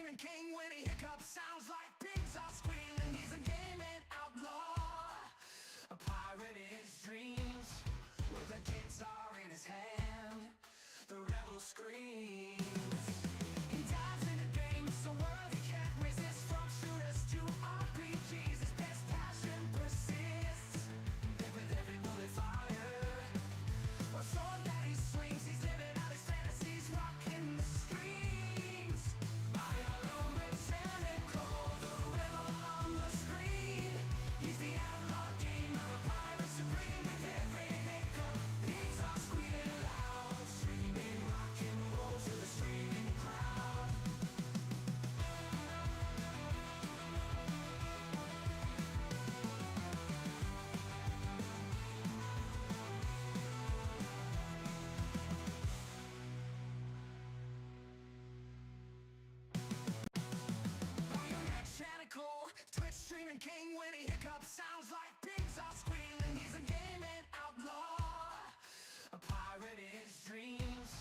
Twitch-streaming king when he hiccups sounds like pigs are squealing. He's a gaming outlaw, a pirate in his dreams, with a guitar in his hand. The rebel screams. He dives into games so world he can't resist. From shooters to RPGs, his best passion persists. Live with every bullet fire, a sword that he swings. He's living out his fantasies, rocking the streams. Bioluminescent, the rebel on the screen. He's the outlaw gamer, a pirate supreme. With every hiccup, pigs are squealing loud, streaming rock and roll to the streaming crowd. Mechanical, Twitch-streaming king when he hiccups sounds like pigs are squealing. He's a gaming outlaw, a pirate in his dreams,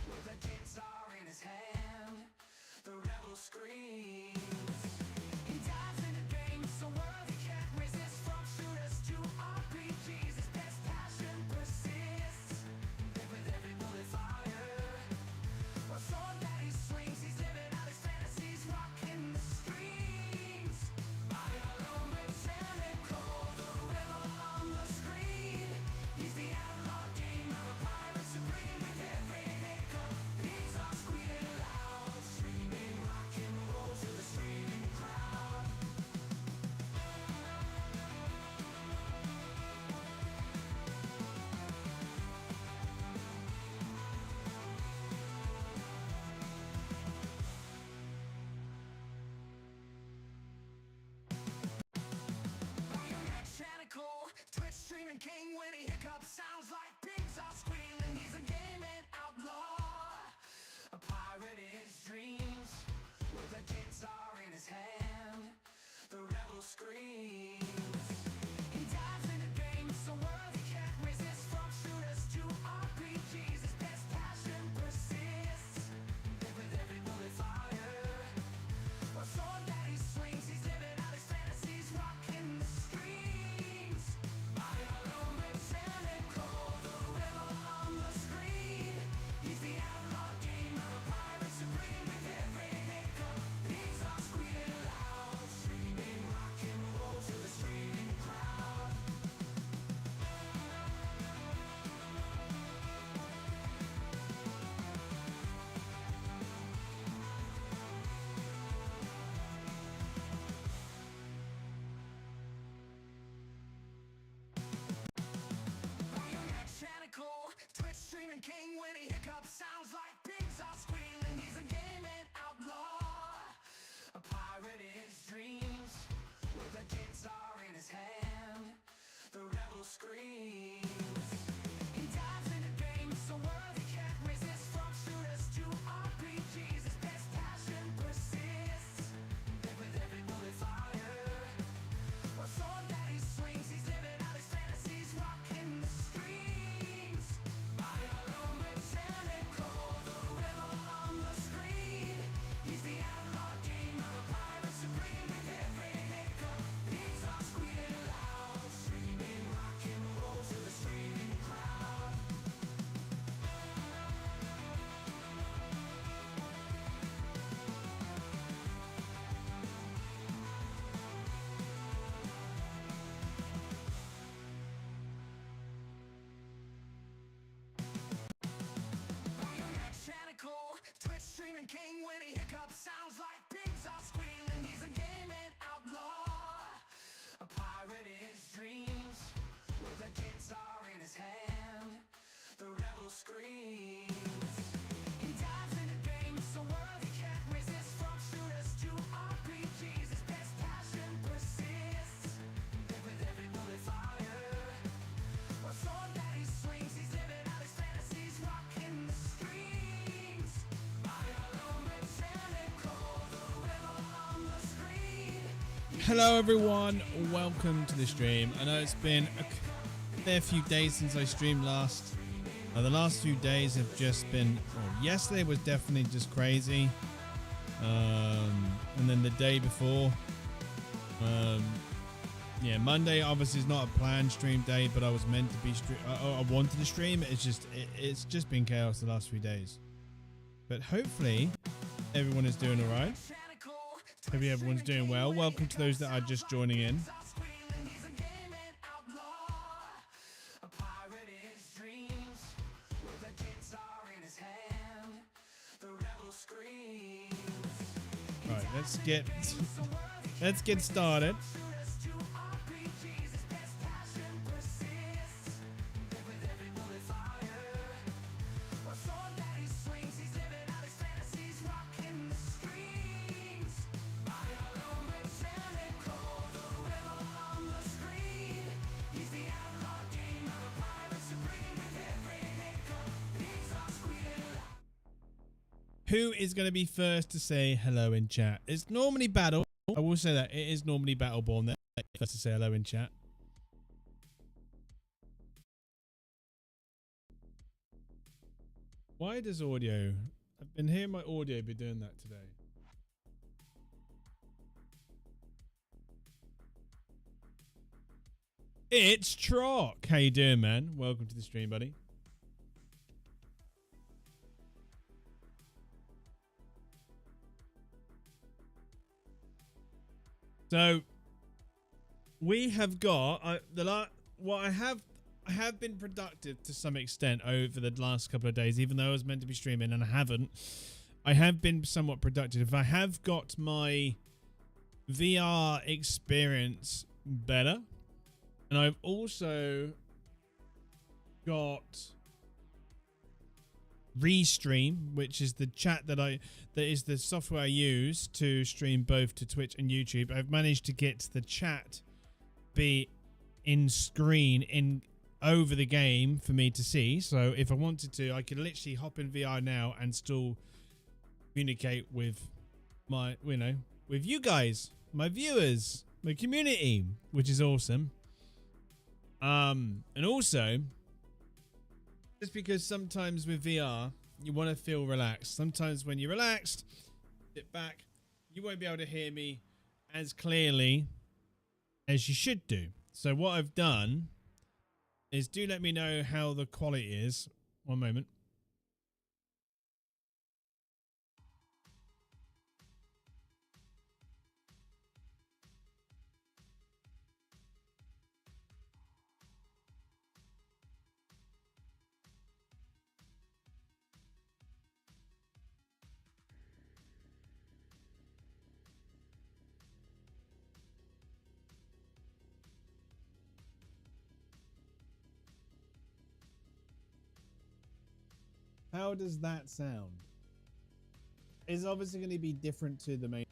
with a guitar in his hand. The rebel screams. He dives into games so world he can't resist. From shooters to RPGs, his best passion persists. Live with every bullet fire, a sword that he swings. He's living out his fantasies, rocking the streams. Bioluminescent, the rebel on the screen. He's the outlaw gamer, a pirate supreme. With every hiccup, pigs are squealing loud, streaming rock and roll to the streaming crowd. Mechanical, Twitch-streaming king when he hiccups sounds like pigs are squealing. He's a gaming outlaw, a pirate in his dreams, with a guitar in his hand. The rebel screams. He dives into games so world he can't resist. From shooters to RPGs, his best passion persists. Live with every bullet fire, a sword that he swings. He's living out his fantasies, rocking the streams. Bioluminescent, the rebel on the screen. He's the outlaw gamer, a pirate supreme. With every hiccup, pigs are squealing loud, streaming rock and roll to the streaming crowd. Mechanical, Twitch-streaming king when he hiccups sounds like pigs are squealing. He's a gaming outlaw, a pirate in his dreams, with a guitar in his hand. The rebel screams. He dives into games so world he can't resist. From shooters to RPGs, his best passion persists. Live with every bullet fire, a sword that he swings. He's living out his fantasies, rocking the streams. Bioluminescent, the rebel on the screen. He's the outlaw gamer, a pirate supreme. With every hiccup, pigs are squealing loud, streaming rock and roll to the streaming crowd. Mechanical, Twitch-streaming king when he hiccups sounds like pigs are squealing. He's a gaming outlaw, a pirate in his dreams, with a guitar in his hand. The rebel screams. He dives into games so world he can't resist. From shooters to RPGs, his best passion persists. Live with every bullet fire, a sword that he swings. He's living out his fantasies, rocking the streams. Bioluminescent, the rebel on the screen. Hello everyone, welcome to the stream. I know it's been a fair few days since I streamed last. The last few days have just been, well, yesterday was definitely just crazy. and then the day before. Yeah, Monday obviously is not a planned stream day, but I was meant to be I wanted to stream. It's just been chaos the last few days. But hopefully everyone is doing all right. Hopefully everyone's doing well. Welcome to those that are just joining in. All right, let's get started. Who is going to be first to say hello in chat? It's normally Battle. I will say that it is normally Battleborn that first to say hello in chat. Why does audio? I've been hearing my audio be doing that today. It's Trock. How you doing, man? Welcome to the stream, buddy. So we have got I have been productive to some extent over the last couple of days, even though I was meant to be streaming and I haven't. I have been somewhat productive. I have got my VR experience better, and I've also got Restream, which is the chat that is the software I use to stream both to Twitch and YouTube. I've managed to get the chat be in screen in over the game for me to see. So if I wanted to, I could literally hop in VR now and still communicate with my, with you guys, my viewers, my community, which is awesome. And also, just because sometimes with VR, you want to feel relaxed. Sometimes when you're relaxed, sit back, you won't be able to hear me as clearly as you should do. So what I've done is, do let me know how the quality is. One moment. How does that sound? It's obviously going to be different to the main.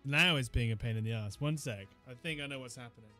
Now it's being a pain in the ass. One sec. I think I know what's happening.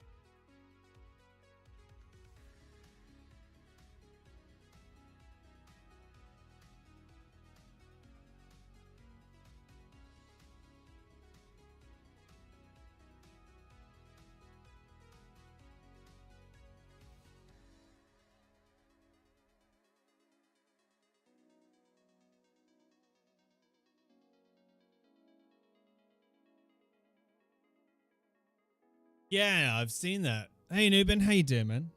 Yeah, I've seen that. Hey, Nubin, how you doing, man?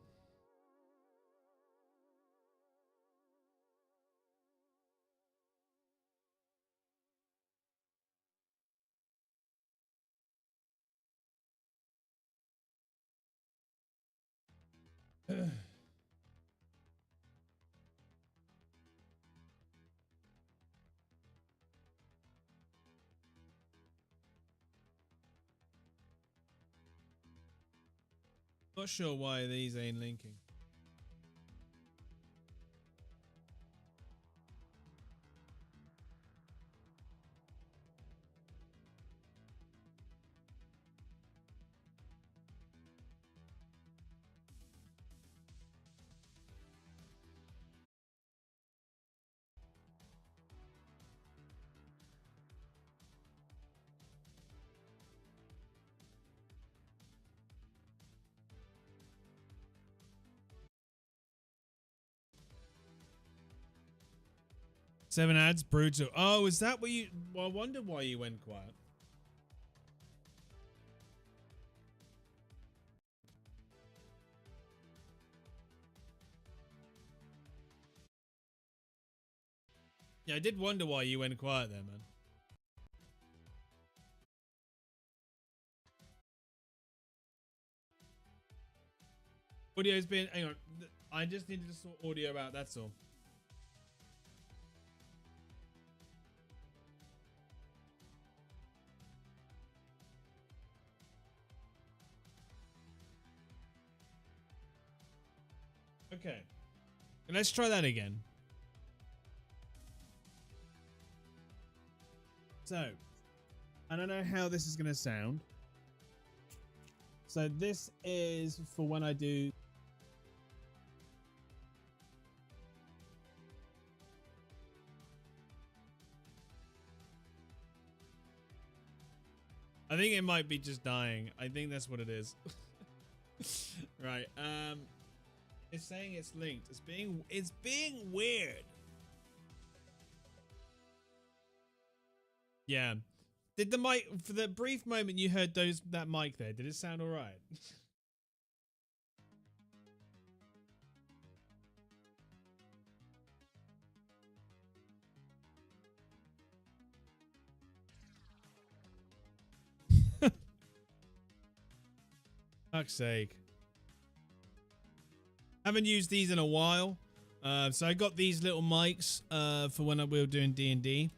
Not sure why these ain't linking. Seven ads, brutal. Oh, is that what you... Well, I wonder why you went quiet. Yeah, I did wonder why you went quiet there, man. Audio's been... Hang on. I just needed to sort audio out, that's all. Okay. Let's try that again. So, I don't know how this is going to sound. So this is for when I do... I think it might be just dying. I think that's what it is. Right. It's saying it's linked. It's being weird. Yeah. Did the mic, for the brief moment you heard that mic there, did it sound all right? Fuck's sake. Haven't used these in a while. So I got these little mics for when we were doing D&D.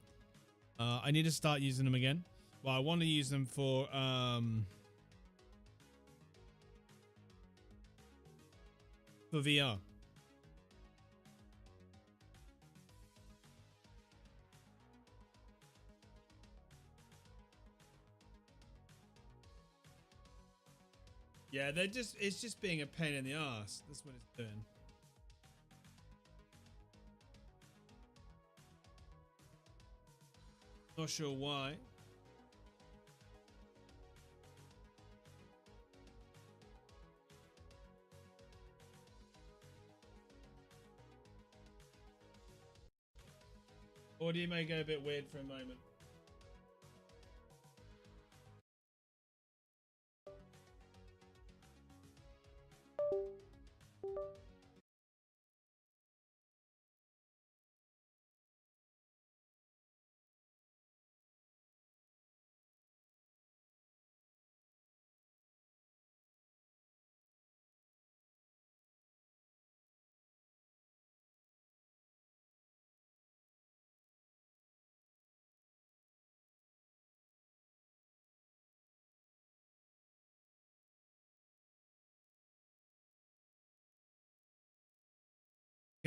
I need to start using them again. Well, I want to use them for VR. Yeah, it's just being a pain in the ass. That's what it's doing. Not sure why. Audio may go a bit weird for a moment.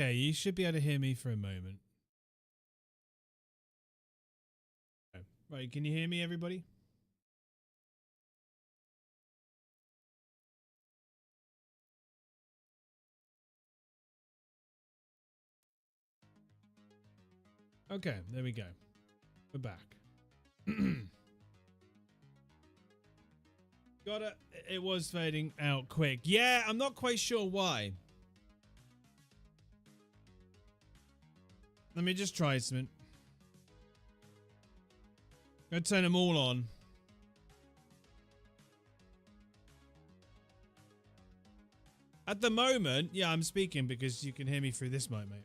Okay, you should be able to hear me for a moment. Okay. Right, can you hear me, everybody? Okay, there we go. We're back. Got it. It was fading out quick. Yeah, I'm not quite sure why. Let me just try something. Gonna turn them all on. At the moment, yeah, I'm speaking because you can hear me through this mic, mate.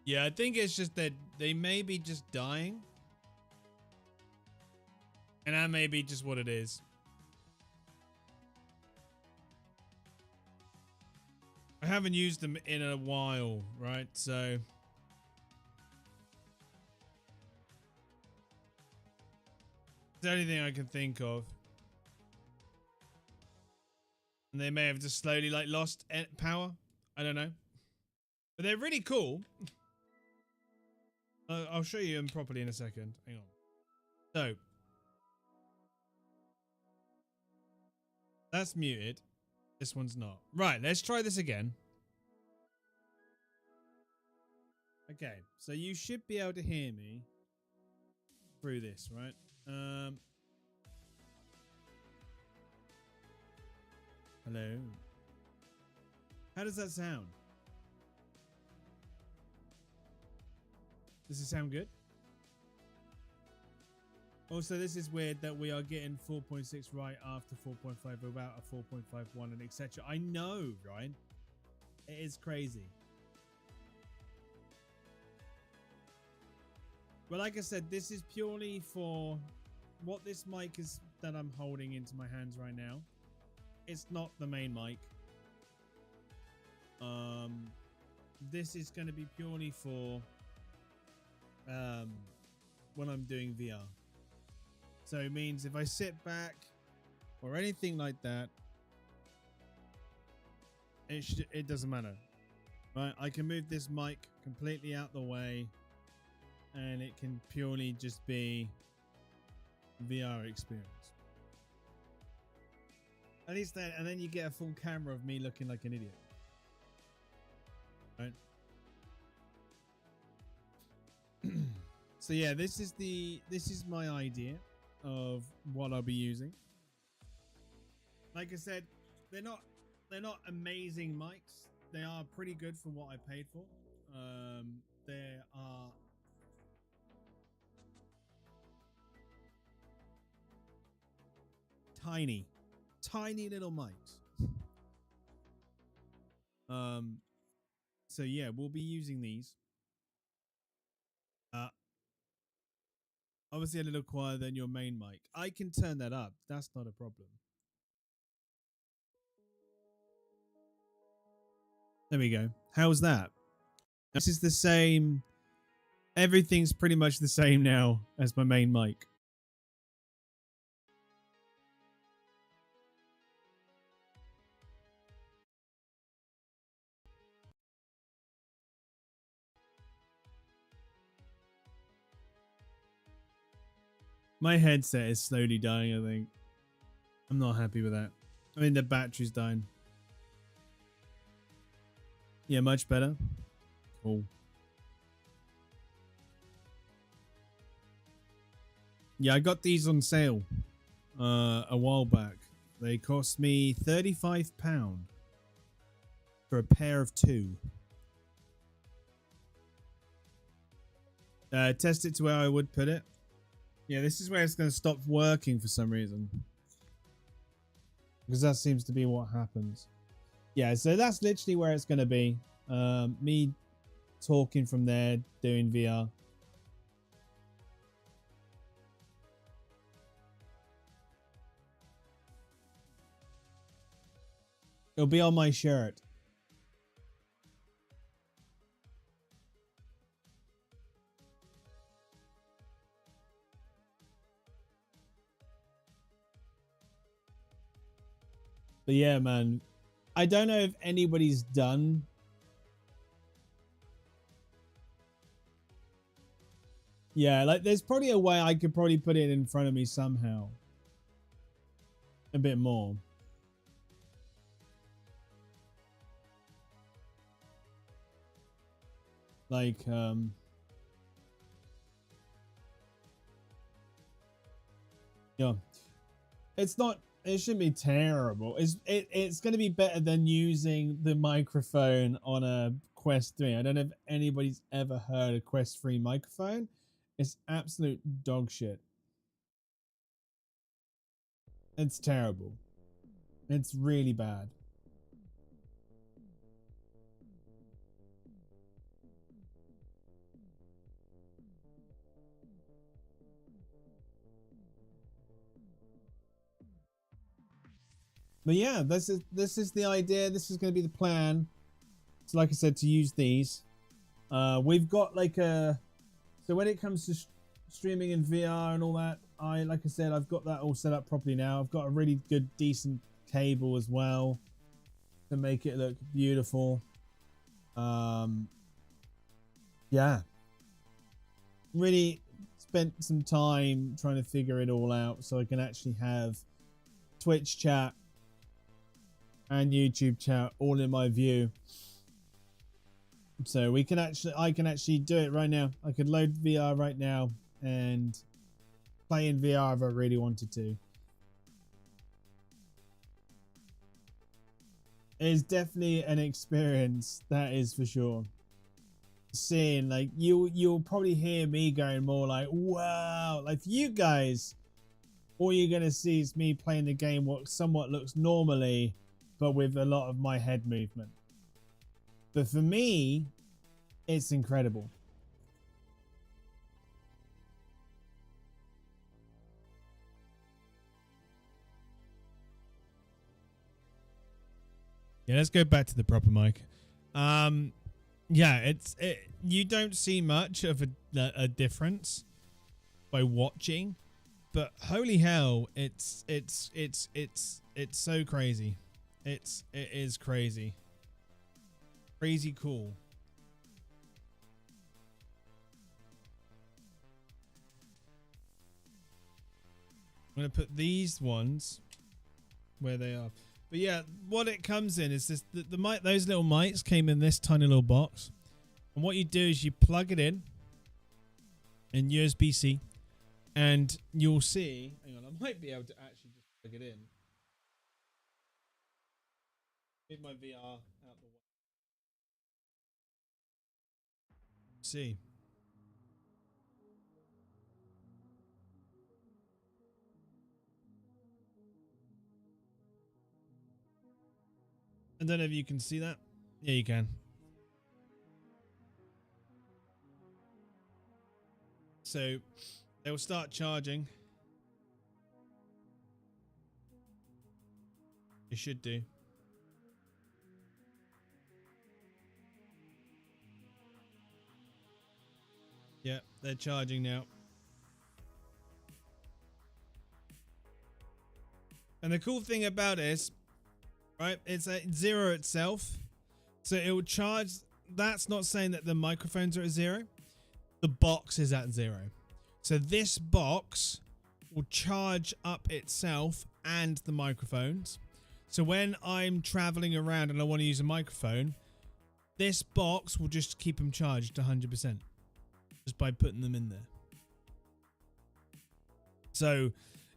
Yeah, I think it's just that they may be just dying. And that may be just what it is. I haven't used them in a while, right? So it's the only thing I can think of. And they may have just slowly like lost power. I don't know. But they're really cool. I'll show you them properly in a second. Hang on. So that's muted. This one's not. Right, let's try this again. Okay, so you should be able to hear me through this, right? Hello. How does that sound? Does it sound good? Also, this is weird that we are getting 4.6 right after 4.5 without a 4.51 and etc. I know, right? It is crazy. But like I said, this is purely for what this mic is that I'm holding into my hands right now. It's not the main mic. This is going to be purely for when I'm doing VR. So it means if I sit back or anything like that, it doesn't matter, right? I can move this mic completely out the way, and it can purely just be VR experience. At least then, and then you get a full camera of me looking like an idiot, right? So yeah, this is my idea of what I'll be using. Like I said, they're not amazing mics. They are pretty good for what I paid for. There are tiny little mics. So yeah, we'll be using these. Obviously a little quieter than your main mic. I can turn that up. That's not a problem. There we go. How's that? This is the same. Everything's pretty much the same now as my main mic. My headset is slowly dying, I think. I'm not happy with that. I mean, the battery's dying. Yeah, much better. Cool. Yeah, I got these on sale a while back. They cost me £35 for a pair of two. Test it to where I would put it. Yeah, this is where it's going to stop working for some reason. Because that seems to be what happens. Yeah, so that's literally where it's going to be. Me talking from there, doing VR. It'll be on my shirt. But yeah, man, I don't know if anybody's done. Yeah, like there's probably a way I could probably put it in front of me somehow. A bit more. Like, yeah, it's not. It shouldn't be terrible. It's going to be better than using the microphone on a Quest 3. I don't know if anybody's ever heard a Quest 3 microphone. It's absolute dog shit. It's terrible. It's really bad. But yeah, this is the idea. This is going to be the plan. So like I said, to use these, we've got like a. So when it comes to streaming in VR and all that, like I said, I've got that all set up properly now. I've got a really good, decent cable as well to make it look beautiful. Yeah, really spent some time trying to figure it all out so I can actually have Twitch chat and YouTube chat all in my view. So I can actually do it right now. I could load VR right now and play in VR if I really wanted to. It's definitely an experience, that is for sure. Seeing like you'll probably hear me going more like, wow, like for you guys, all you're gonna see is me playing the game what somewhat looks normally, but with a lot of my head movement. But for me, it's incredible. Yeah, let's go back to the proper mic. Yeah, you don't see much of a difference by watching, but holy hell, it's so crazy. It is crazy. Crazy cool. I'm going to put these ones where they are. But yeah, what it comes in is this: the mic. Those little mics came in this tiny little box, and what you do is you plug it in USB-C, and you'll see. Hang on, I might be able to actually just plug it in. Move my VR out the way. See. I don't know if you can see that. Yeah, you can. So they will start charging. You should do. Yeah, they're charging now. And the cool thing about it is, right, it's at 0 itself. So it will charge. That's not saying that the microphones are at 0. The box is at 0. So this box will charge up itself and the microphones. So when I'm traveling around and I want to use a microphone, this box will just keep them charged 100% just by putting them in there. So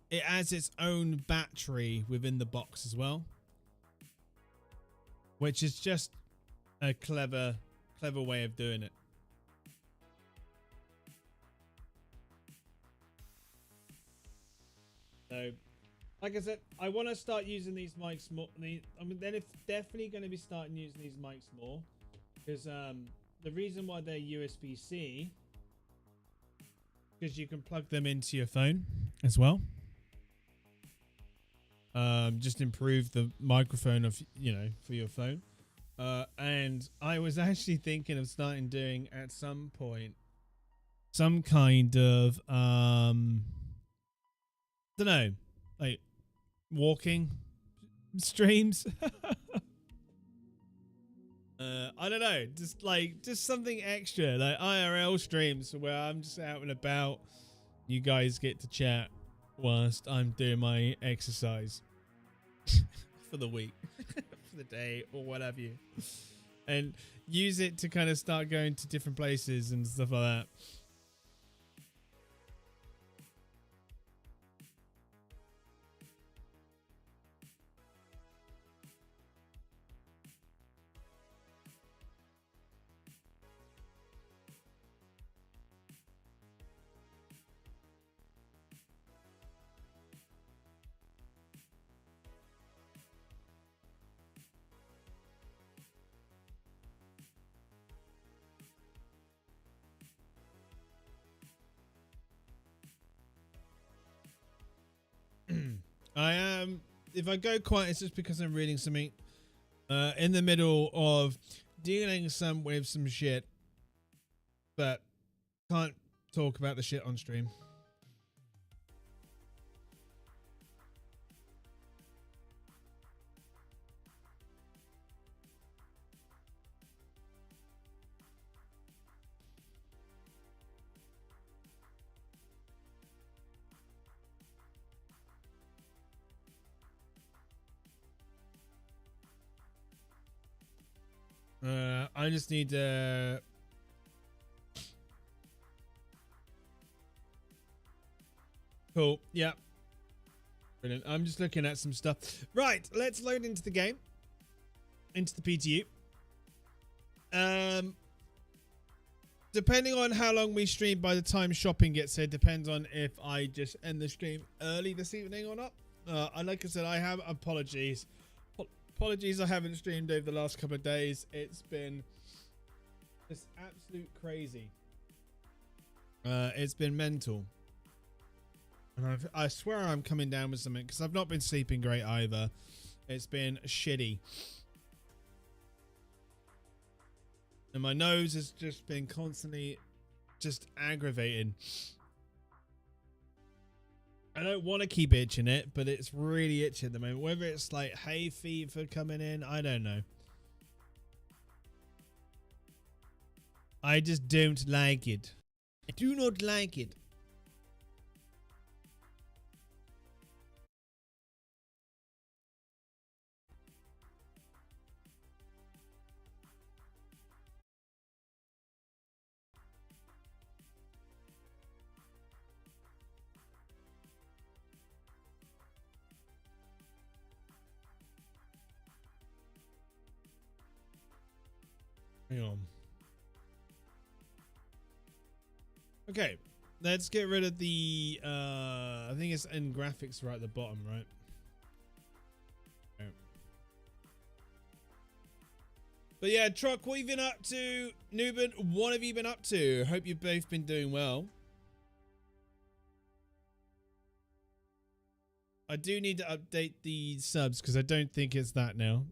it has its own battery within the box as well, which is just a clever way of doing it. So, like I said, I want to start using these mics more. I mean, then it's definitely going to be starting using these mics more, because the reason why they're USB-C, because you can plug them into your phone as well. Just improve the microphone of, for your phone. And I was actually thinking of starting doing at some point some kind of don't know, like walking streams. I don't know, just something extra, like IRL streams where I'm just out and about. You guys get to chat whilst I'm doing my exercise for the week, for the day, or what have you, and use it to kind of start going to different places and stuff like that. I am. If I go quiet, it's just because I'm reading something in the middle of dealing with some shit, but can't talk about the shit on stream. I just need to. Cool. Yeah. Brilliant. I'm just looking at some stuff. Right. Let's load into the game. Into the PTU. Depending on how long we stream by the time shopping gets here, depends on if I just end the stream early this evening or not. Like I said, I have apologies. Apologies I haven't streamed over the last couple of days. It's been just absolute crazy. It's been mental. And I swear I'm coming down with something because I've not been sleeping great either. It's been shitty. And my nose has just been constantly just aggravating. I don't want to keep itching it, but it's really itching at the moment. Whether it's like hay fever coming in, I don't know. I just don't like it. I do not like it. Hang on. Okay, let's get rid of the I think it's in graphics right at the bottom, right? Okay. But yeah, Truck, what have you been up to? Nuben, what have you been up to? Hope you've both been doing well. I do need to update the subs because I don't think it's that now.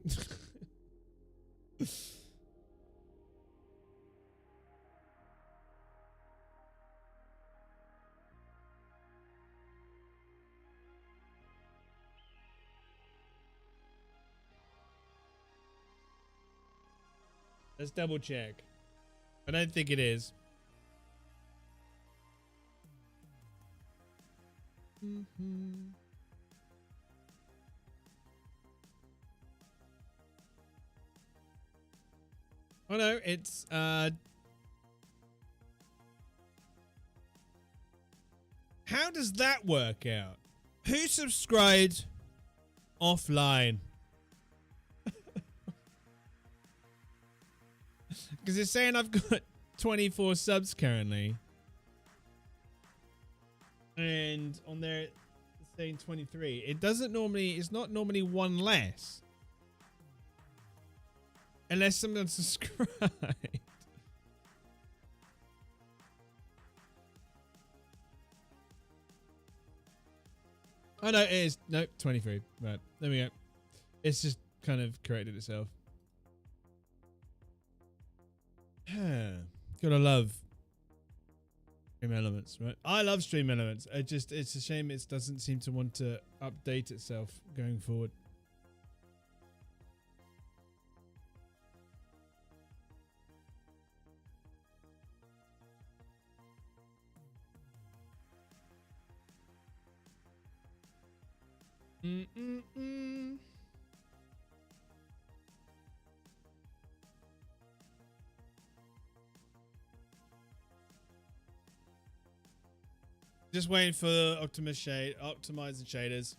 Let's double check. I don't think it is. Oh no, it's how does that work out? Who subscribed offline? Because it's saying I've got 24 subs currently. And on there it's saying 23. It doesn't normally, it's not normally one less. Unless someone subscribed. Oh no, it is. Nope, 23. Right, there we go. It's just kind of corrected itself. Gotta love stream elements, right? I love stream elements. It's a shame it doesn't seem to want to update itself going forward. Just waiting for optimize the shaders.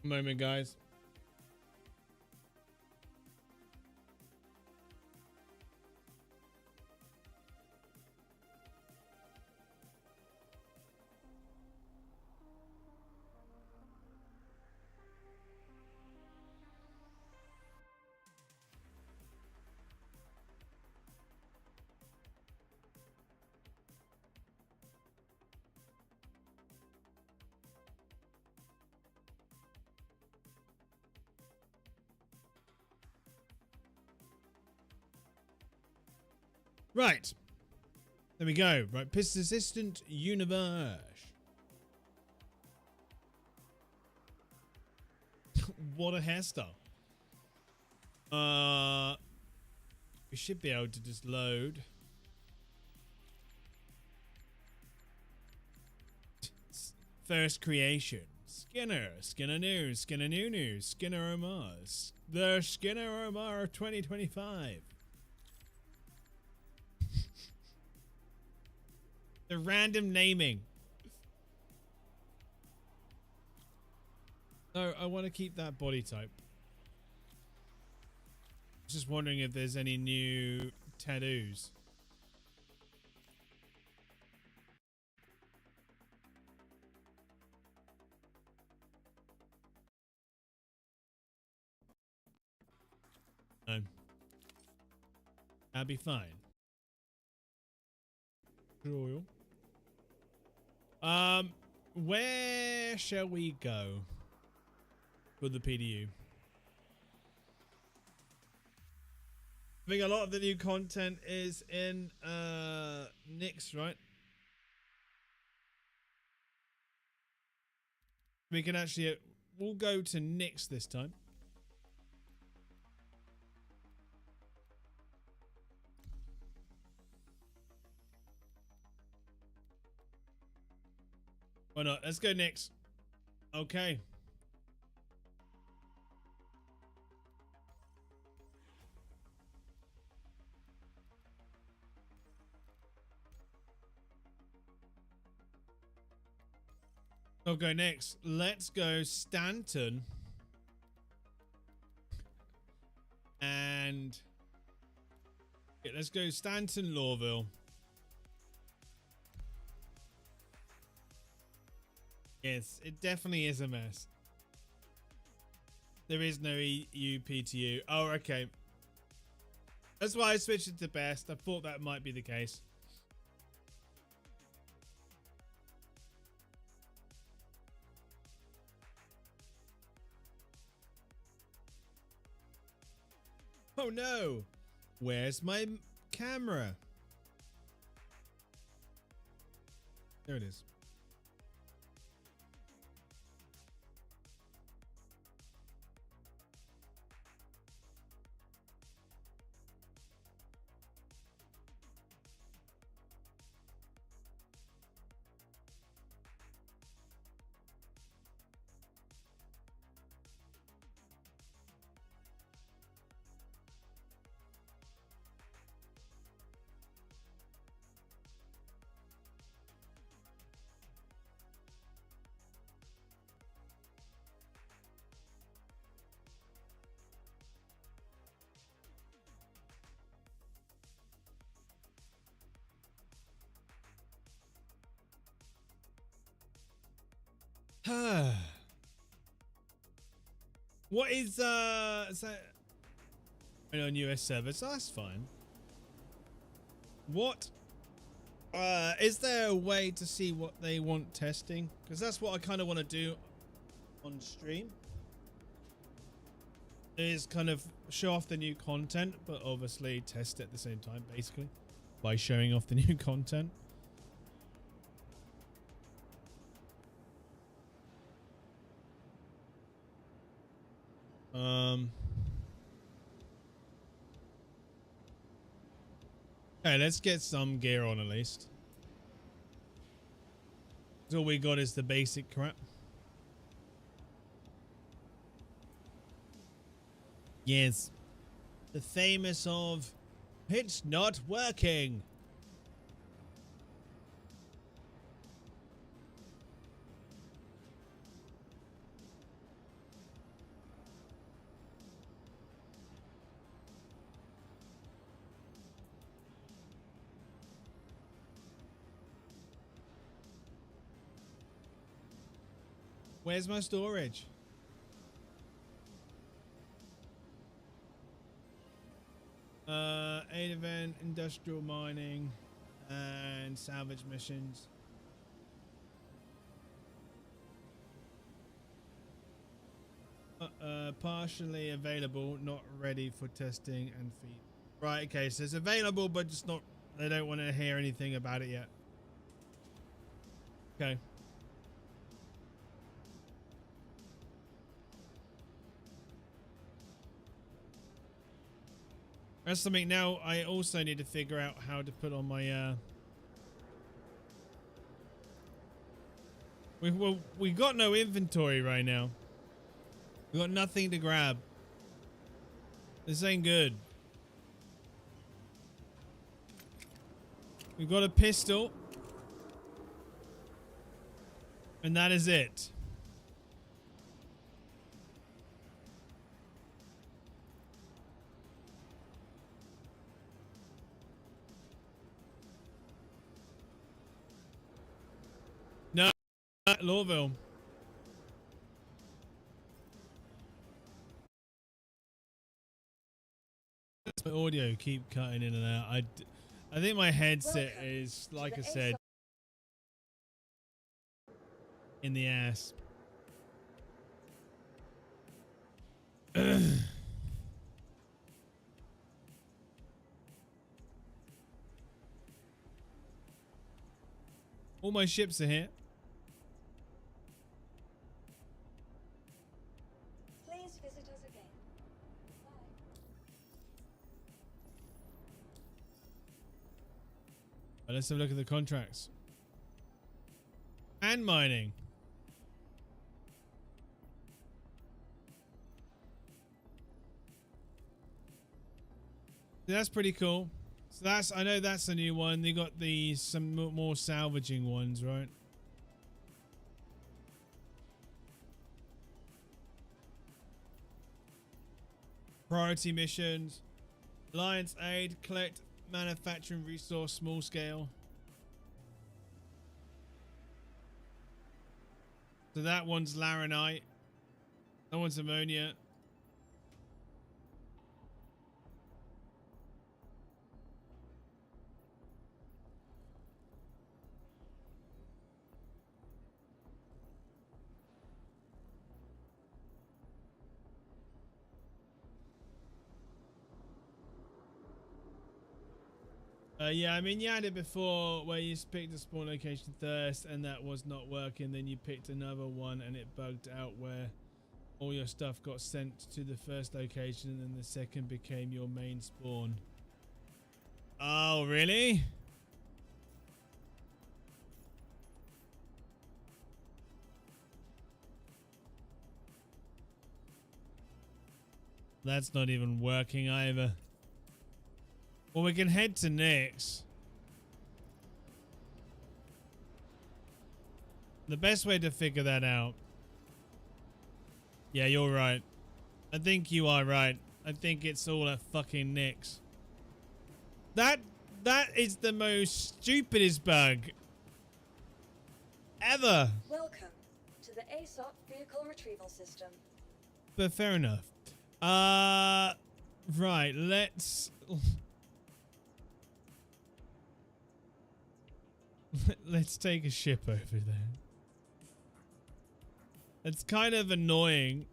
Moment, guys. Right. There we go. Right. Persistent universe. What a hairstyle. We should be able to just load. First creation. Skinner News, Skinner New, Skinner Omars. The Skinner Omar of 2025. The random naming. No, I want to keep that body type. Just wondering if there's any new tattoos. No. That'd be fine. Sure. Where shall we go for the PDU? I think a lot of the new content is in Nix, right? We can actually we'll go to Nix this time. Why not? Let's go Nix. Okay. I'll go next. Let's go Stanton. And yeah, let's go Stanton, Lawville. Yes, it definitely is a mess. There is no EU PTU. Oh, okay. That's why I switched it to best. I thought that might be the case. Oh no! Where's my camera? There it is. What is that on US servers? So that's fine. What is there a way to see what they want testing? Because that's what I kind of want to do on stream. Is kind of show off the new content, but obviously test it at the same time, basically, by showing off the new content. Okay, let's get some gear on at least. All we got is the basic crap. Yes. The famous of it's not working. Where's my storage? Aid event, industrial mining, and salvage missions. Partially available, not ready for testing and feed. Right, okay, so it's available, but just not, they don't want to hear anything about it yet. Okay. That's something now I also need to figure out how to put on my, we got no inventory right now. We got nothing to grab. This ain't good. We've got a pistol. And that is it. No, Lawville. My audio keep cutting in and out. I think my headset is, like I said, in the ass. All my ships are here. Please visit us again. Bye. Let's have a look at the contracts. And mining. That's pretty cool. So that's, I know that's a new one. They got some more salvaging ones, right? Priority missions. Alliance aid, collect manufacturing resource, small scale. So that one's laranite. That one's ammonia. Yeah, I mean, you had it before where you picked a spawn location first and that was not working. Then you picked another one and it bugged out where all your stuff got sent to the first location and then the second became your main spawn. Oh, really? That's not even working either. Well, we can head to Nyx. The best way to figure that out. Yeah, you're right. I think you are right. I think it's all a fucking Nyx. That is the most stupidest bug ever. Welcome to the ASOP vehicle retrieval system. But fair enough. Right, let's take a ship over there. It's kind of annoying.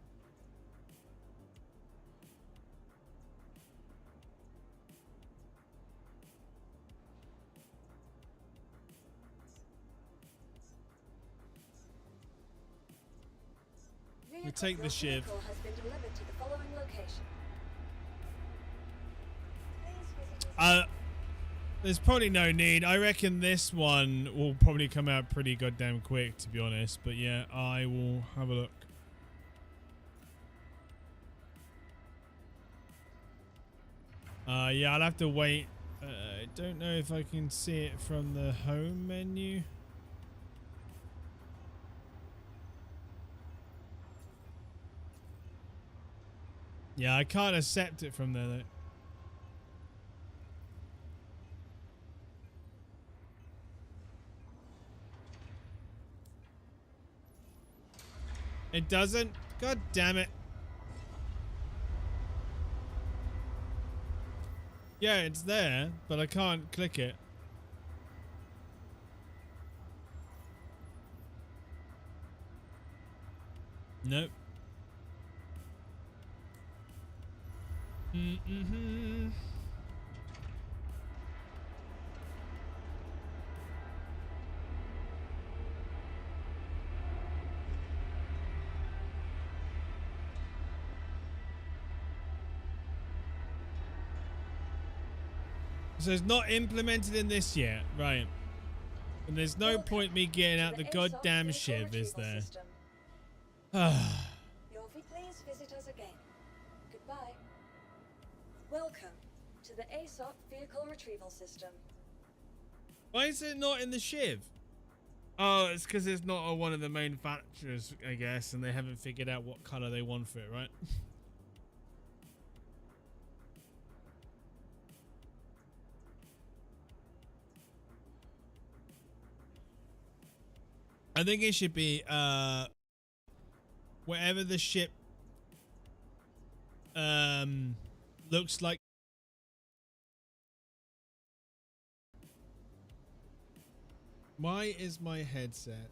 We take the ship. Vehicle has been delivered to the following location. Please visit us. There's probably no need. I reckon this one will probably come out pretty goddamn quick, to be honest. But yeah, I will have a look. Yeah, I'll have to wait. I don't know if I can see it from the home menu. Yeah, I can't accept it from there though. It doesn't? God damn it. Yeah, it's there, but I can't click it. Nope. Mm-hmm. So it's not implemented in this yet, right? And there's no point me getting out the goddamn shiv, is there? Yorvi, please visit us again. Goodbye. Welcome to the ASOP Vehicle Retrieval System. Why is it not in the shiv? Oh, it's because it's not one of the manufacturers, I guess, and they haven't figured out what color they want for it, right? I think it should be whatever the ship looks like. Why is my headset?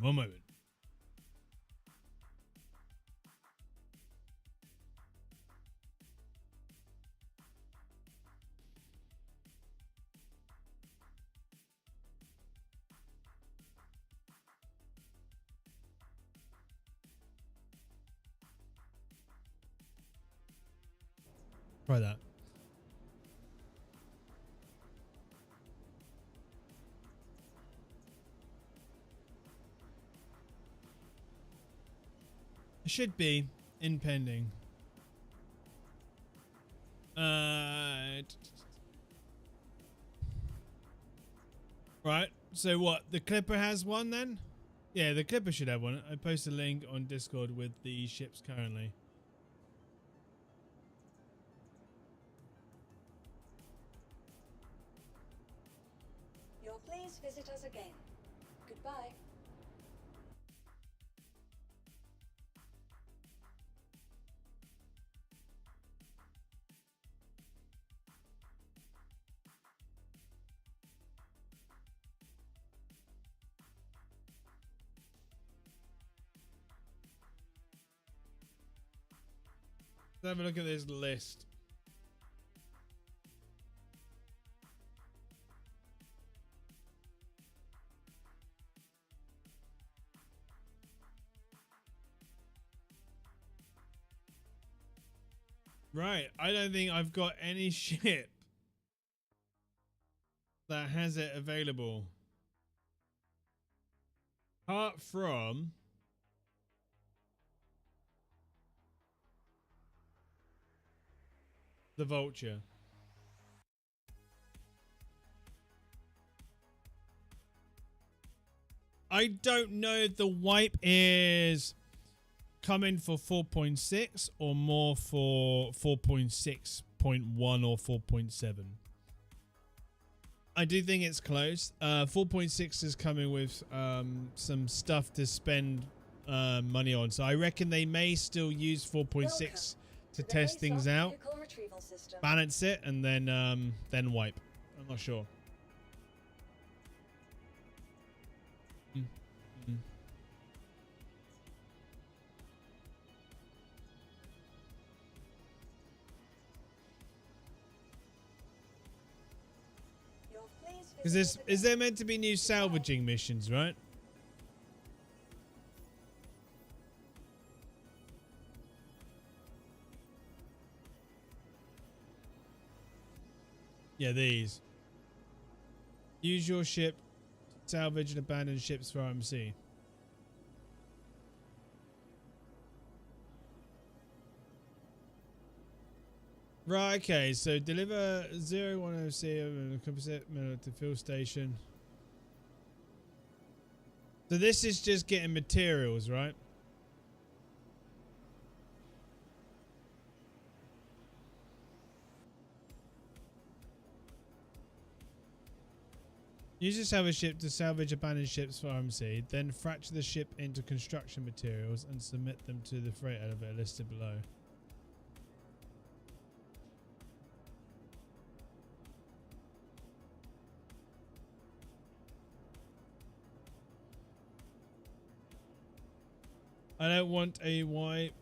One moment. Try that. It should be in pending. Right. So what? The Clipper has one then? Yeah, the Clipper should have one. I posted a link on Discord with the ships currently. Please visit us again. Goodbye. Let's have a look at this list. Right, I don't think I've got any ship that has it available. Apart from the Vulture. I don't know if the wipe is coming for 4.6 or more for 4.6.1 or 4.7. I do think it's close. 4.6 is coming with some stuff to spend money on. So I reckon they may still use 4.6 to test things out, balance it, and then wipe. I'm not sure. Is there meant to be new salvaging missions, right? Yeah, these. Use your ship to salvage and abandon ships for RMC. Right, okay, so deliver 010C and a composite mineral to fuel station. So this is just getting materials, right? Use a salvage ship to salvage abandoned ships for RMC, then fracture the ship into construction materials and submit them to the freight elevator listed below. I don't want a wipe.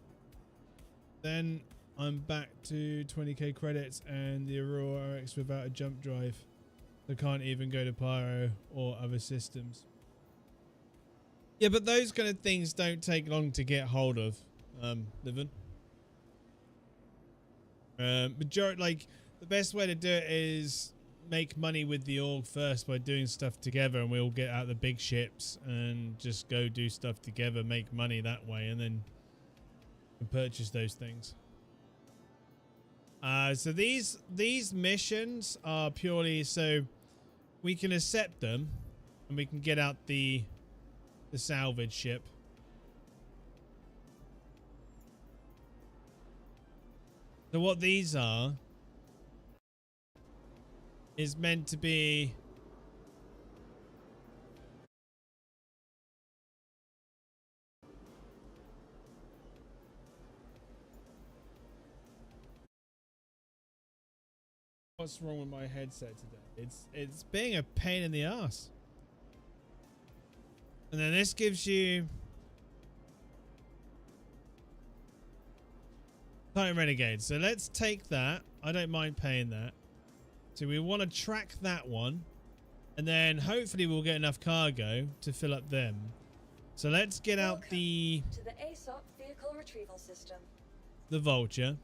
Then I'm back to 20k credits and the Aurora RX without a jump drive. I can't even go to Pyro or other systems. Yeah, but those kind of things don't take long to get hold of, Livin. Like, the best way to do it is make money with the org first by doing stuff together, and we'll get out the big ships and just go do stuff together, make money that way, and then purchase those things. So these missions are purely so we can accept them and we can get out the salvage ship. So what these are is meant to be what's wrong with my headset today? It's being a pain in the ass. And then this gives you Titan Renegade. So let's take that. I don't mind paying that. So we want to track that one. And then hopefully we'll get enough cargo to fill up them. So let's get out the to the ASOP vehicle retrieval system. The Vulture.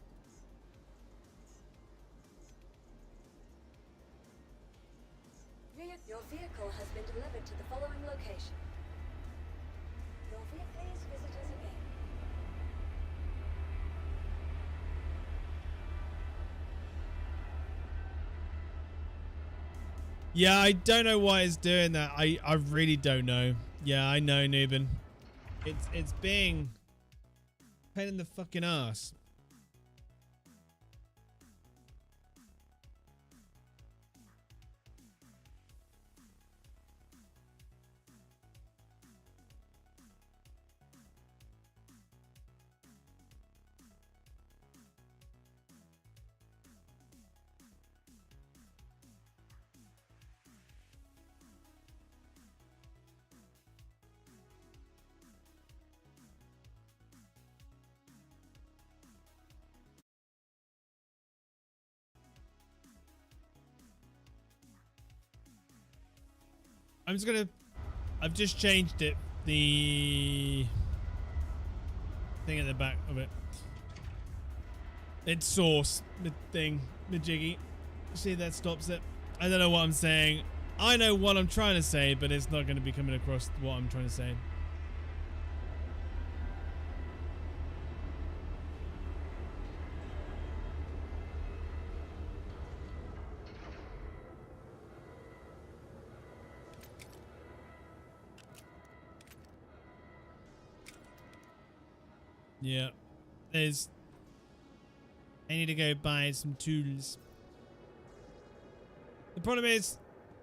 Your vehicle has been delivered to the following location. Please visit us again. Yeah, I don't know why it's doing that. I really don't know. Yeah, I know, Nubin. It's being a pain in the fucking ass. I've just changed it. The thing at the back of it. It's source. The thing. The jiggy. See, that stops it. I don't know what I'm saying. I know what I'm trying to say, but it's not going to be coming across what I'm trying to say. Yeah, I need to go buy some tools. The problem is,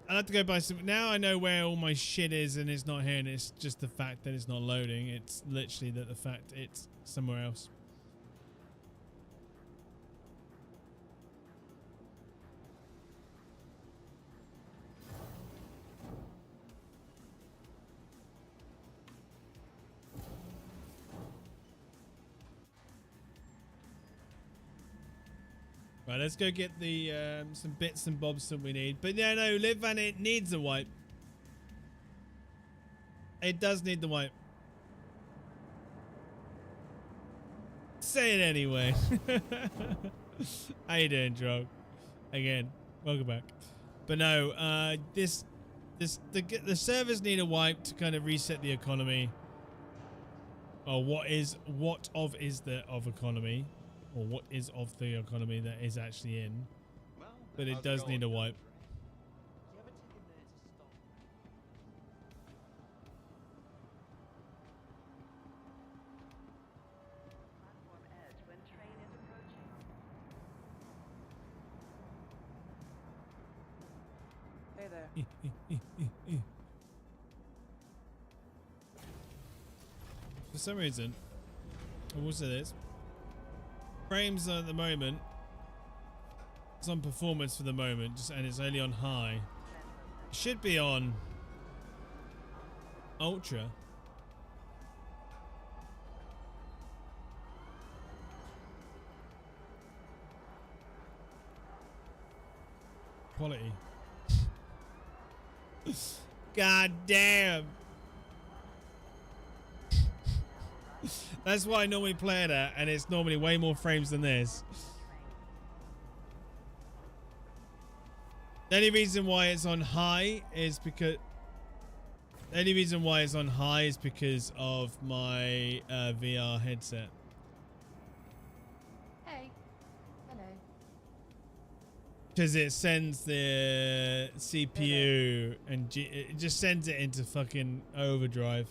I'll have to go buy some. Now I know where all my shit is and it's not here, and it's just the fact that it's not loading. It's literally that the fact it's somewhere else. Right, let's go get the some bits and bobs that we need. But yeah, no, Liv Van, it needs a wipe. It does need the wipe. Say it anyway. How you doing, Drog? Again, welcome back. But no, the servers need a wipe to kind of reset the economy. Or what is of economy? Or what is of the economy that is actually in. But it does need a wipe. Hey there. For some reason, I will say this. Frames at the moment, it's on performance for the moment, and it's only on high. It should be on ultra. Quality. God damn. That's why I normally play it at, and it's normally way more frames than this. The only reason why it's on high is because of my VR headset. Hey. Hello. Because it sends the CPU and it just sends it into fucking overdrive.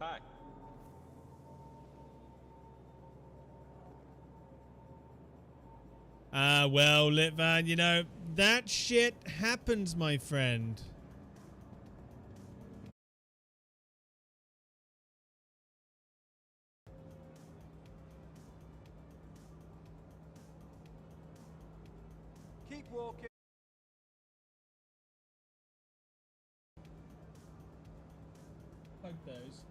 Hi. Well, Litvan, you know, that shit happens, my friend. Keep walking. Plug those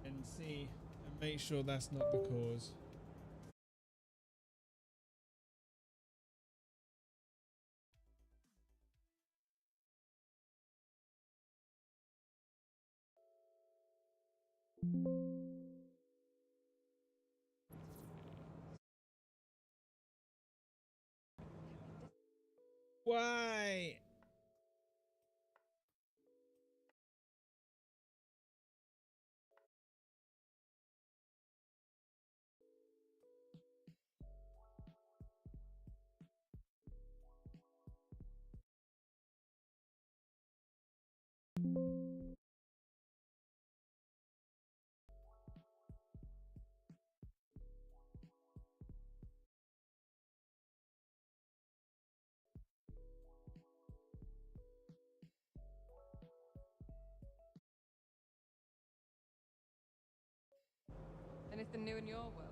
and see and make sure that's not the cause. Why? Anything new in your world?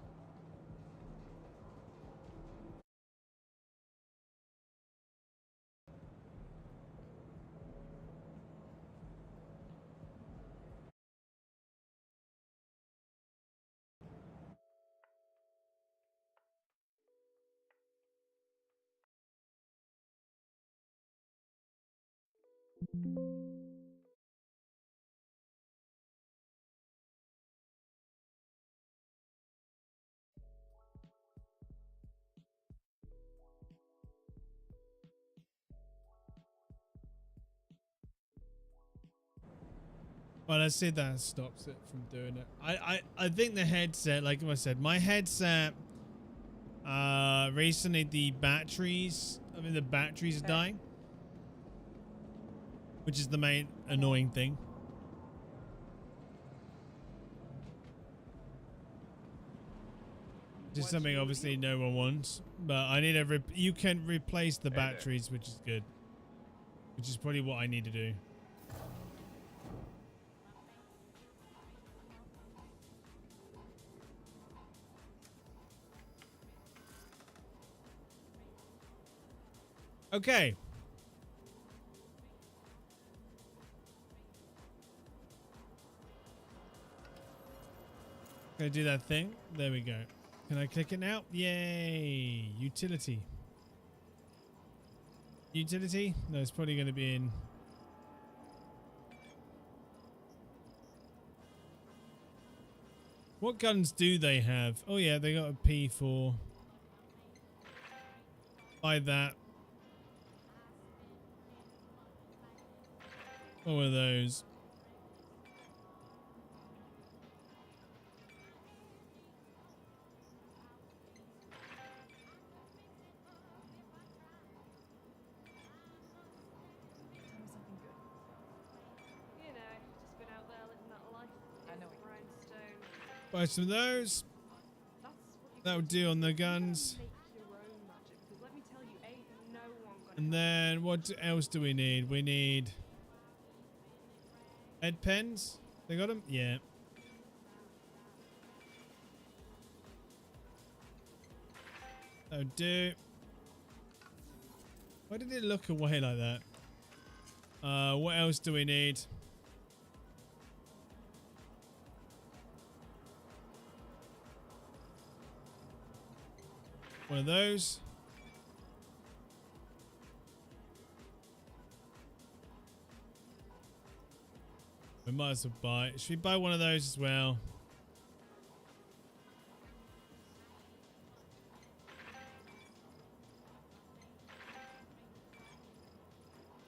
Well, I see that stops it from doing it. I think the headset, like I said, my headset, recently the batteries are dying, which is the main annoying thing. Which is something obviously no one wants, but I need you can replace the batteries, which is good. Which is probably what I need to do. Okay. Gonna do that thing. There we go. Can I click it now? Yay! Utility. Utility? No, it's probably going to be in. What guns do they have? Oh yeah, they got a P4. Buy that. What were those? Tell me something good. You know, just been out there living that life. I know it. Brownstone. Buy some of those. That's what you That would do on the guns. make your own magic. Because let me tell you, ain't no one And then what else do we need? We need head pens. They got them? Yeah. Oh, do. Why did it look away like that? What else do we need? One of those. We might as well buy. Should we buy one of those as well?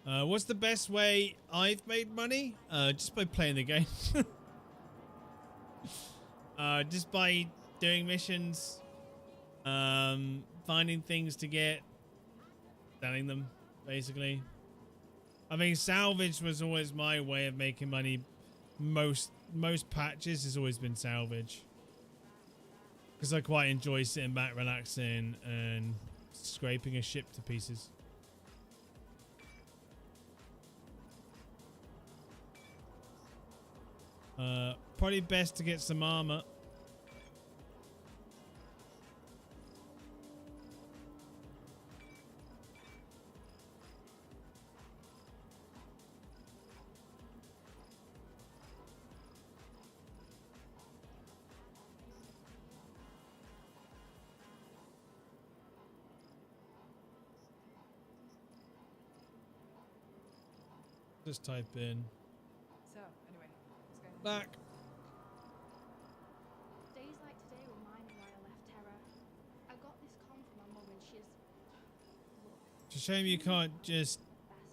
What's the best way I've made money? Just by playing the game. Just by doing missions, finding things to get, selling them, basically. I mean, salvage was always my way of making money. Most patches has always been salvage, because I quite enjoy sitting back, relaxing, and scraping a ship to pieces. Probably best to get some armor. Just type in So, anyway, what's going on? back. Days like today remind me why I left Terra. I got this com from my mum and she's... Look, It's a shame you can't just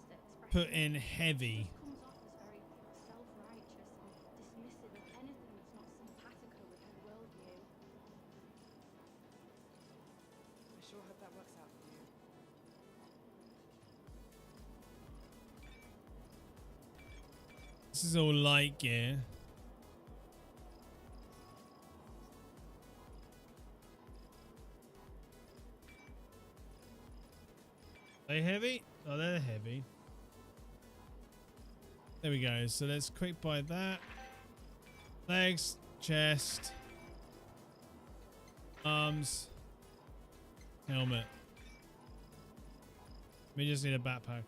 best at put expressing in heavy. it. Comes off as very self-righteous and dismissive of anything that's not simpatico with her worldview. I sure hope that works out for you. This is all light gear. They heavy? Oh, they're heavy. There we go. So let's quick buy that. Legs, chest, arms, helmet. We just need a backpack.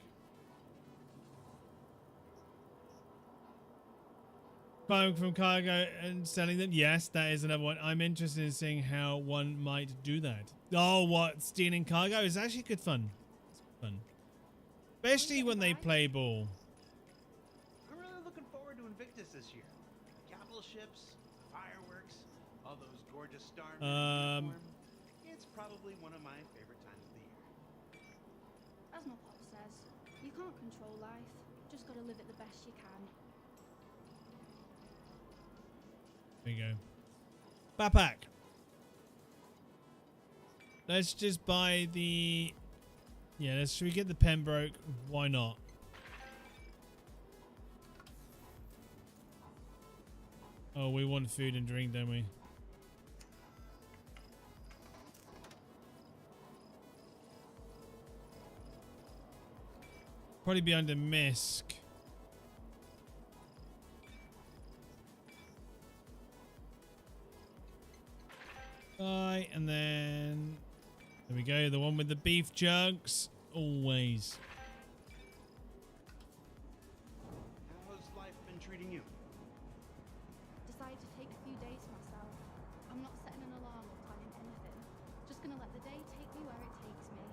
Buying from cargo and selling them. Yes, that is another one. I'm interested in seeing how one might do that. Oh, what? Stealing cargo is actually good fun. It's fun. Especially when they play ball. I'm really looking forward to Invictus this year. Capital ships, fireworks, all those gorgeous stars. It's probably one of my favorite times of the year. As my pop says, you can't control life. Just gotta live it the best you can. There you go. Backpack. Let's just buy the... Yeah, should we get the Pembroke? Why not? Oh, we want food and drink, don't we? Probably be under Misk. And then there we go, the one with the beef jugs. Always. How's life been treating you? Decided to take a few days for myself. I'm not setting an alarm or planning anything. Just gonna let the day take me where it takes me.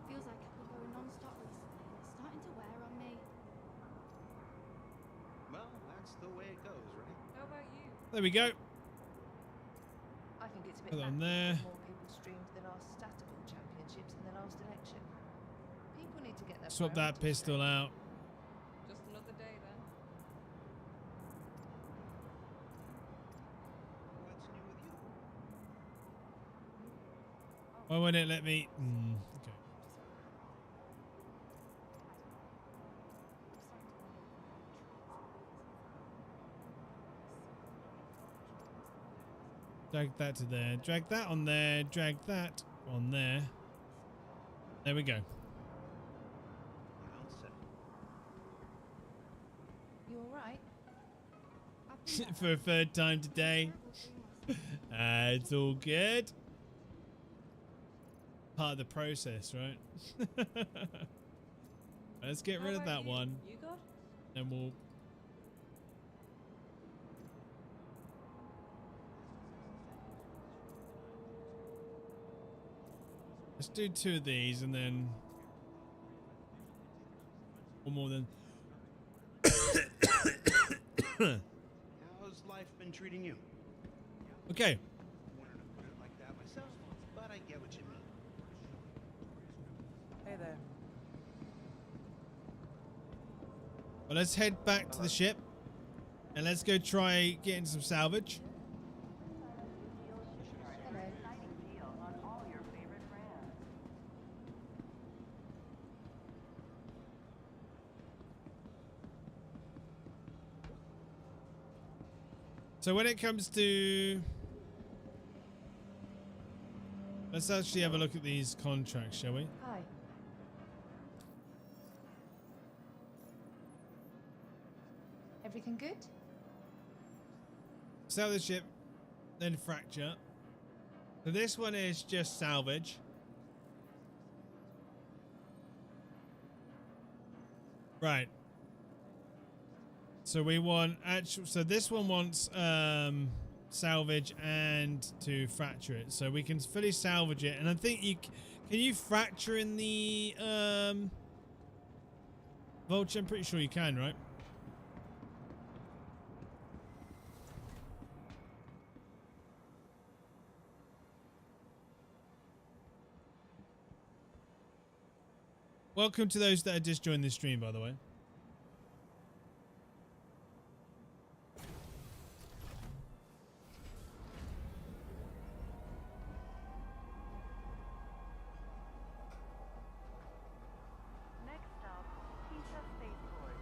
Feels like I've been going non-stop recently and it's starting to wear on me. Well, that's the way it goes, right? How about you? There we go. I think it's a bit Put that on nappy there. that more people streamed the last statical championships in the last election. People need to get their Swap that priorities pistol straight. out. Just another day then. What's new with you? Why won't it let me? Okay. Drag that to there. Drag that on there. Drag that on there. There we go. for a third time today. It's all good. Part of the process, right? Let's get rid of that one. You good? Then we'll... Let's do 2 of these and then... one more then. How's life been treating you? Okay. Wanted to put it like that myself, but I get what you mean. Hey there. Well, let's head back to the ship. And let's go try getting some salvage. So when it comes to... Let's actually have a look at these contracts, shall we? Hi. Everything good? Sell the ship, then fracture. So this one is just salvage. Right. So we want actual. So this one wants salvage and to fracture it. So we can fully salvage it, and I think you can you fracture in the vulture. I'm pretty sure you can, right? Welcome to those that have just joined the stream, by the way. Next stop, Pisa Spaceport.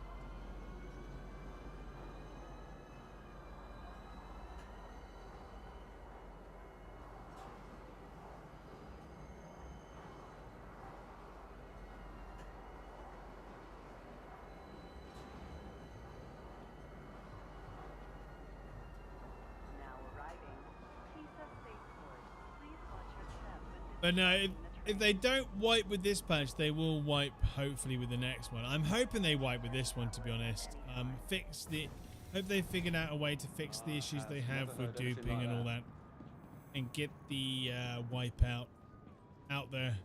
Now arriving, Pisa Spaceport. Please watch your step when But no, if they don't wipe with this patch, they will wipe hopefully with the next one. I'm hoping they wipe with this one, to be honest. Hope they figured out a way to fix the issues they have with duping and all that, and get the wipeout out there.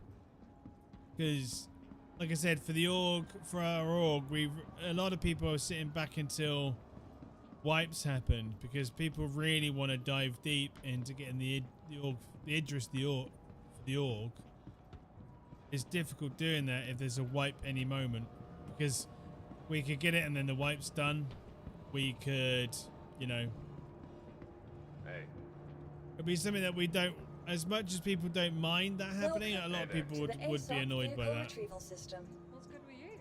Because, like I said, for our org, a lot of people are sitting back until wipes happen because people really want to dive deep into getting the Idris the org. It's difficult doing that if there's a wipe any moment, because we could get it and then the wipe's done. We could, you know, it'd be something that we don't, as much as people don't mind that happening, a lot of people would be annoyed by that. Retrieval system. What's good with you?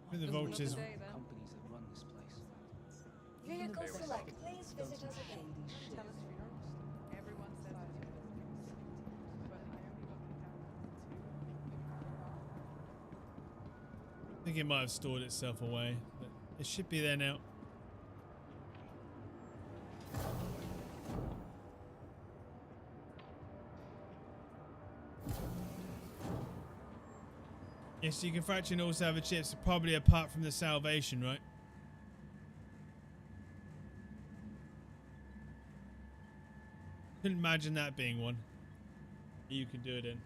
I think the vultures. Day, then. Companies that run this place. Vehicle select. Please visit us again. Tell us if you're honest. Everyone says it. But I only got kicked out. I think it might have stored itself away, but it should be there now. Yes, you can fracture in all salvage ships, probably apart from the salvation, right? Couldn't imagine that being one. You can do it in.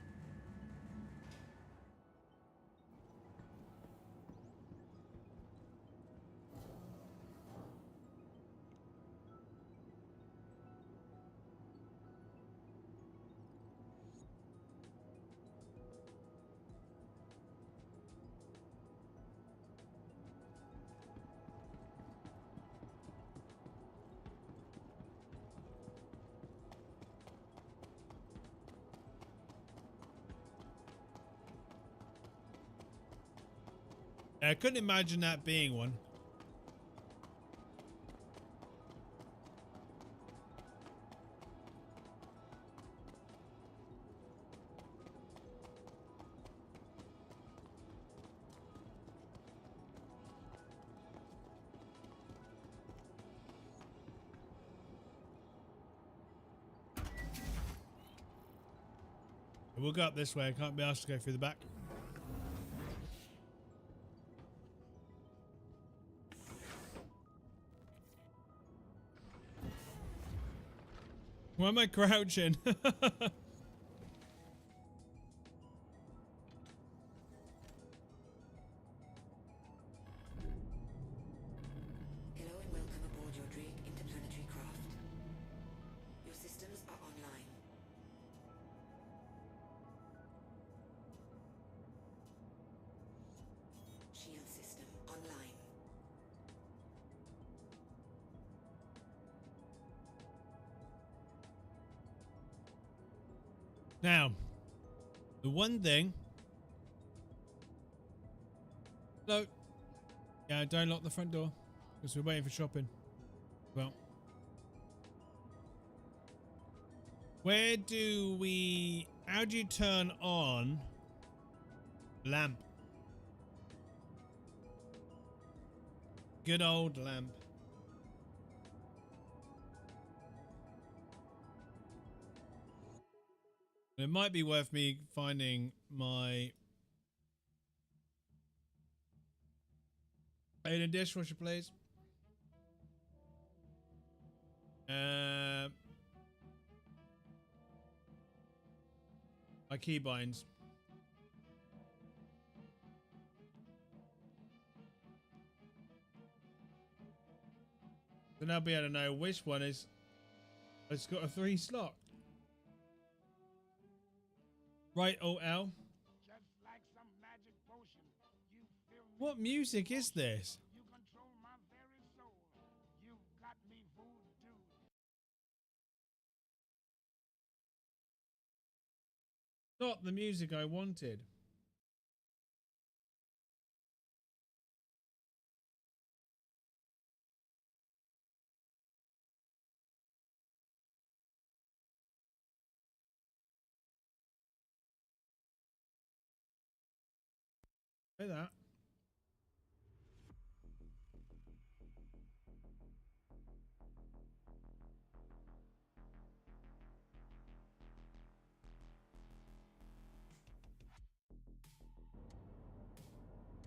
I couldn't imagine that being one. We'll go up this way. I can't be asked to go through the back. Why am I crouching? Hello and welcome aboard your Drake interplanetary craft. Your systems are online. Shield system online. Now, the one thing. No. Yeah, don't lock the front door because we're waiting for shopping. Well, where do we? How do you turn on lamp? Good old lamp. It might be worth me finding my Aiden dishwasher, please. My keybinds. Then I'll be able to know which one is. It's got a 3 slot. Right, Alt-L. Just like some magic potion, you fill me. What music is this? You control my very soul. You've got me voodoo. Not the music I wanted. Say that.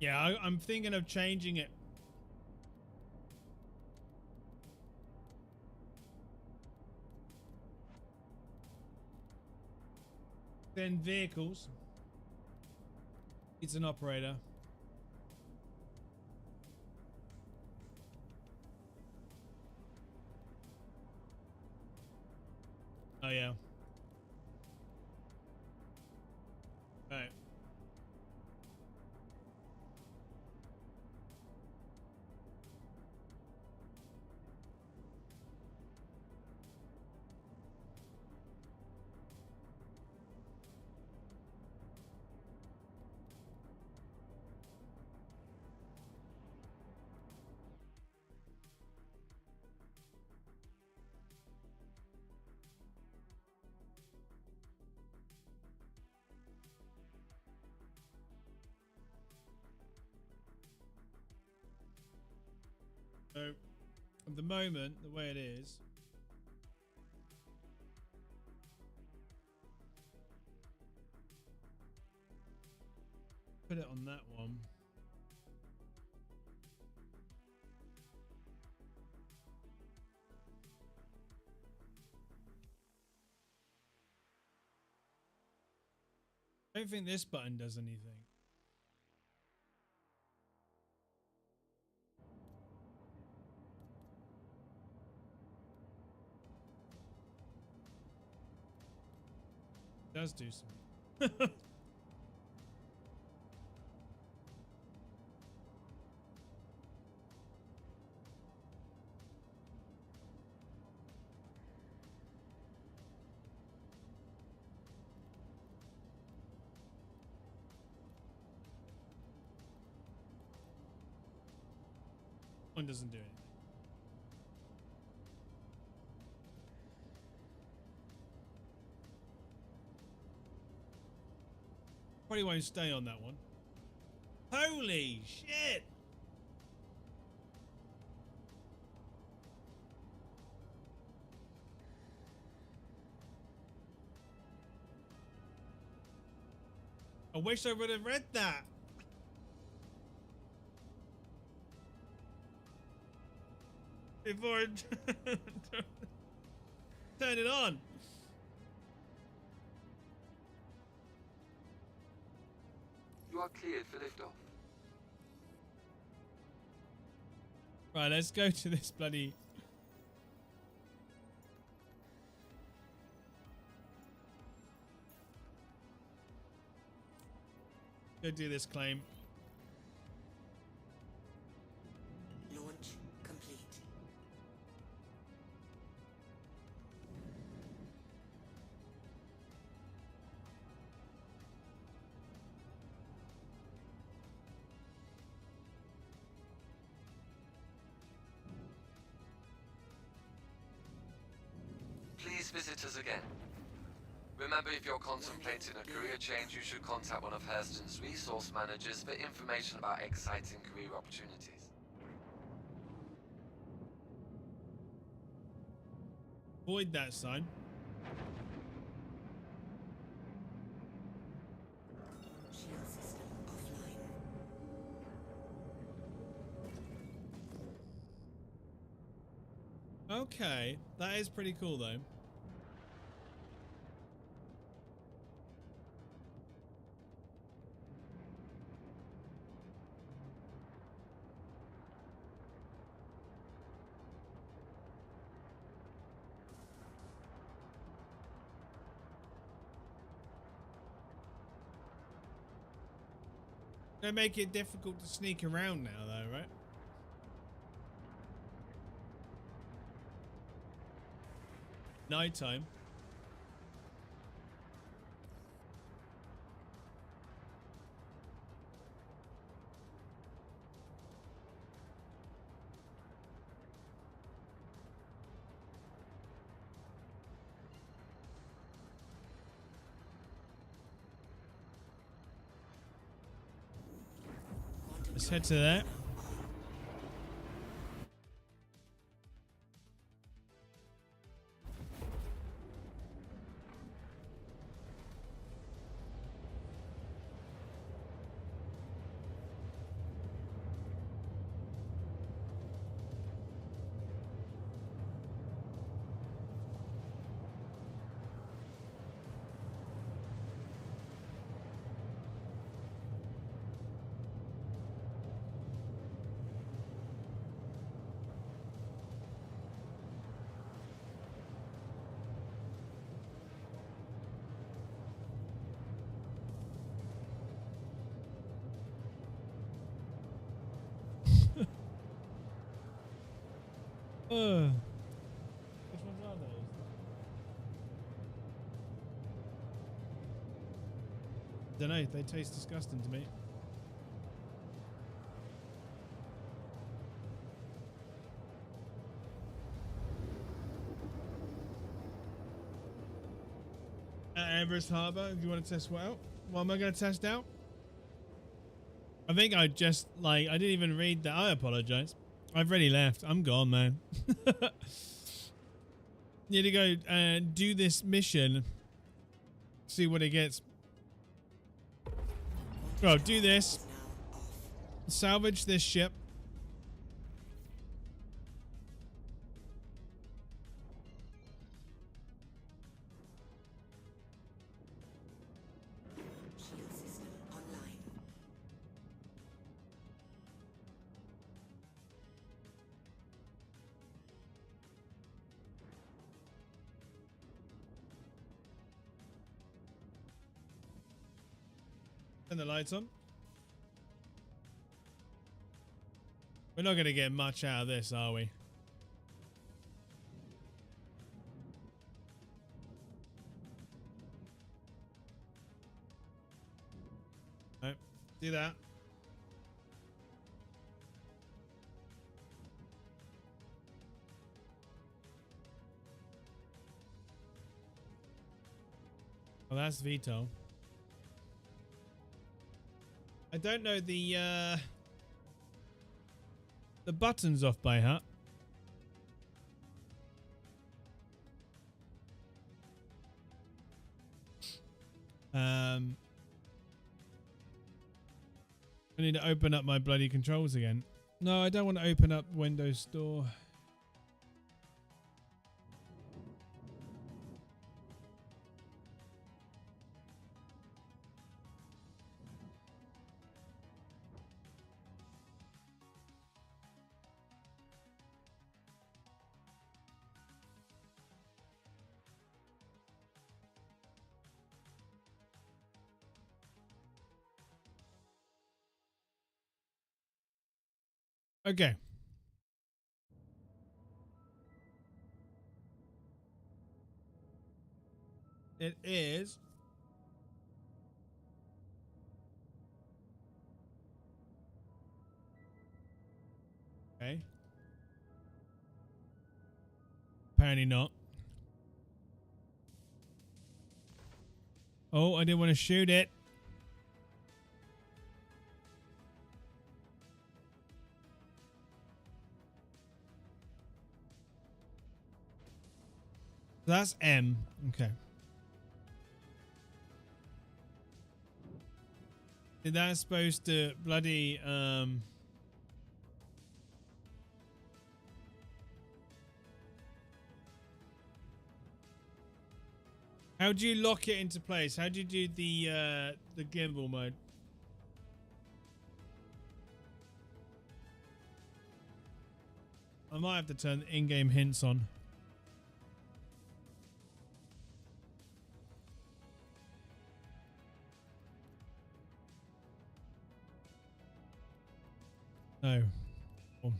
Yeah, I'm thinking of changing it. Then vehicles. It's an operator. Oh yeah. Right. So, at the moment, the way it is, put it on that one. I don't think this button does anything. It does do something. One doesn't do anything. Probably won't stay on that one. Holy shit! wish I would have read that. Before I turn it on. You are cleared for liftoff. Right, let's go to this bloody... Go do this claim. Launch complete. Please visit us again. Remember, if you're contemplating a career change, you should contact one of Hurston's resource managers for information about exciting career opportunities. Avoid that sign. Shield system offline. Okay, that is pretty cool though. They make it difficult to sneak around now though, right? Nighttime. Let's head to there. Which ones are those? Don't know. They taste disgusting to me. Everest Harbour. If you want to test what out? What am I going to test out? I think I just I didn't even read that. I apologize. I've already left. I'm gone, man. Need to go and do this mission. See what it gets. Bro, do this. Salvage this ship. Shield system online. Turn the lights on. We're not going to get much out of this, are we? No. Do that. Well, that's Vito. I don't know the buttons off by heart. I need to open up my bloody controls again. No, I don't want to open up Windows Store. Okay. It is. Okay. Apparently not. Oh, I didn't want to shoot it. That's M. Okay. Is that supposed to bloody how do you lock it into place? How do you do the gimbal mode? I might have to turn the in-game hints on. No. Oh.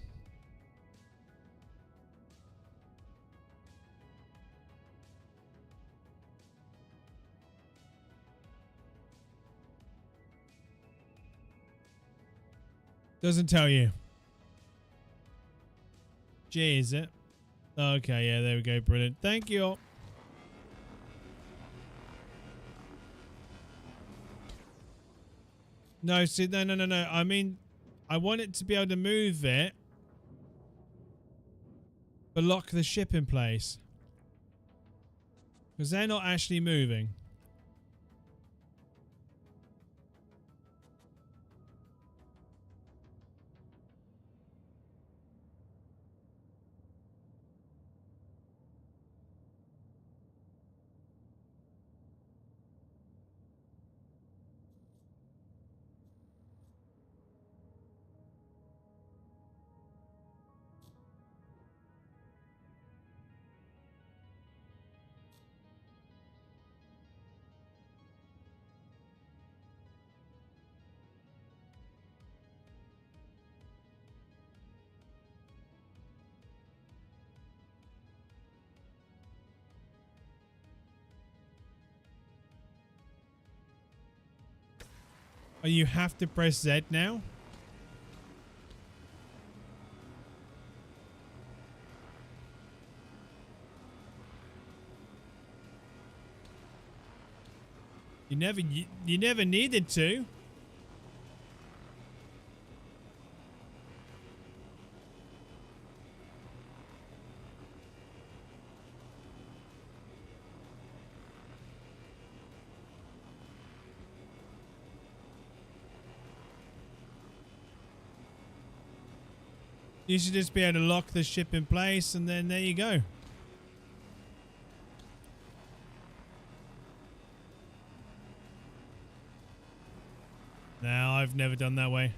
Doesn't tell you. G, is it? Okay, yeah, there we go. Brilliant. Thank you. No, see, no. I mean, I want it to be able to move it, but lock the ship in place. Because they're not actually moving. Oh, you have to press Z now? You never needed to. You should just be able to lock the ship in place and then there you go. No, I've never done that way.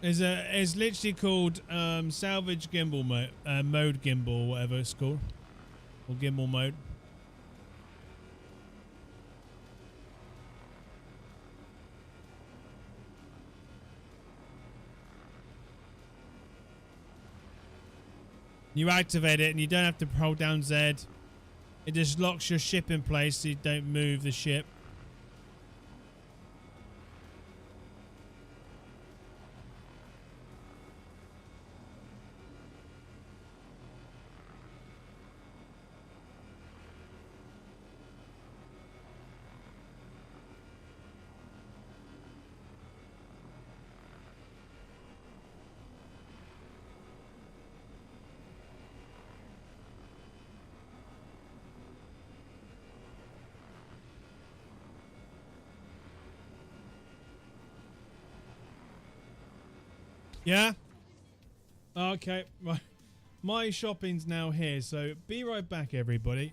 It's literally called salvage gimbal mode gimbal, whatever it's called. Or gimbal mode. You activate it and you don't have to hold down Z. It just locks your ship in place so you don't move the ship. Yeah? Okay. Right. My shopping's now here, so be right back, everybody.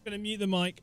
Gonna mute the mic.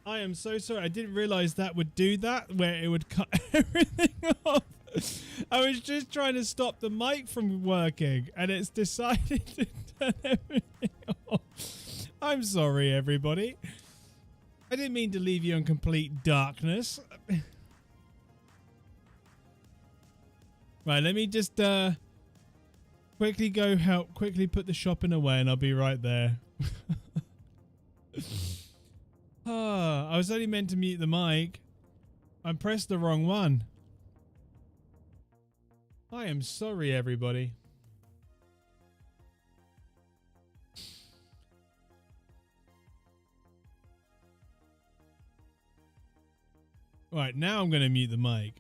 I am so sorry. I didn't realize that would do that, where it would cut everything off. I was just trying to stop the mic from working, and it's decided to turn everything off. I'm sorry, everybody. I didn't mean to leave you in complete darkness. Right, let me just quickly put the shopping away, and I'll be right there. I was only meant to mute the mic. I pressed the wrong one. I am sorry, everybody. Right, now I'm going to mute the mic.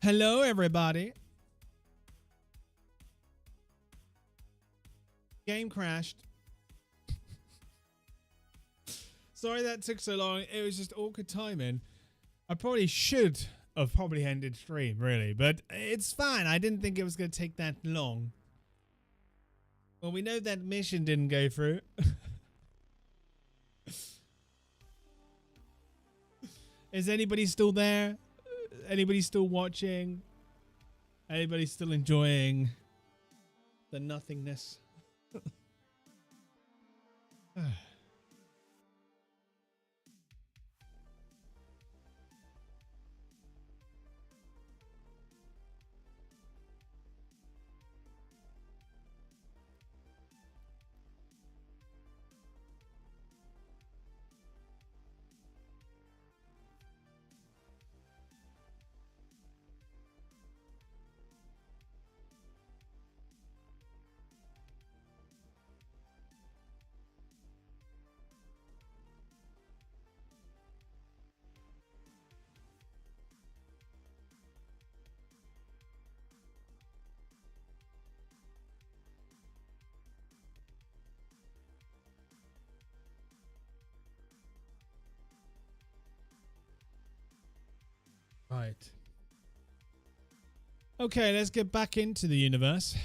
Hello, everybody. Game crashed. Sorry that took so long. It was just awkward timing. I probably should have probably ended stream, really, but it's fine. I didn't think it was going to take that long. Well, we know that mission didn't go through. Is anybody still there? Anybody still watching? Anybody still enjoying the nothingness? Right. Okay, let's get back into the universe.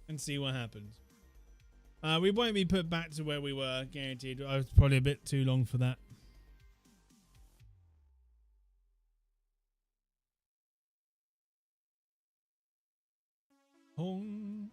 And see what happens. We won't be put back to where we were, guaranteed. I was probably a bit too long for that. Hong.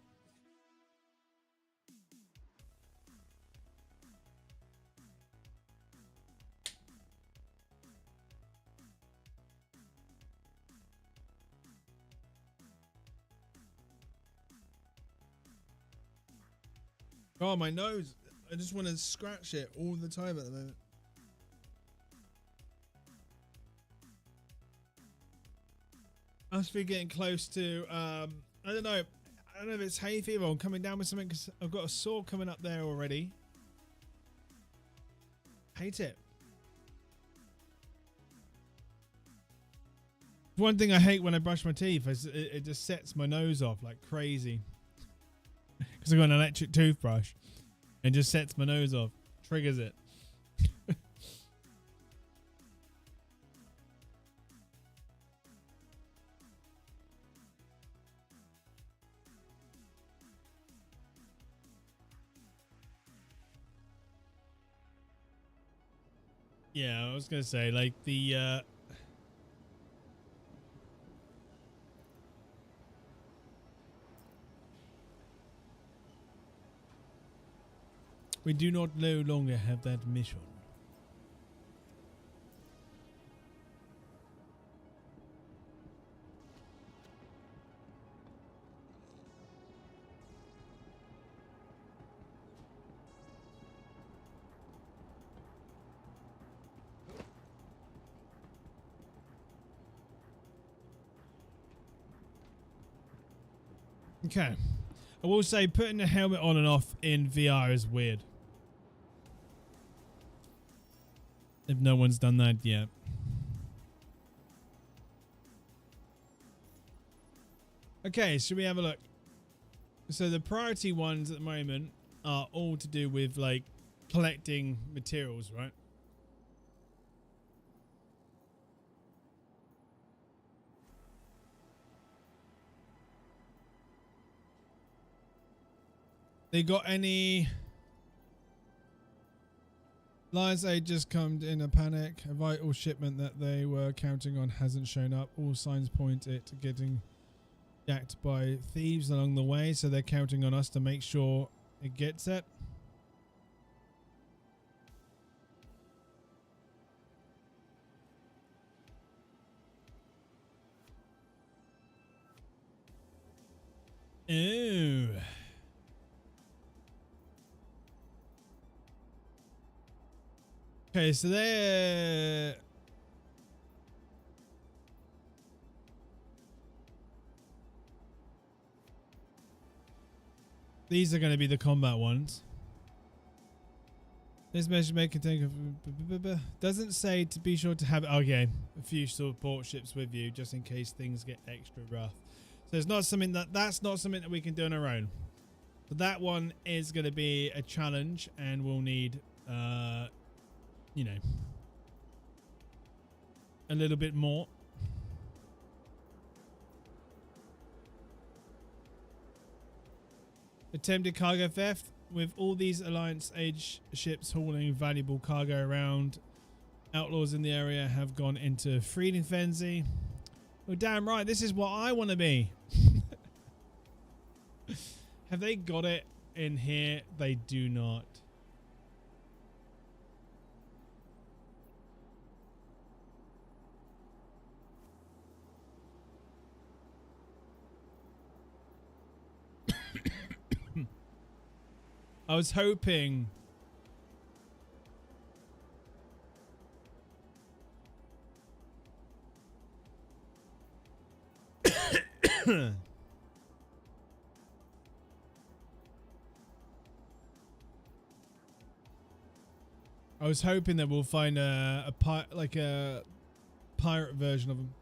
Oh, my nose. I just want to scratch it all the time at the moment. I must be getting close to, I don't know if it's hay fever or I'm coming down with something because I've got a sore coming up there already. Hate it. One thing I hate when I brush my teeth is it just sets my nose off like crazy. Because I've got an electric toothbrush and just sets my nose off. Triggers it. Yeah, I was going to say, like, the... we do not no longer have that mission. Okay. I will say putting the helmet on and off in VR is weird. If no one's done that yet. Okay, should we have a look? So the priority ones at the moment are all to do with like collecting materials, right? They got any... Lions Aid just come in a panic. A vital shipment that they were counting on hasn't shown up. All signs point it to getting jacked by thieves along the way, so they're counting on us to make sure it gets it. Ooh. Okay, so they're... These are going to be the combat ones. This measure may contain doesn't say to be sure to have okay a few support ships with you just in case things get extra rough. So it's not something that's not something that we can do on our own. But that one is going to be a challenge, and we'll need you know, a little bit more. Attempted cargo theft. With all these Alliance age ships hauling valuable cargo around, outlaws in the area have gone into freedom frenzy. Well, damn right, this is what I want to be. Have they got it in here? They do not. I was hoping I was hoping that we'll find a pirate version of them.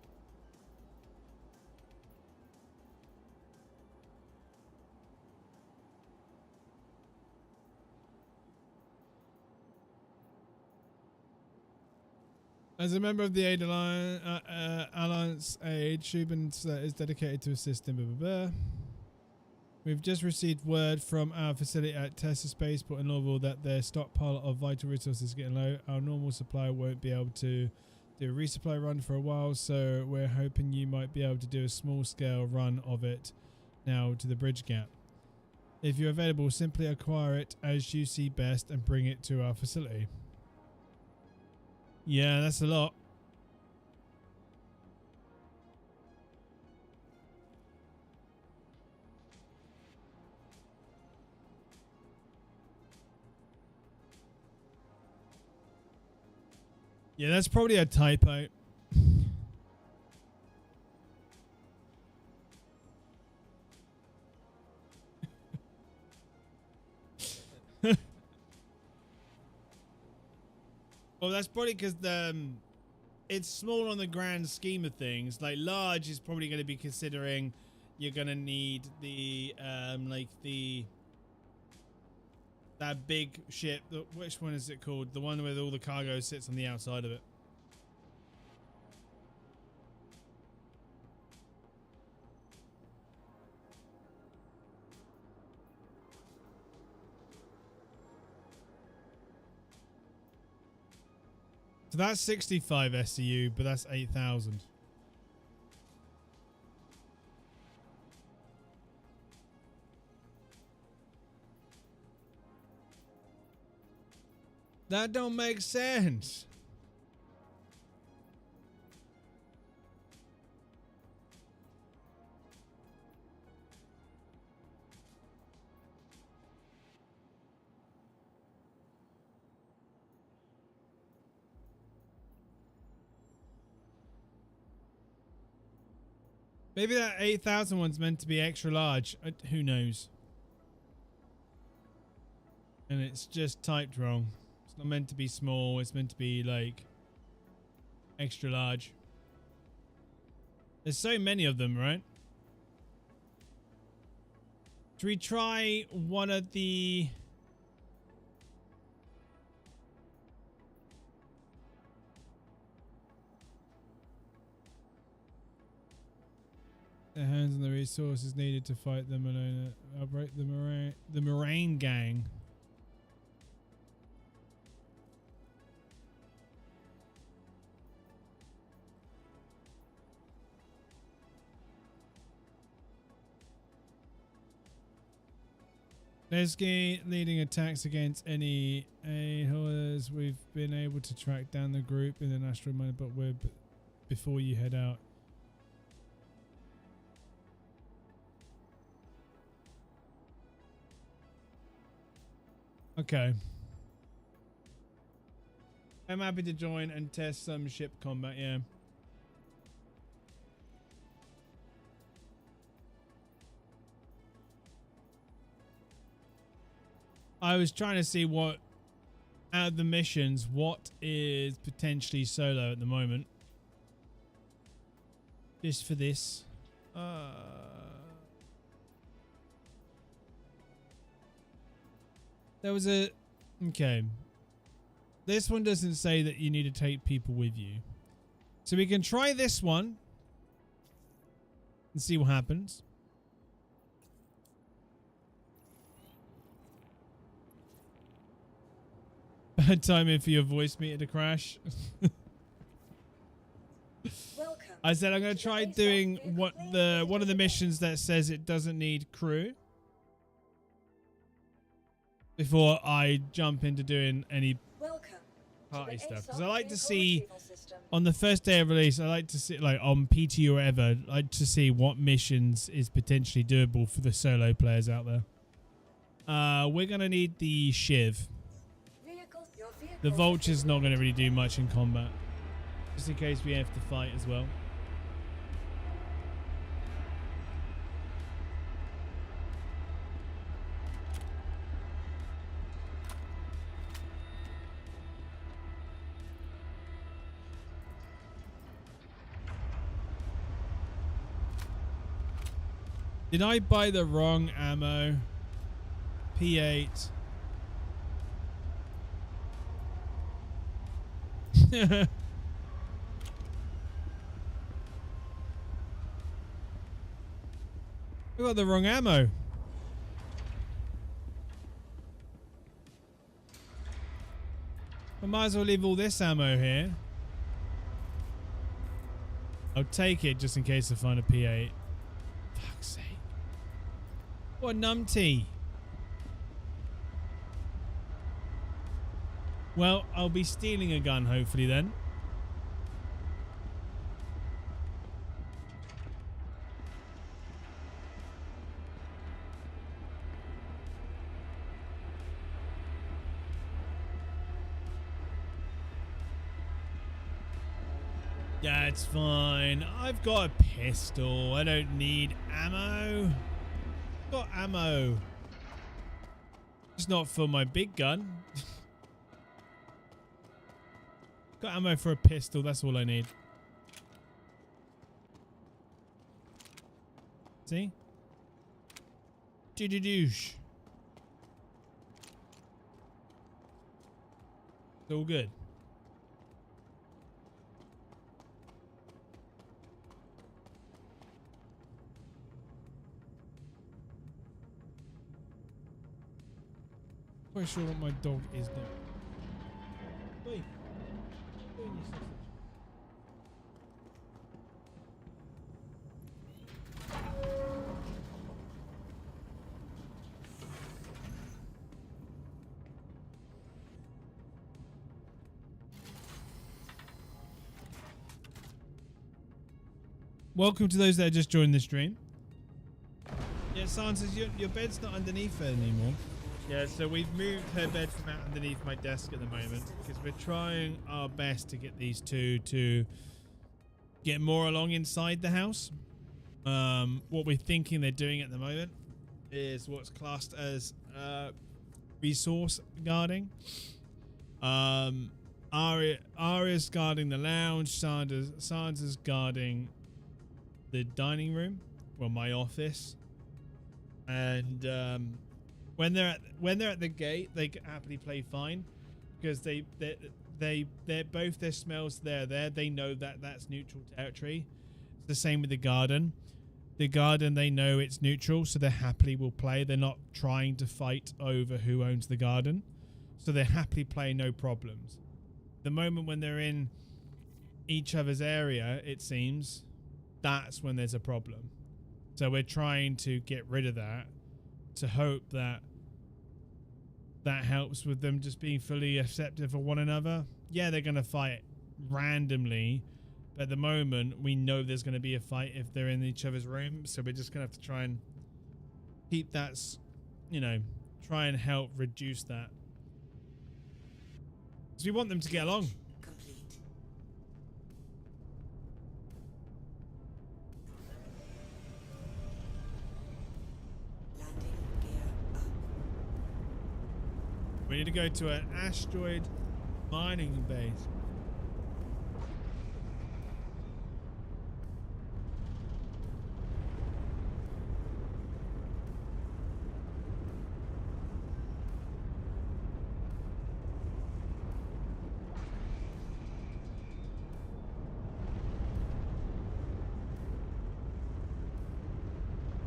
As a member of the Aid Alliance Aid, Shubin is dedicated to assisting. Blah, blah, blah. We've just received word from our facility at Tessa Spaceport in Louisville that their stockpile of vital resources is getting low. Our normal supply won't be able to do a resupply run for a while, so we're hoping you might be able to do a small-scale run of it now to the bridge gap. If you're available, simply acquire it as you see best and bring it to our facility. Yeah, that's a lot. Yeah, that's probably a typo. Well, that's probably because it's small on the grand scheme of things. Like large is probably going to be considering you're going to need the that big ship. Which one is it called? The one where all the cargo sits on the outside of it. So that's 65 SCU, but that's 8,000. That don't make sense. Maybe that 8,000 one's meant to be extra large. Who knows? And it's just typed wrong. It's not meant to be small. It's meant to be like extra large. There's so many of them, right? Should we try one of the... The hands on the resources needed to fight the Moraine gang. Lesky leading attacks against any holders. We've been able to track down the group in the National Money, but we're before you head out. Okay. I'm happy to join and test some ship combat, yeah. I was trying to see what out of the missions, what is potentially solo at the moment? Just for this. There was a... Okay. This one doesn't say that you need to take people with you. So we can try this one. And see what happens. Bad timing for your voice meter to crash. I said I'm going to try doing one of the missions that says it doesn't need crew before I jump into doing any party stuff, because I like to see on the first day of release, I like to see, like on PTU or whatever, I like to see what missions is potentially doable for the solo players out there. We're going to need the Shiv. The Vulture's not going to really do much in combat, just in case we have to fight as well. Did I buy the wrong ammo? P8. I got the wrong ammo. I might as well leave all this ammo here. I'll take it just in case I find a P8. Fuck's sake. What a numpty. Well, I'll be stealing a gun hopefully then. Yeah, it's fine. I've got a pistol. I don't need ammo. I've got ammo. It's not for my big gun. Got ammo for a pistol. That's all I need. See? Doo-doo-doosh. It's all good. Quite sure what my dog is doing. Wait. Doing your sausage. Welcome to those that just joined the stream. Yeah, San says your bed's not underneath her anymore. Yeah, so we've moved her bed from out underneath my desk at the moment because we're trying our best to get these two to get more along inside the house. What we're thinking they're doing at the moment is what's classed as resource guarding. Aria's guarding the lounge. Sandra's guarding the dining room, well, my office, and when they're at the gate, they can happily play fine because they're both their smells there. They know that that's neutral territory. It's the same with the garden. The garden, they know it's neutral, so they happily will play. They're not trying to fight over who owns the garden, so they happily play, no problems. The moment when they're in each other's area, it seems, that's when there's a problem. So we're trying to get rid of that, to hope that that helps with them just being fully accepted for one another. Yeah, they're going to fight randomly, but at the moment we know there's going to be a fight if they're in each other's room, so we're just going to have to try and keep that, you know, try and help reduce that, because we want them to get along. We need to go to an asteroid mining base.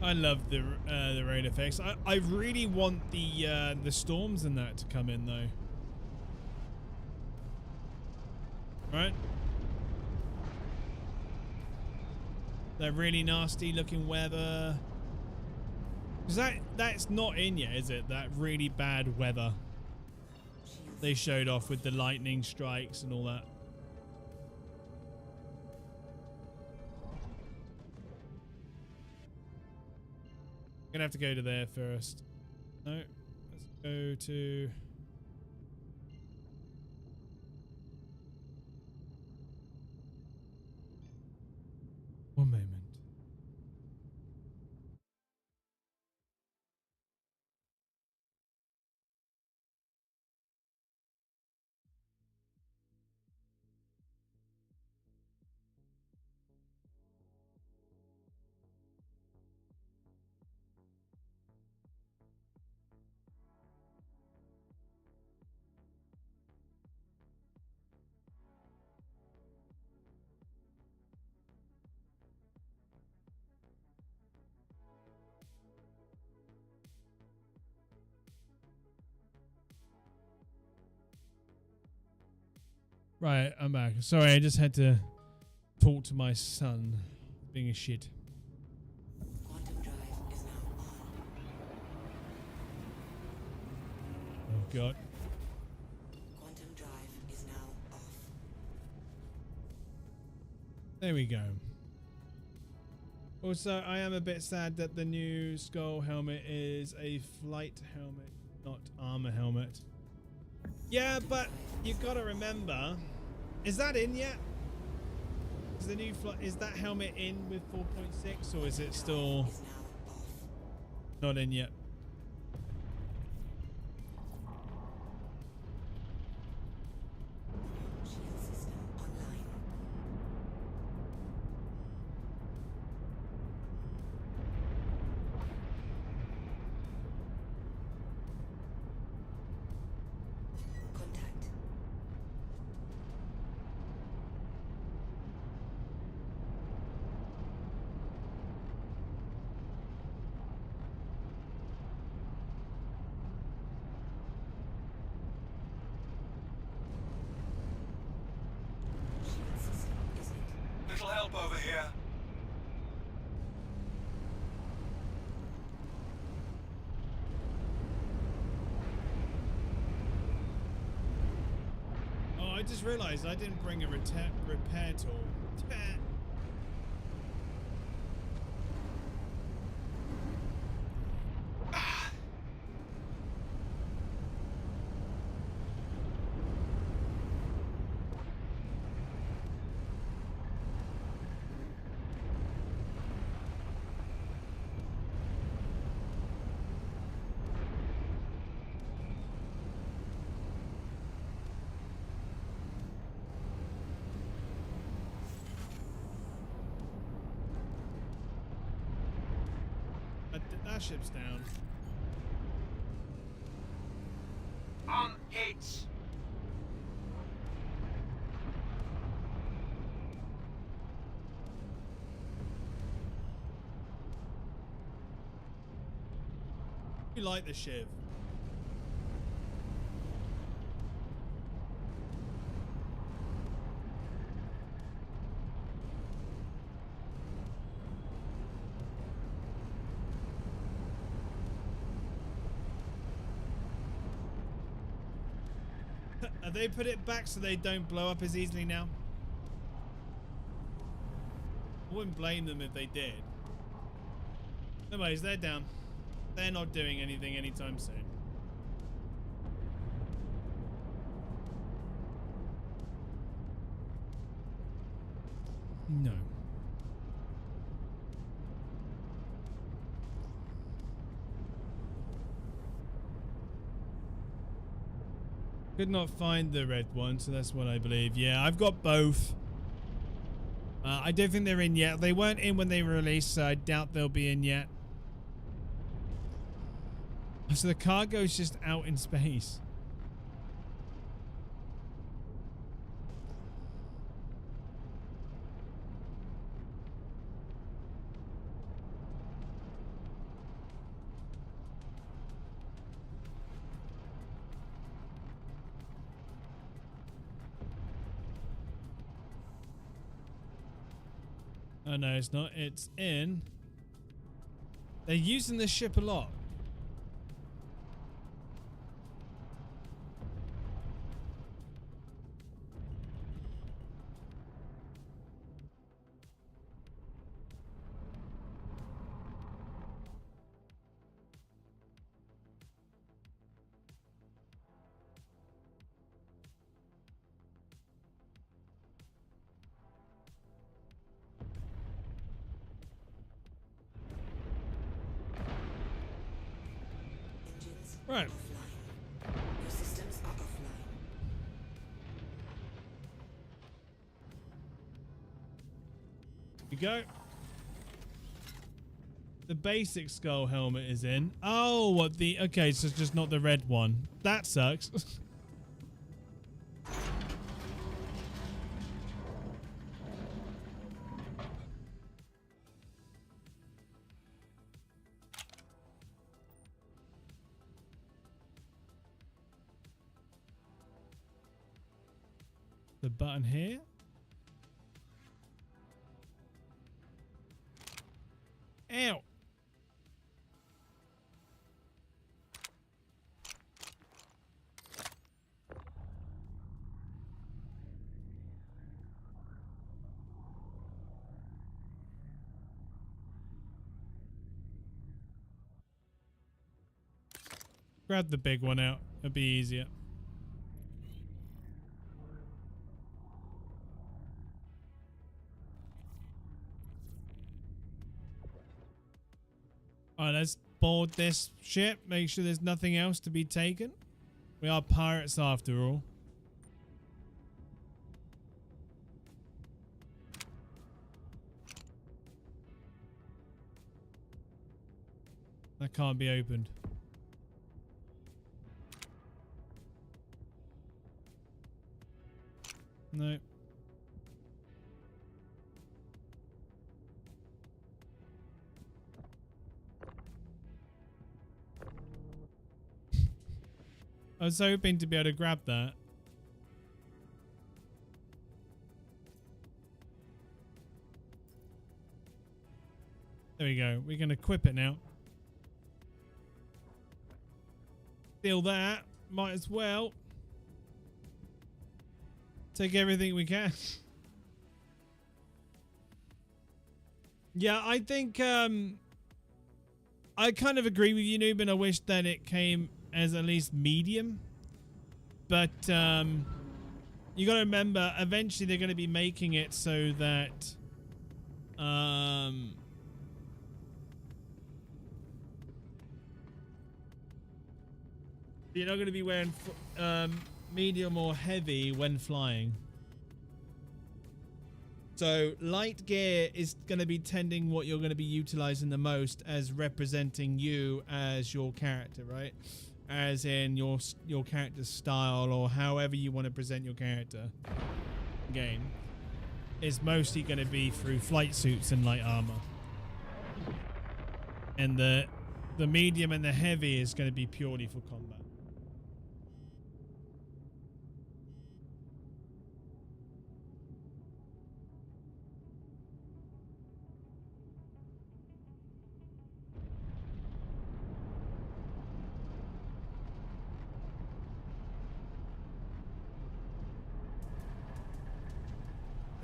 I love the rain effects. I really want the storms in that to come in though. Right? That really nasty looking weather. Cause that's not in yet, is it? That really bad weather they showed off with the lightning strikes and all that. Gonna have to go to there first. No, let's go to. One moment. Right, I'm back. Sorry, I just had to talk to my son being a shit. Quantum drive is now on. Oh god. Quantum drive is now off. There we go. Also, I am a bit sad that the new skull helmet is a flight helmet, not armor helmet. Yeah, but you gotta remember, is that in yet? Is the new is that helmet in with 4.6 or is it still not in yet? Shield system online. Contact. Shield system isn't. Little help over here. Oh, I just realized I didn't bring a repair tool. That ship's down. On hits. You like the Shiv? Have they put it back so they don't blow up as easily now? I wouldn't blame them if they did. Anyways, they're down. They're not doing anything anytime soon. No. Could not find the red one, so that's what I believe. Yeah, I've got both. I don't think they're in yet. They weren't in when they were released, so I doubt they'll be in yet. So the cargo's just out in space. Oh no, it's not. It's in. They're using this ship a lot. Right. Your systems are offline. You go. The basic skull helmet is in. Oh, what the... Okay, so it's just not the red one. That sucks. The button here. Ow. Grab the big one out. It'll be easier. Alright, let's board this ship. Make sure there's nothing else to be taken. We are pirates after all. That can't be opened. No. I was hoping to be able to grab that. There we go. We can equip it now. Steal that. Might as well. Take everything we can. Yeah, I think I kind of agree with you, Noob, and I wish that it came as at least medium. But you got to remember, eventually they're going to be making it so that you're not going to be wearing medium or heavy when flying. So light gear is going to be tending what you're going to be utilizing the most as representing you as your character, right? As in your character's style or however you want to present your character. Game is mostly going to be through flight suits and light armor. And the medium and the heavy is going to be purely for combat.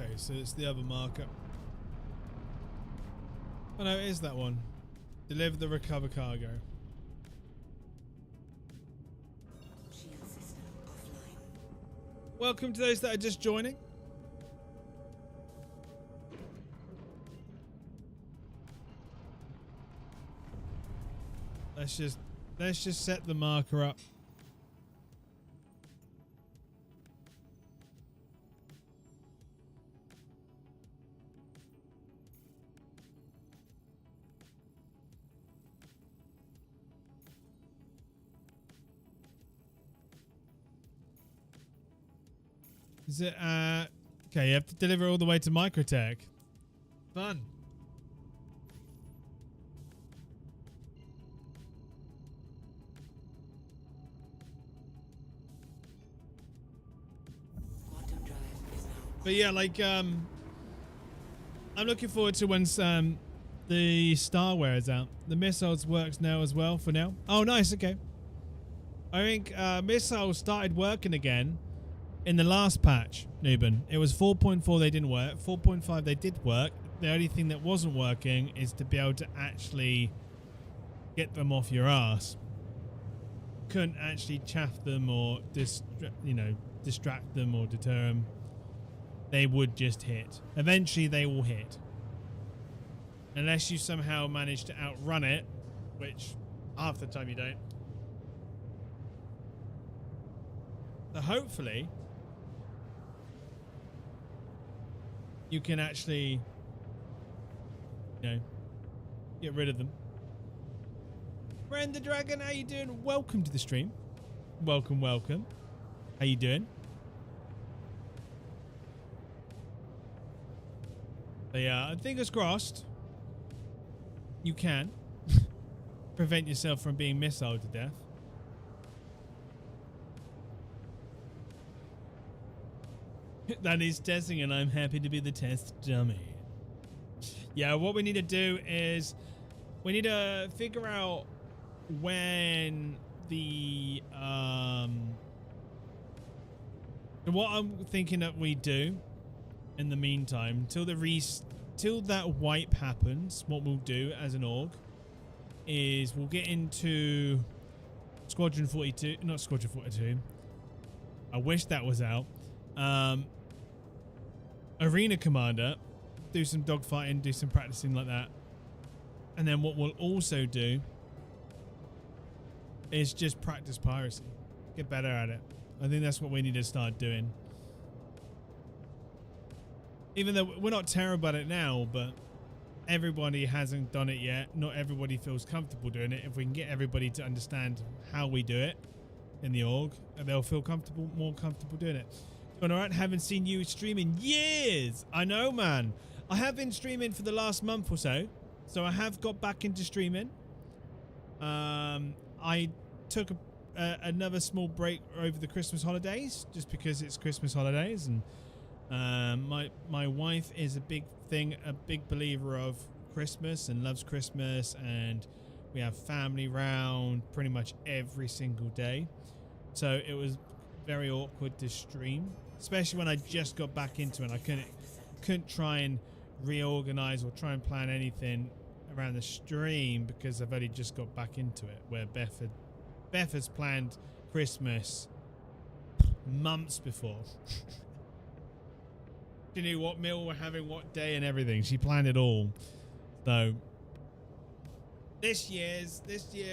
Okay, so it's the other marker. Oh no, it is that one. Deliver the recover cargo. Shield system offline. Welcome to those that are just joining. Let's just set the marker up. Is it, okay, you have to deliver all the way to Microtech. Fun. But yeah, like, I'm looking forward to when the Starware is out. The missiles works now as well for now. Oh, nice. Okay. I think missiles started working again in the last patch, Nuben. It was 4.4 they didn't work. 4.5 they did work. The only thing that wasn't working is to be able to actually get them off your ass. Couldn't actually chaff them or distract them or deter them. They would just hit. Eventually they will hit. Unless you somehow manage to outrun it, which half the time you don't. So hopefully you can actually, get rid of them. Ren the Dragon, how you doing? Welcome to the stream. Welcome, welcome. How you doing? But yeah, fingers crossed. You can prevent yourself from being missiled to death. That is testing, and I'm happy to be the test dummy. Yeah, what we need to do is we need to figure out when the what I'm thinking that we do in the meantime till that wipe happens. What we'll do as an org is we'll get into Squadron 42, not Squadron 42. I wish that was out. Arena Commander, do some dogfighting, do some practicing like that. And then what we'll also do is just practice piracy. Get better at it. I think that's what we need to start doing. Even though we're not terrible at it now, but everybody hasn't done it yet. Not everybody feels comfortable doing it. If we can get everybody to understand how we do it in the org, they'll feel more comfortable doing it. Doing all right? Haven't seen you stream in years. I know, man. I have been streaming for the last month or so. So I have got back into streaming. I took another small break over the Christmas holidays, just because it's Christmas holidays, and my wife is a big believer of Christmas and loves Christmas, and we have family round pretty much every single day. So it was very awkward to stream, especially when I just got back into it. I couldn't try and reorganize or try and plan anything around the stream because I've only just got back into it, where Beth has planned Christmas months before. She knew what meal we're having, what day, and everything. She planned it all. So this year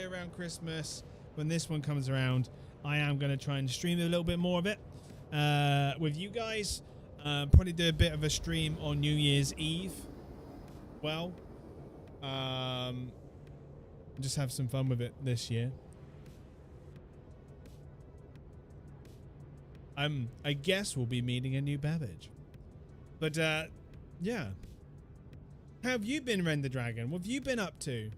around Christmas, when this one comes around, I am going to try and stream a little bit more of it with you guys. Probably do a bit of a stream on New Year's Eve. Well, just have some fun with it this year. I guess we'll be meeting a new Babbage. But yeah. How have you been, Ren the Dragon? What have you been up to?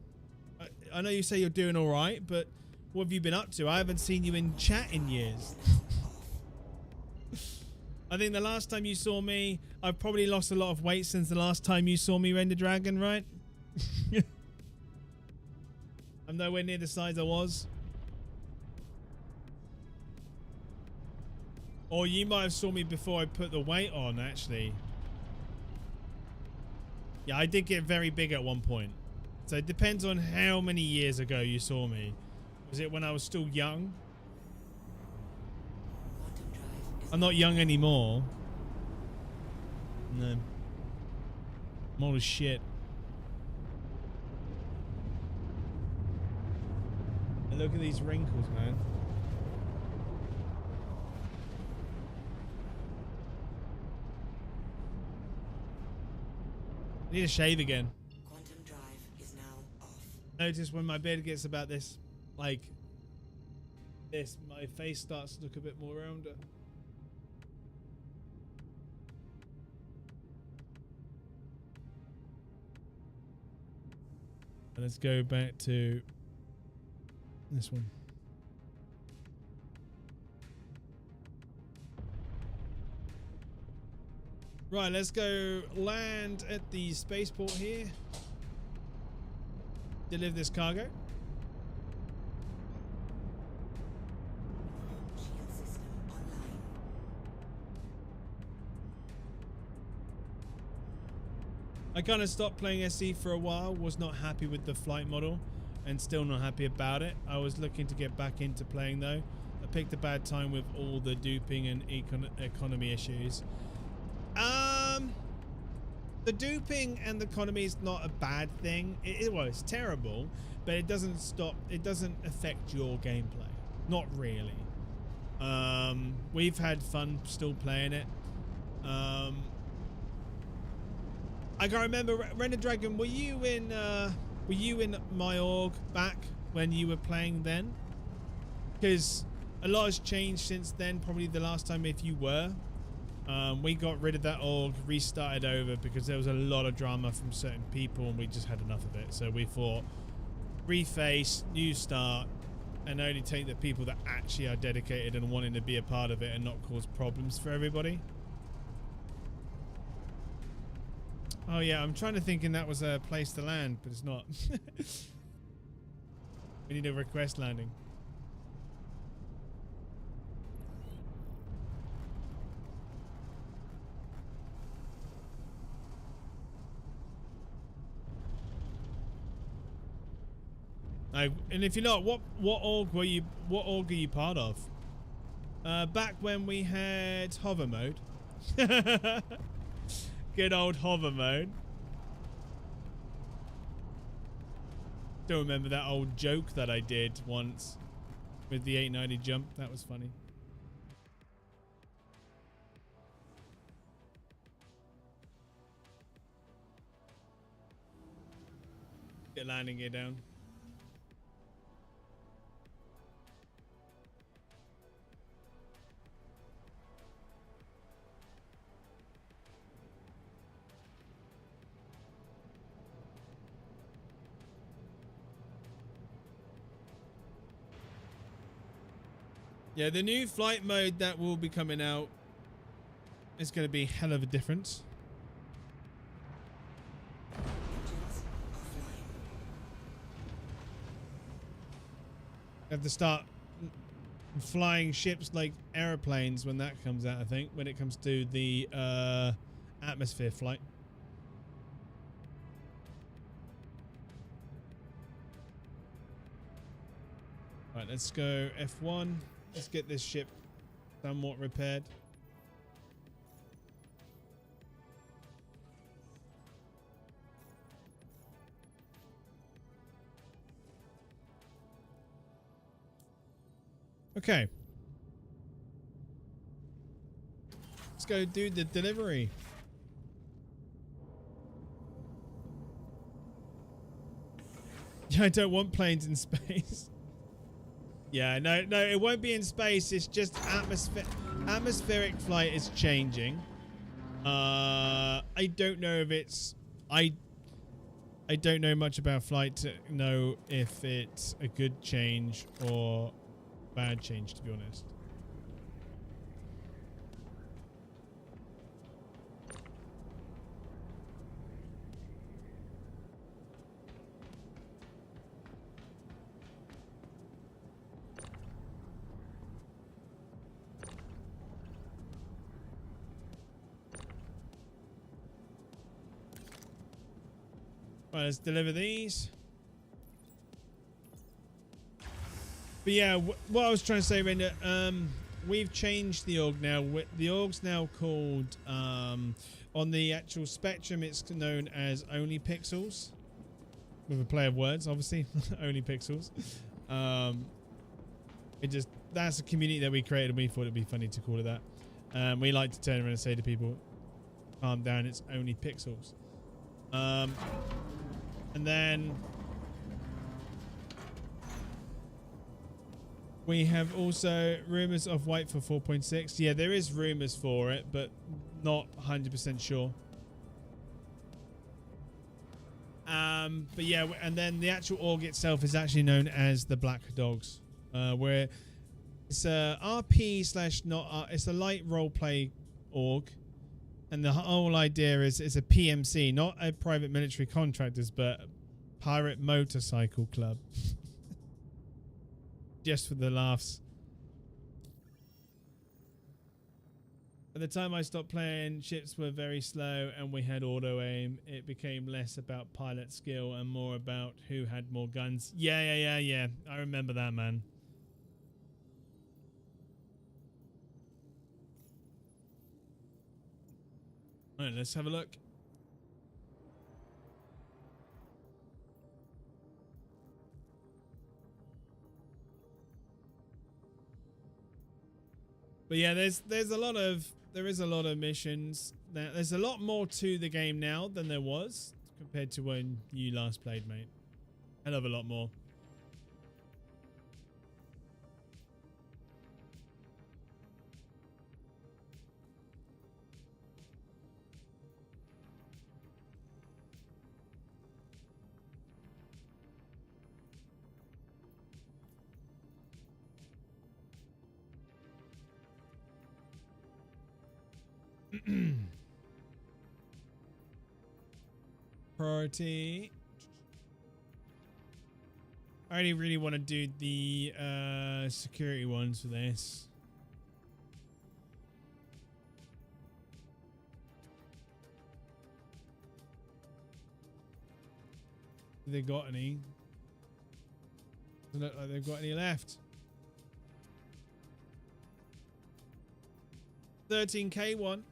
I know you say you're doing all right, but what have you been up to? I haven't seen you in chat in years. I think the last time you saw me, I've probably lost a lot of weight since the last time you saw me, Ren the Dragon, right? I'm nowhere near the size I was. Or you might have saw me before I put the weight on, actually. Yeah, I did get very big at one point. So it depends on how many years ago you saw me. Was it when I was still young? I'm not young anymore. No. I'm old as shit. And look at these wrinkles, man. I need to shave again. Quantum drive is now off. Notice when my beard gets about this, like this, my face starts to look a bit more rounder. Let's go back to this one. Right, let's go land at the spaceport here. Deliver this cargo. Shield system online. I kind of stopped playing SE for a while, was not happy with the flight model and still not happy about it. I was looking to get back into playing though. I picked a bad time with all the duping and economy issues. The duping and the economy is not a bad thing. Well, it's terrible, but it doesn't affect your gameplay. Not really. We've had fun still playing it. I can't remember, Render Dragon, were you in my org back when you were playing then? Because a lot has changed since then, probably the last time if you were. We got rid of that org, restarted over because there was a lot of drama from certain people and we just had enough of it. So we thought, reface, new start, and only take the people that actually are dedicated and wanting to be a part of it and not cause problems for everybody. Oh yeah, I'm trying to think that was a place to land, but it's not. We need a request landing. And if you're not, what org are you part of? Back when we had hover mode. Good old hover mode. Don't remember that old joke that I did once with the 890 jump. That was funny. Get landing gear down. Yeah, the new flight mode that will be coming out is going to be hell of a difference. You have to start flying ships like airplanes when that comes out, I think, when it comes to the atmosphere flight. Right, let's go F1. Let's get this ship somewhat repaired. Okay. Let's go do the delivery. Yeah, I don't want planes in space. Yeah, no, it won't be in space. It's just atmospheric flight is changing. I don't know if it's I don't know much about flight to know if it's a good change or bad change, to be honest. Right, let's deliver these. But yeah, what I was trying to say, Render, we've changed the org now. The org's now called, on the actual spectrum, it's known as Only Pixels. With a play of words, obviously. Only Pixels. That's a community that we created and we thought it'd be funny to call it that. We like to turn around and say to people, calm down, it's Only Pixels. And then we have also rumors of white for 4.6. Yeah, there is rumors for it, but not 100% sure. But yeah, and then the actual org itself is actually known as the Black Dogs, where it's a RP slash not. It's a light roleplay org, and the whole idea is it's a PMC, not a private military contractors, but pirate motorcycle club. Just for the laughs. By the time I stopped playing, ships were very slow and we had auto aim. It became less about pilot skill and more about who had more guns. Yeah. I remember that, man. Alright, let's have a look. But yeah, there is a lot of missions. There's a lot more to the game now than there was compared to when you last played, mate. Hell of a lot more. Priority. I only really want to do the security ones for this. Have they got any? Doesn't look like they've got any left. 13k one.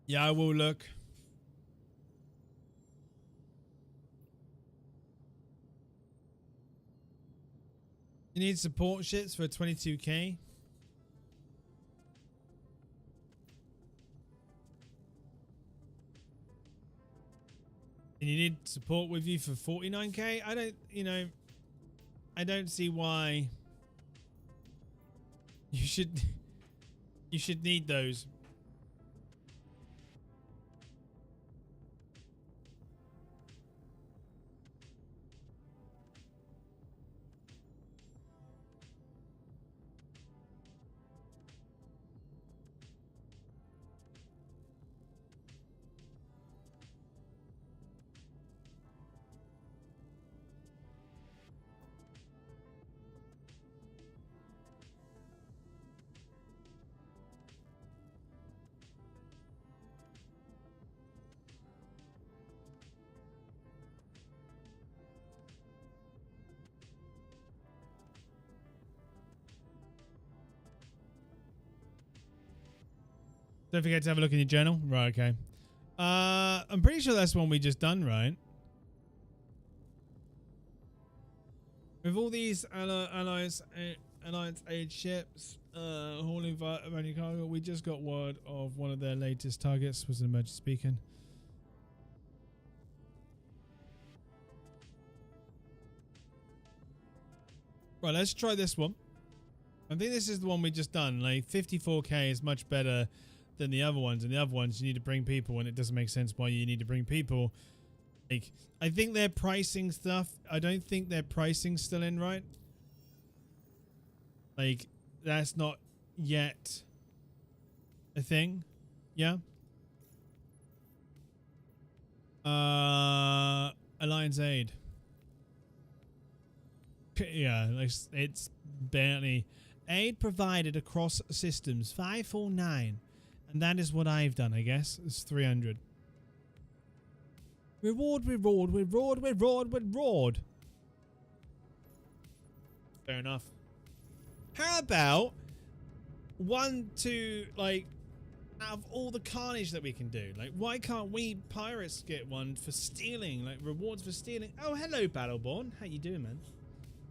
Yeah, I will look. You need support shits for 22k. And you need support with you for 49k? I don't see why you should need those. Don't forget to have a look in your journal. Right, okay. I'm pretty sure that's one we just done, right? With all these alliance aid ships hauling value cargo, we just got word of one of their latest targets was an emergency beacon. Right, let's try this one. I think this is the one we just done. Like 54k is much better than the other ones, and the other ones you need to bring people, and it doesn't make sense why you need to bring people. Like, I think their pricing stuff, I don't think their pricing's still in, right? Like, that's not yet a thing. Yeah. Alliance aid. Yeah, like it's barely aid provided across systems 549. And that is what I've done, I guess. It's 300. Reward. Fair enough. How about one to, like, out of all the carnage that we can do, like, why can't we pirates get one for stealing, like, rewards for stealing? Oh, hello, Battleborn. How you doing, man?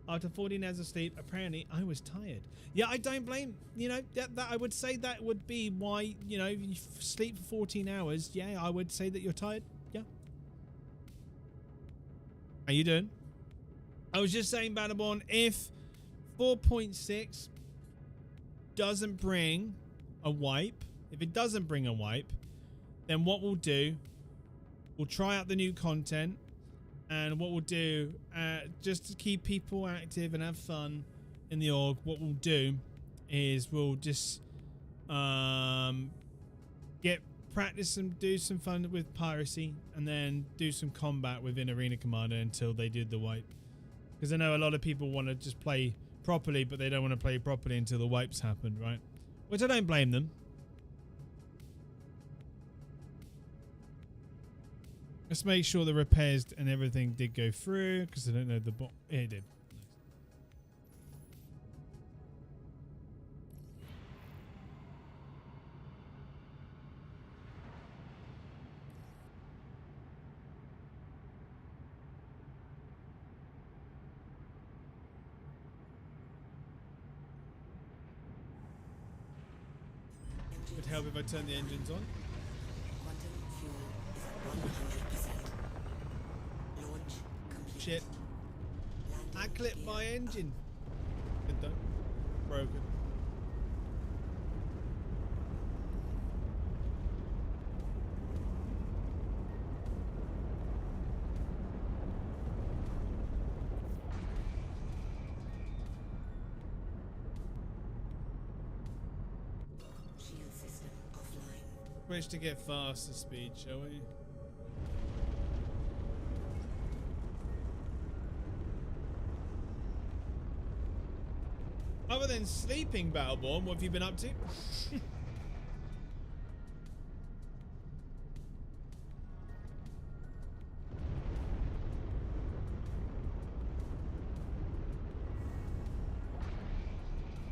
After 14 hours of sleep, apparently I was tired. Yeah, I don't blame, that I would say that would be why, you sleep for 14 hours. Yeah, I would say that you're tired. Yeah. How you doing? I was just saying, Battleborn, if 4.6 doesn't bring a wipe, if it doesn't bring a wipe, then what we'll do, we'll try out the new content, and what we'll do, just to keep people active and have fun in the org, what we'll do is we'll just get practice and do some fun with piracy, and then do some combat within Arena Commander until they do the wipe. Because I know a lot of people want to just play properly, but they don't want to play properly until the wipes happen, right? Which I don't blame them. Let's make sure the repairs and everything did go through, because I don't know the bot. Yeah, it did. Would help if I turn the engines on. Quantum fuel is at 100%. Launch complete. Shit. I clipped my engine. Good though. Broken. Shield system offline. Wish to get faster speed, shall we? Other than sleeping, Battleborn, what have you been up to? I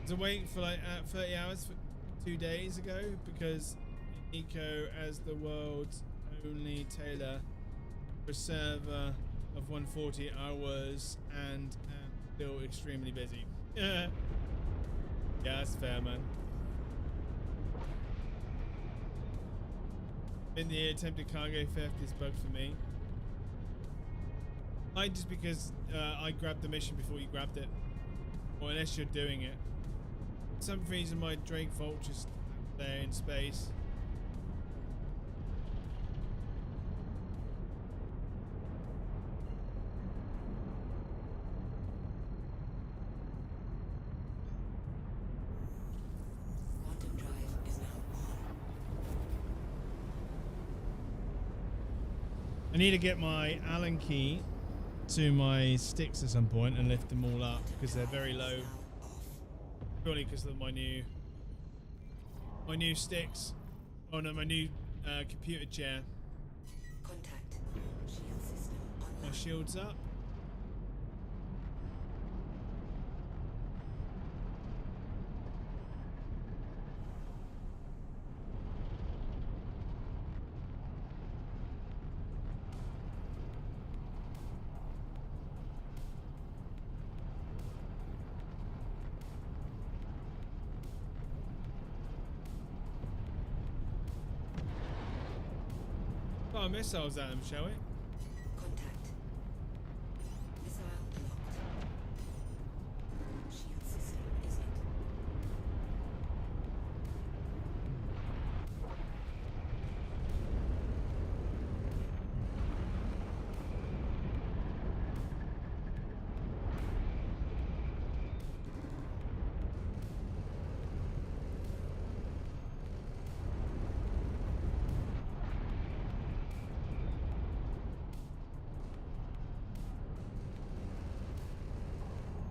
was awake for like 30 hours for 2 days ago because Eco as the world's only tailor for a server of 140 hours and am still extremely busy. Yeah, that's fair, man. In the attempted cargo theft is bug for me. Might just because I grabbed the mission before you grabbed it, or unless you're doing it. For some reason, my Drake Vulture's there in space. Quantum drive is now on. I need to get my Allen key to my sticks at some point and lift them all up because they're very low. Purely because of my new sticks. Oh no, my new computer chair. Contact. Shield system online. My shield's up. Oh, missiles at them, shall we? Contact. Missile locked. Shield system is it.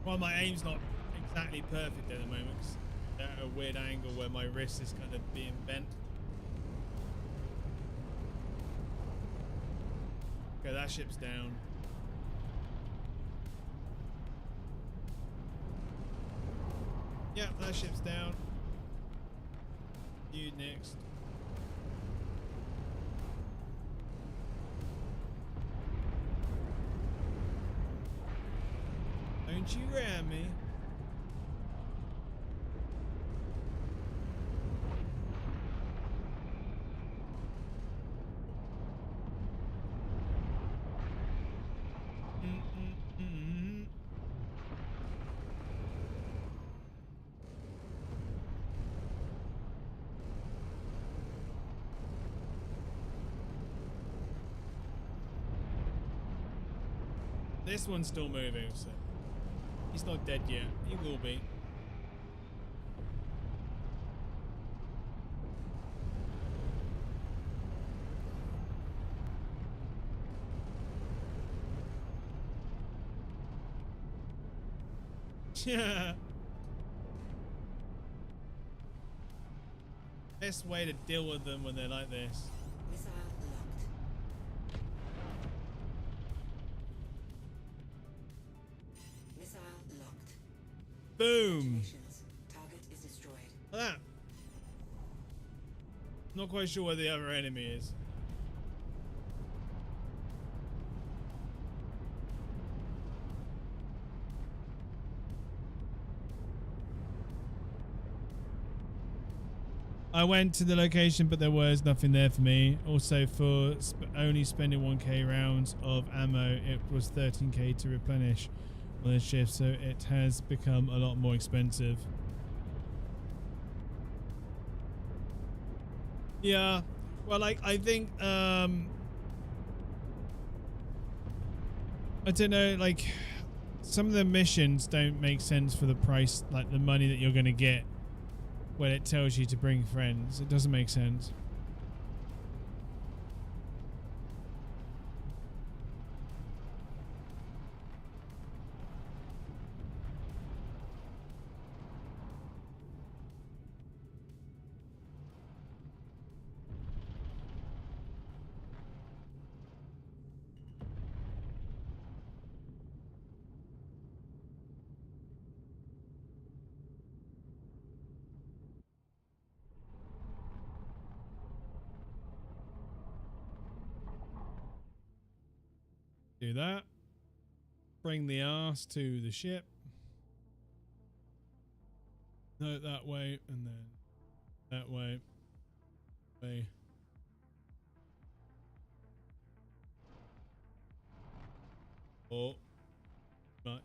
Well, my aim's not exactly perfect at the moment. 'Cause they're at a weird angle where my wrist is kind of being bent. Okay, that ship's down. Yep, that ship's down. You next. Don't you ram me. This one's still moving, so he's not dead yet. He will be. Yeah. Best way to deal with them when they're like this. Missile locked. Missile locked. Boom. Congratulations. Target is destroyed. Look at that. Not quite sure where the other enemy is. I went to the location, but there was nothing there for me. Also, for only spending 1k rounds of ammo, it was 13k to replenish on the shift, so it has become a lot more expensive. Yeah, well, like, I think, I don't know, like, some of the missions don't make sense for the price, like the money that you're going to get when it tells you to bring friends. It doesn't make sense. Do that. Bring the arse to the ship. No, that way, and then that way. Way. Oh, much.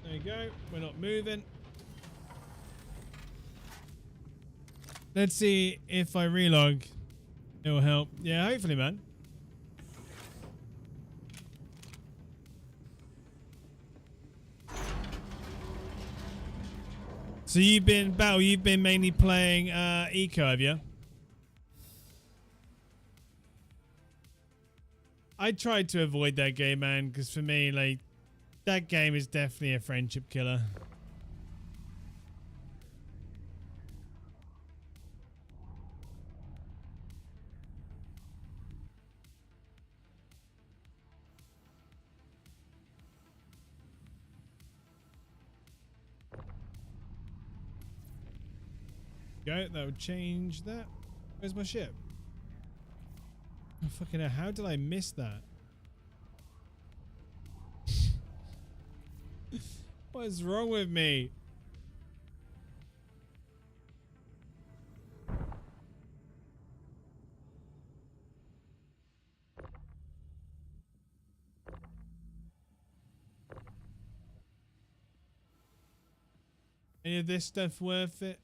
There you go. We're not moving. Let's see if I relog. It will help. Yeah, hopefully, man. So you've been mainly playing Eco, have you? I tried to avoid that game, man, because for me, like, that game is definitely a friendship killer. Go, that would change that. Where's my ship? Oh, fucking hell, how did I miss that? What is wrong with me? Any of this stuff worth it?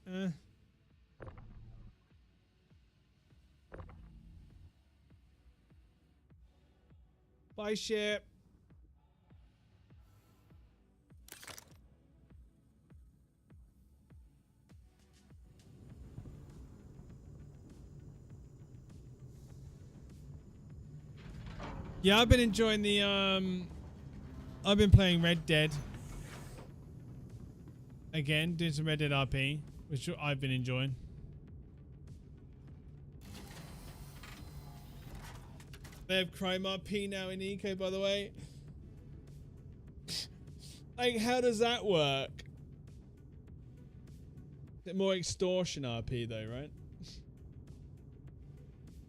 Bye, ship. Yeah, I've been enjoying the I've been playing Red Dead again, doing some Red Dead RP, which I've been enjoying. They have crime RP now in Eco, by the way. Like, how does that work? Is it more extortion RP though, right?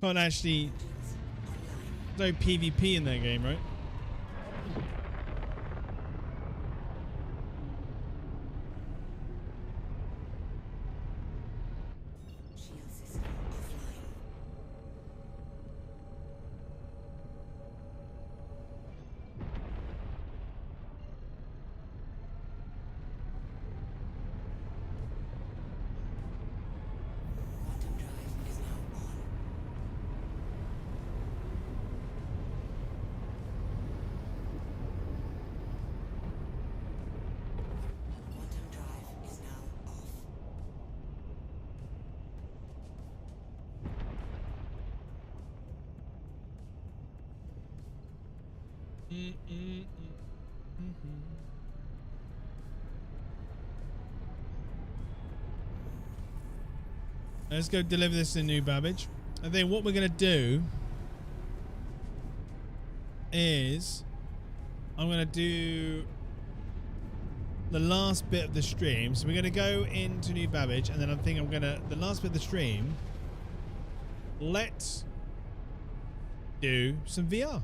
Can't actually. There's no PvP in that game, right? Shield system offline. Let's go deliver this to New Babbage. I think what we're going to do is I'm going to do the last bit of the stream. So we're going to go into New Babbage, and then I think I'm going to, the last bit of the stream, let's do some VR.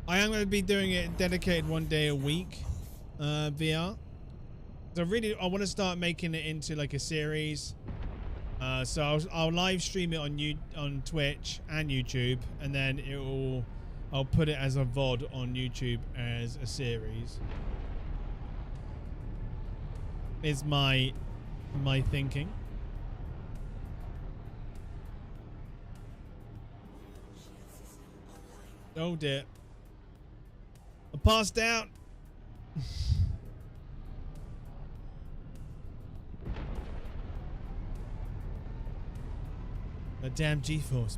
I am going to be doing it dedicated one day a week, VR. So I want to start making it into like a series. So I'll live stream it on Twitch and YouTube, and then I'll put it as a VOD on YouTube as a series. Is my thinking. Oh dear. I passed out. A damn G-force.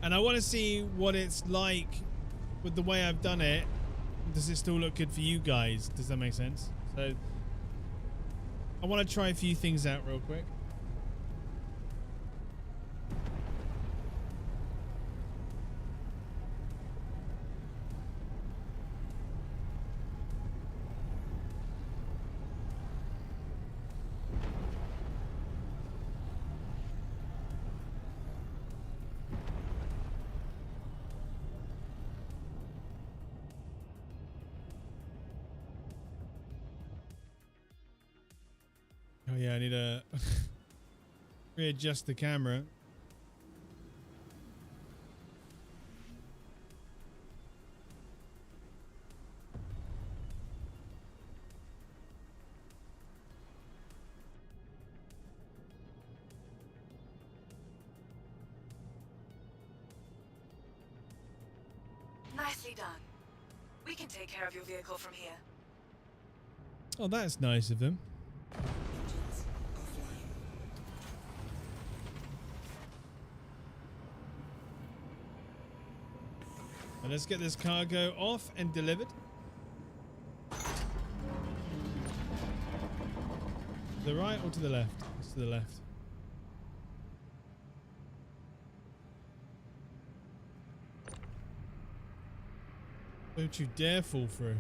And I want to see what it's like with the way I've done it. Does it still look good for you guys? Does that make sense? So I want to try a few things out real quick. Oh yeah, I need to readjust the camera. Nicely done. We can take care of your vehicle from here. Oh, that's nice of him. And let's get this cargo off and delivered. To the right or to the left? It's to the left. Don't you dare fall through.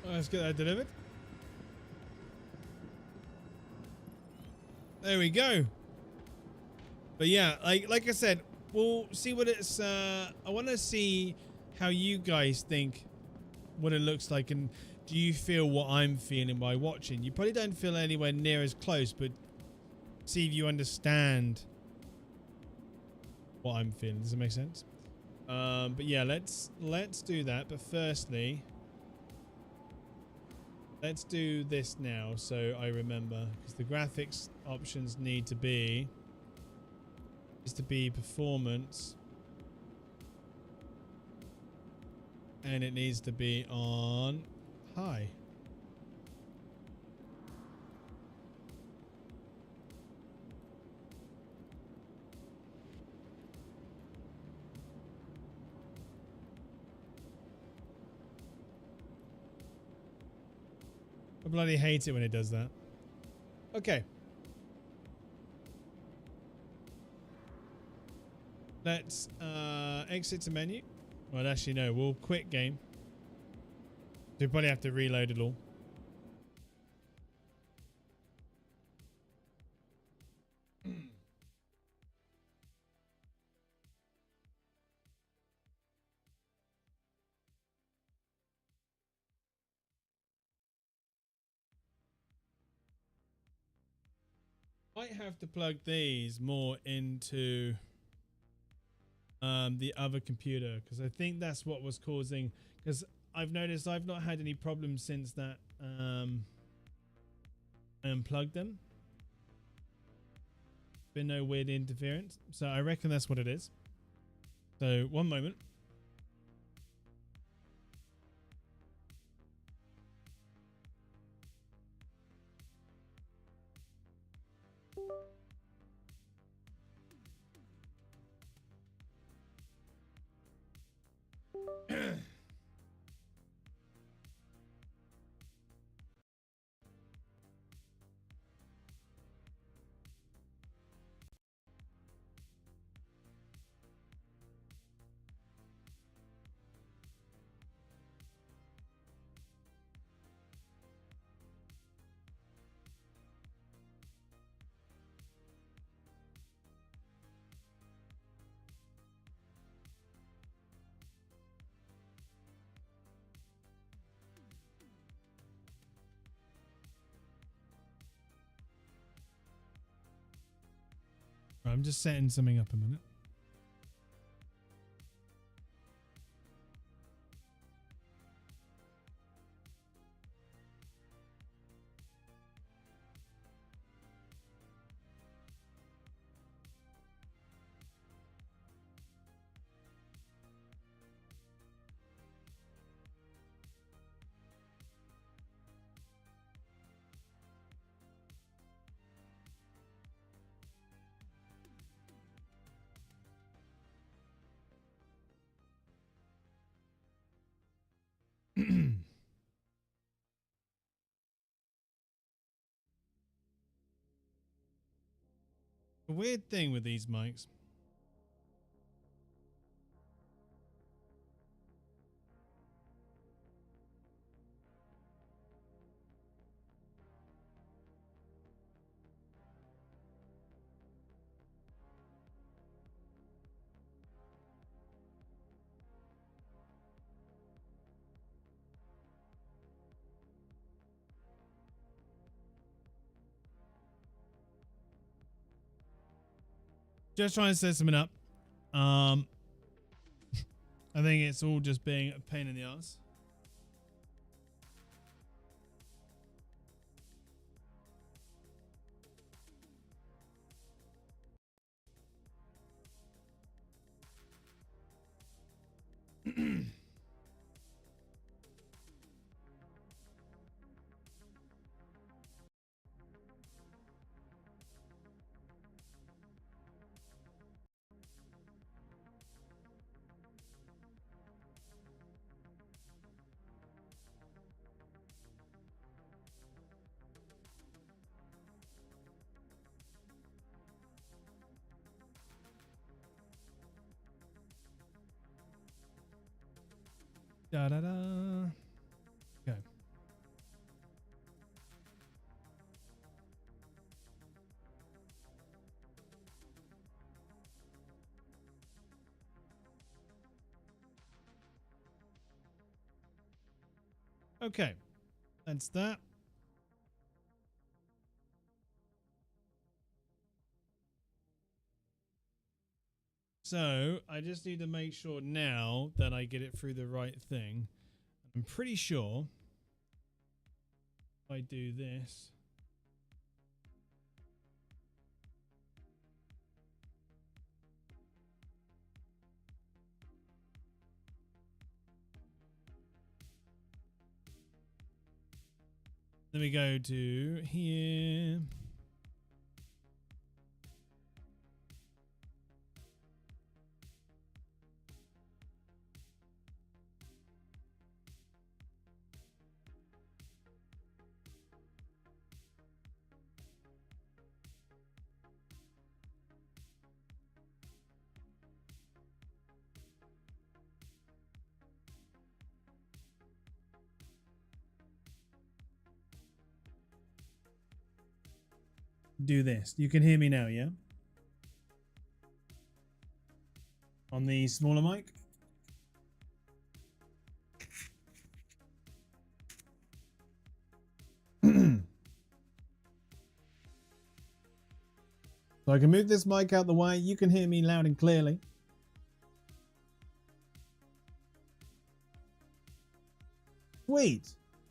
Let's get that delivered. There we go. But yeah, like I said, we'll see what it's I want to see how you guys think what it looks like, and do you feel what I'm feeling by watching? You probably don't feel anywhere near as close, but see if you understand what I'm feeling. Does it make sense? But yeah, let's do that. But firstly, let's do this now so I remember, because the graphics options need to be performance, and it needs to be on high. I bloody hate it when it does that. Okay. Let's exit to menu. Well, actually, no. We'll quit game. We probably have to reload it all. Might have to plug these more into the other computer, because I think that's what was causing. Because I've noticed I've not had any problems since that I unplugged them. Been no weird interference, so I reckon that's what it is. So one moment. I'm just setting something up a minute. A weird thing with these mics. Just trying to set something up. I think it's all just being a pain in the ass. Da da da. Okay. Okay. That's that. So I just need to make sure now that I get it through the right thing. I'm pretty sure if I do this. Then we go to here. Do this. You can hear me now, yeah? On the smaller mic. So I can move this mic out the way. You can hear me loud and clearly. Sweet.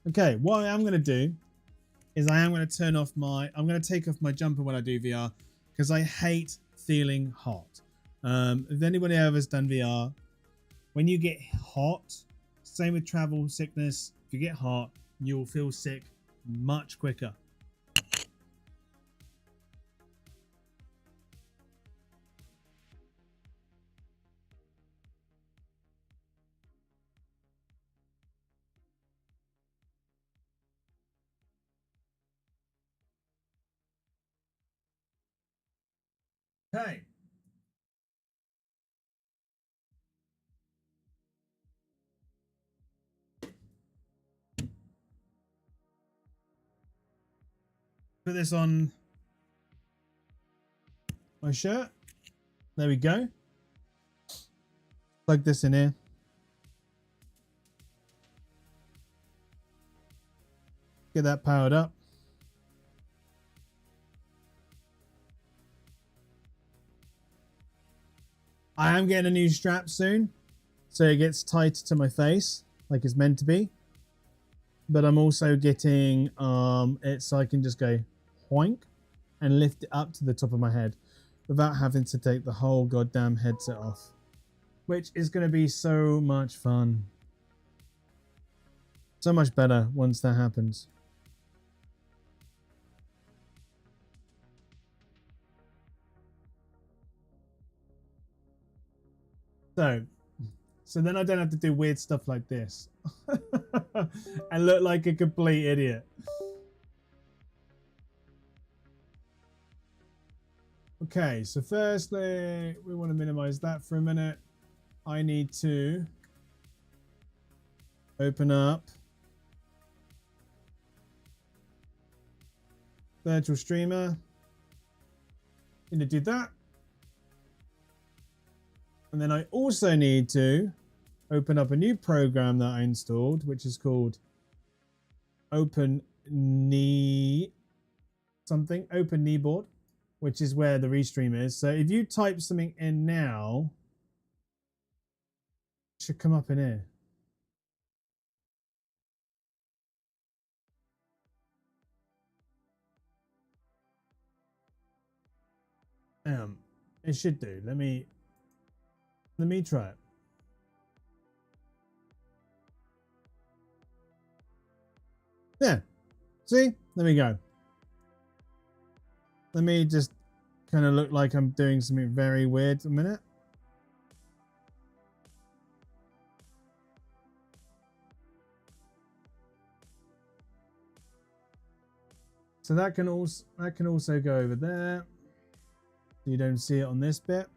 Okay, what I am going to do is I am going to turn off I'm going to take off my jumper when I do VR because I hate feeling hot. If anybody ever's done VR, when you get hot, same with travel sickness, if you get hot, you will feel sick much quicker. Hey. Put this on my shirt. There we go. Plug this in here. Get that powered up. I am getting a new strap soon, so it gets tight to my face like it's meant to be. But I'm also getting it so I can just go hoink and lift it up to the top of my head without having to take the whole goddamn headset off, which is going to be so much fun. So much better once that happens. So then I don't have to do weird stuff like this and look like a complete idiot. Okay, so firstly, we want to minimize that for a minute. I need to open up virtual streamer. Need to do that. And then I also need to open up a new program that I installed, which is called Open Kneeboard, which is where the restream is. So if you type something in now, it should come up in here. It should do. Let me try it. Yeah. See? There we go. Let me just kind of look like I'm doing something very weird a minute. So that can also go over there. You don't see it on this bit.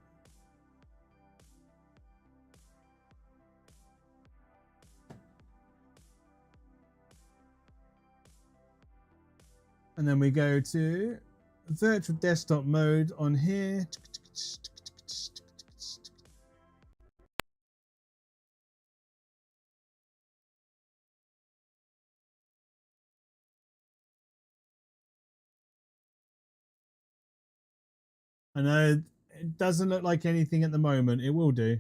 And then we go to virtual desktop mode on here. I know it doesn't look like anything at the moment. It will do.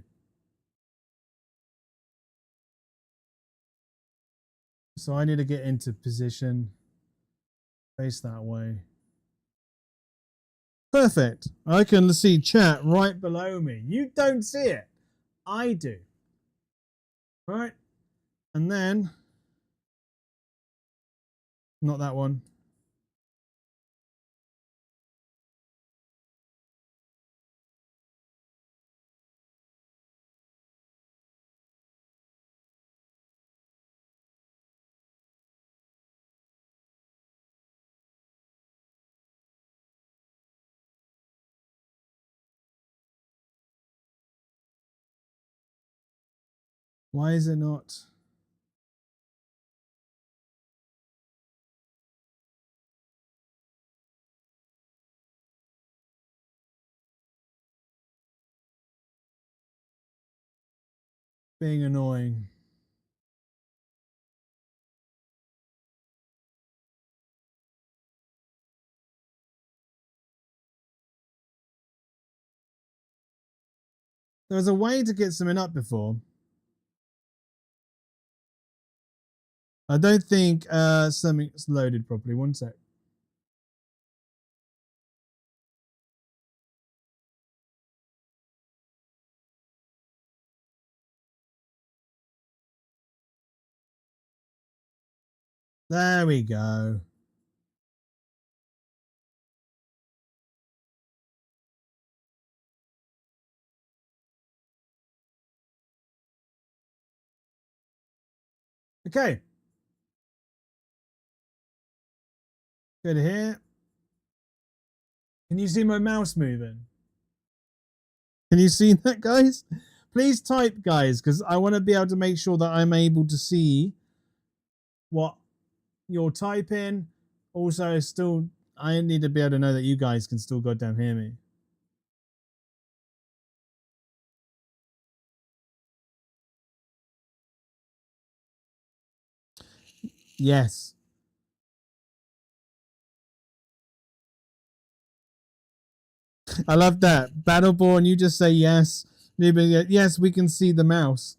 So I need to get into position. Face that way. Perfect. I can see chat right below me. You don't see it. I do. Right. And then, not that one. Why is it not? Being annoying. There was a way to get something up before. I don't think something's loaded properly. One sec. There we go. Okay. Good here. Can you see my mouse moving? Can you see that, guys? Please type, guys, because I want to be able to make sure that I'm able to see what you're typing. Also, still, I need to be able to know that you guys can still goddamn hear me. Yes. I love that. Battleborn, you just say yes. Yes, we can see the mouse.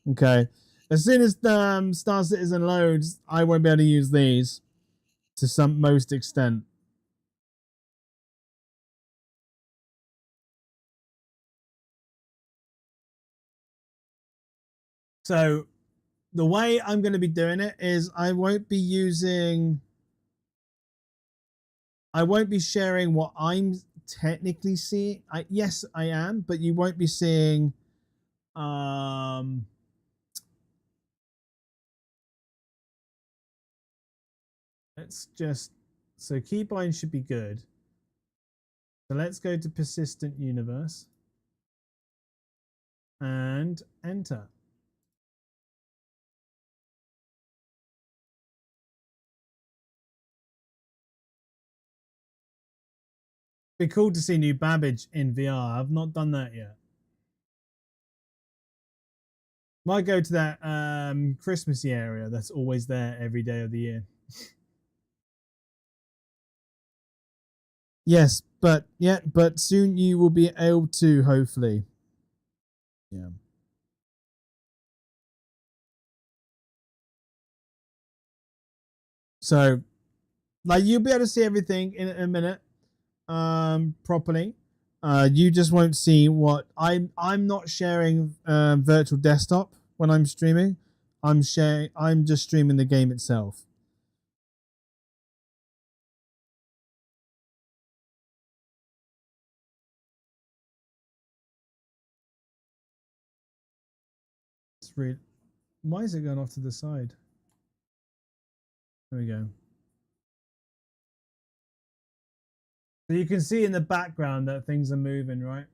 Okay. As soon as Star Citizen loads, I won't be able to use these to some most extent. So the way I'm going to be doing it is I won't be sharing what I'm technically seeing. Yes, I am, but you won't be seeing let's just so keybind should be good. So let's go to persistent universe and enter. Be cool to see new Babbage in VR. I've not done that yet. Might go to that Christmassy area that's always there every day of the year. Yes, but soon you will be able to, hopefully. Yeah. So, like, you'll be able to see everything in a minute, properly. You just won't see what I'm not sharing virtual desktop when I'm streaming. I'm just streaming the game itself. It's really, why is it going off to the side? There we go. So you can see in the background that things are moving, right?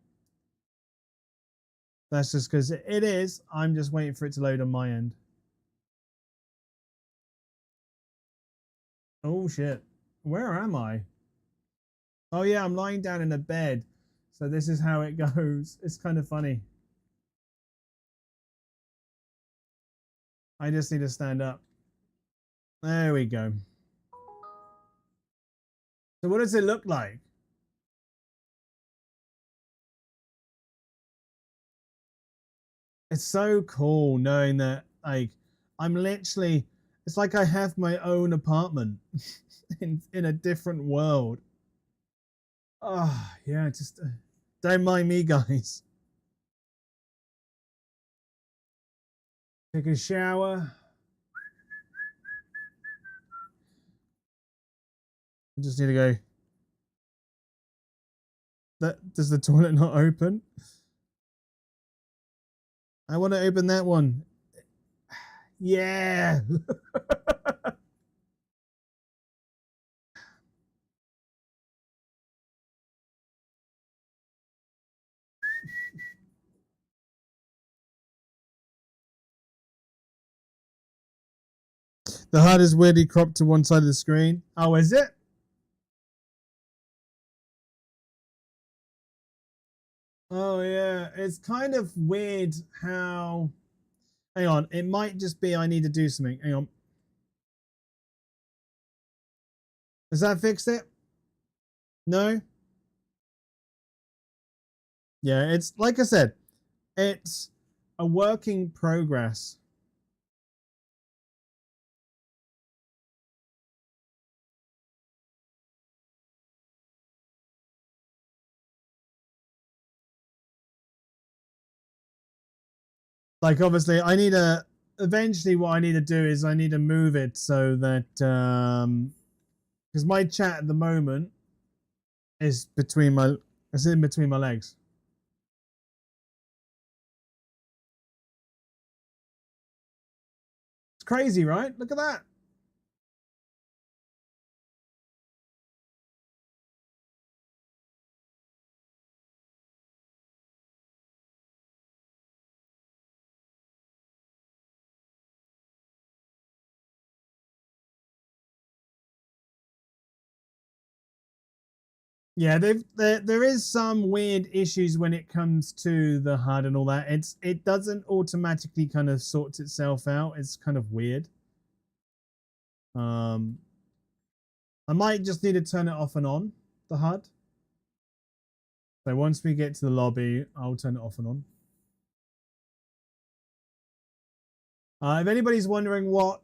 That's just because it is. I'm just waiting for it to load on my end. Oh shit. Where am I? Oh yeah, I'm lying down in a bed. So this is how it goes. It's kind of funny. I just need to stand up. There we go. So what does it look like? It's so cool knowing that, like, I'm literally, it's like I have my own apartment in a different world. Oh yeah, just don't mind me, guys. Take a shower. I just need to go. Does the toilet not open? I want to open that one. Yeah. The HUD is weirdly cropped to one side of the screen. Oh, is it? Oh yeah, it's kind of weird how. Hang on, it might just be I need to do something. Hang on. Has that fixed it? No. Yeah, it's like I said, it's a work in progress. Like obviously I need to eventually what I need to do is I need to move it so that because my chat at the moment is in between my legs. It's crazy, right? Look at that. Yeah, there is some weird issues when it comes to the HUD and all that. It doesn't automatically kind of sort itself out. It's kind of weird. I might just need to turn it off and on the HUD. So once we get to the lobby, I'll turn it off and on. If anybody's wondering what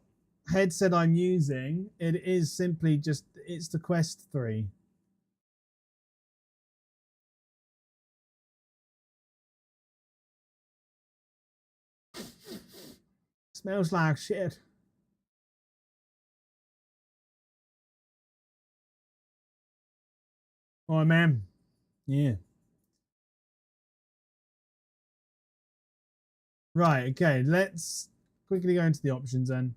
headset I'm using, it is simply just it's the Quest 3. Smells like shit. Oh man. Yeah. Right, okay, let's quickly go into the options then.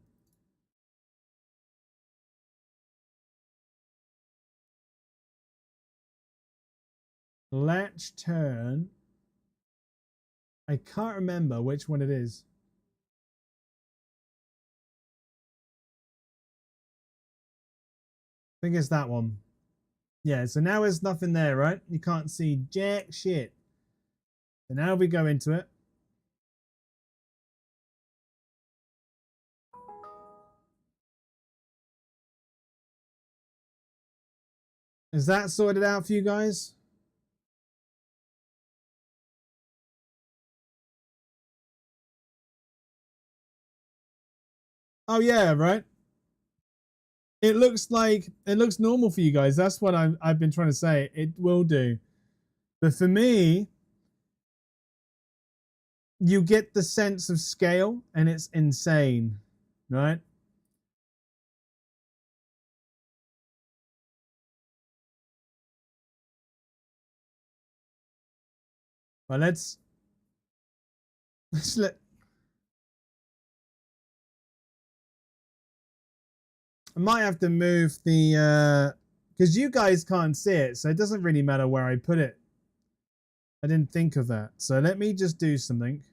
Latch turn. I can't remember which one it is. I think it's that one. Yeah, so now there's nothing there, right? You can't see jack shit. So now we go into it. Is that sorted out for you guys? Oh yeah, right. It looks normal for you guys. That's what I've been trying to say. It will do. But for me, you get the sense of scale and it's insane, right? Well, let's let I might have to move the because you guys can't see it, so it doesn't really matter where I put it. I didn't think of that. So let me just do something.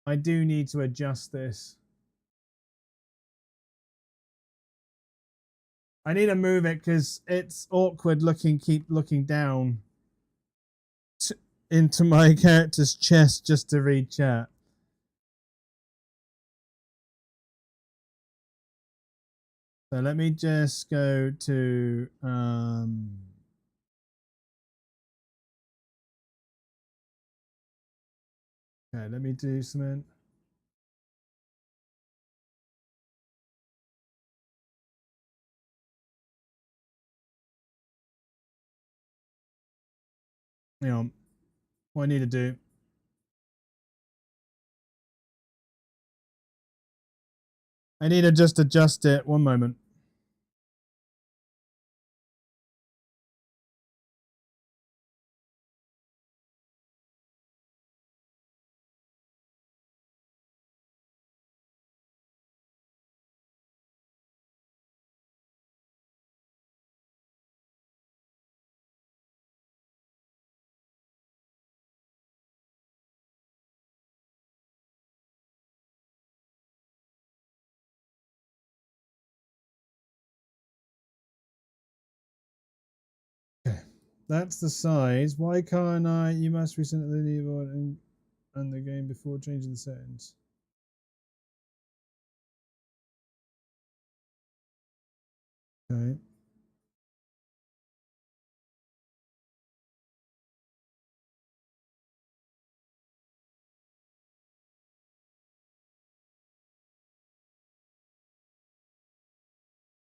I do need to adjust this. I need to move it because it's awkward keep looking down into my character's chest just to read chat. So let me just go to okay, let me do something. Hang on. What I need to do. I need to just adjust it. One moment. Okay. That's the size. Why can't I? You must reset the keyboard and the game before changing the settings. Okay.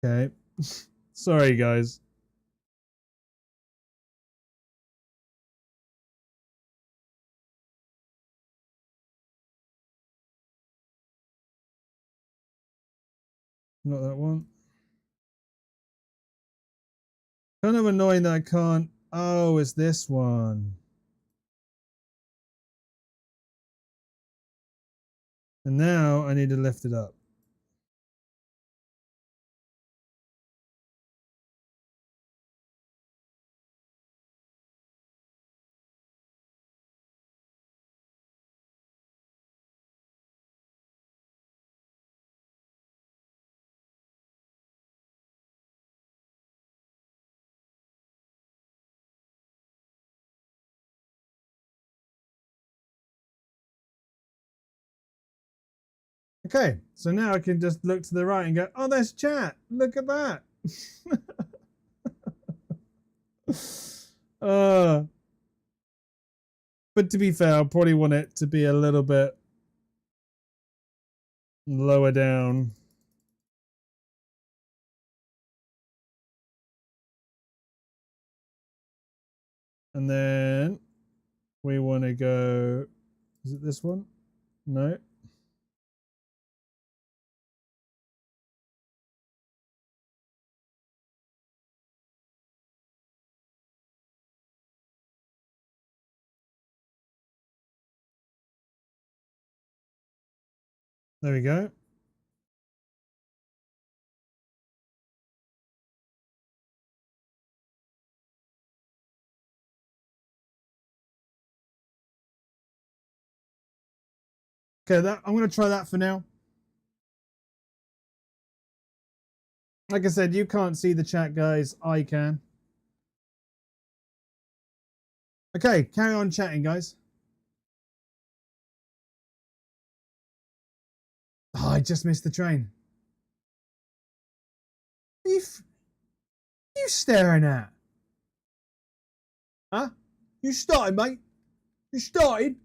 Okay. Sorry, guys. Not that one. Kind of annoying that I can't. Oh, it's this one. And now I need to lift it up. Okay, so now I can just look to the right and go, oh, there's chat. Look at that. uh, but to be fair, I'll probably want it to be a little bit lower down. And then we want to go, is it this one? No. There we go. Okay, I'm going to try that for now. Like I said, you can't see the chat, guys. I can. Okay, carry on chatting, guys. Oh, I just missed the train. You staring at? Huh? You started, mate? You started?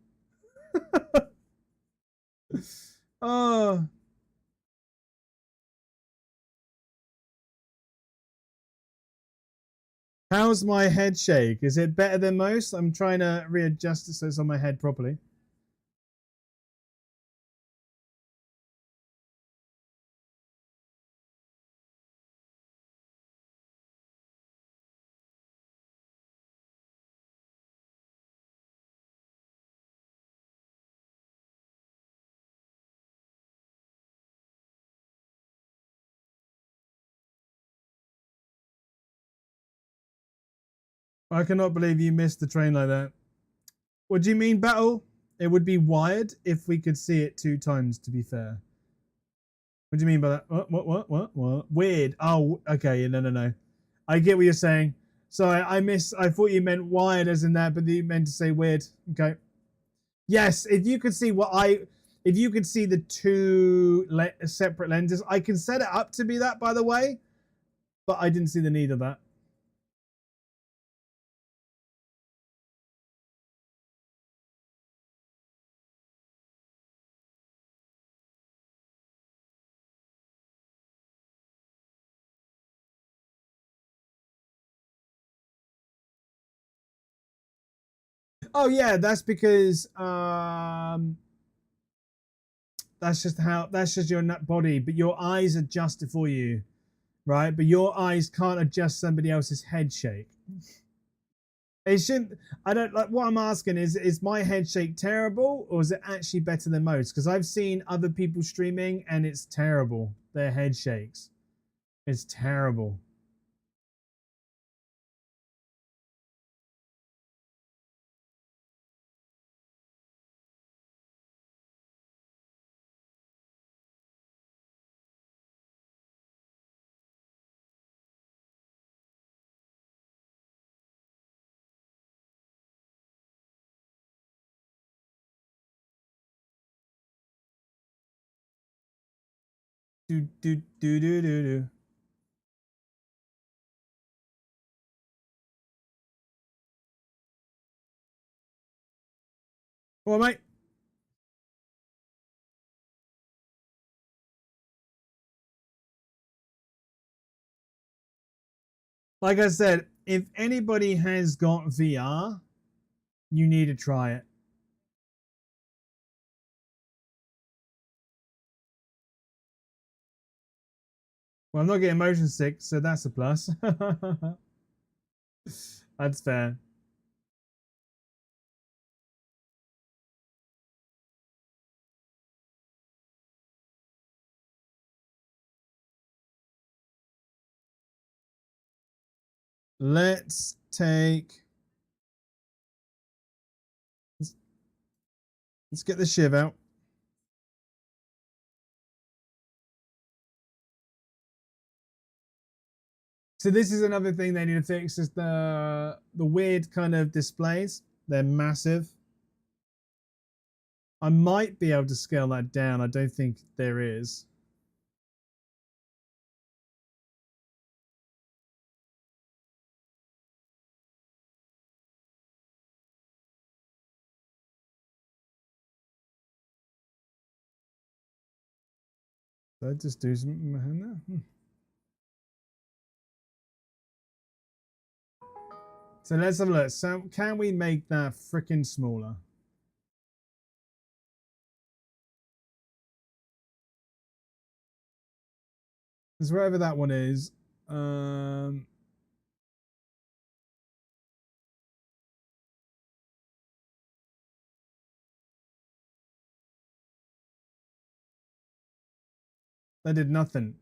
Oh. How's my head shake? Is it better than most? I'm trying to readjust it so it's on my head properly. I cannot believe you missed the train like that. What do you mean, battle? It would be wired if we could see it 2 times, to be fair. What do you mean by that? What? Weird. Oh, okay. No. I get what you're saying. Sorry, I thought you meant wired as in that, but you meant to say weird. Okay. Yes, if you could see if you could see the 2 separate lenses, I can set it up to be that, by the way, but I didn't see the need of that. Oh yeah, that's because that's just your nut body, but your eyes adjust it for you, right? But your eyes can't adjust somebody else's head shake. It shouldn't. I don't like. What I'm asking is my head shake terrible, or is it actually better than most? Because I've seen other people streaming and it's terrible. Their head shakes. It's terrible. Do. Well, mate. Like I said, if anybody has got VR, you need to try it. Well, I'm not getting motion sick, so that's a plus. That's fair. Let's take... Let's get the shiv out. So this is another thing they need to fix, is the weird kind of displays. They're massive. I might be able to scale that down. I don't think there is. Did I just do something behind there? So let's have a look. So can we make that freaking smaller? Because wherever that one is, that did nothing.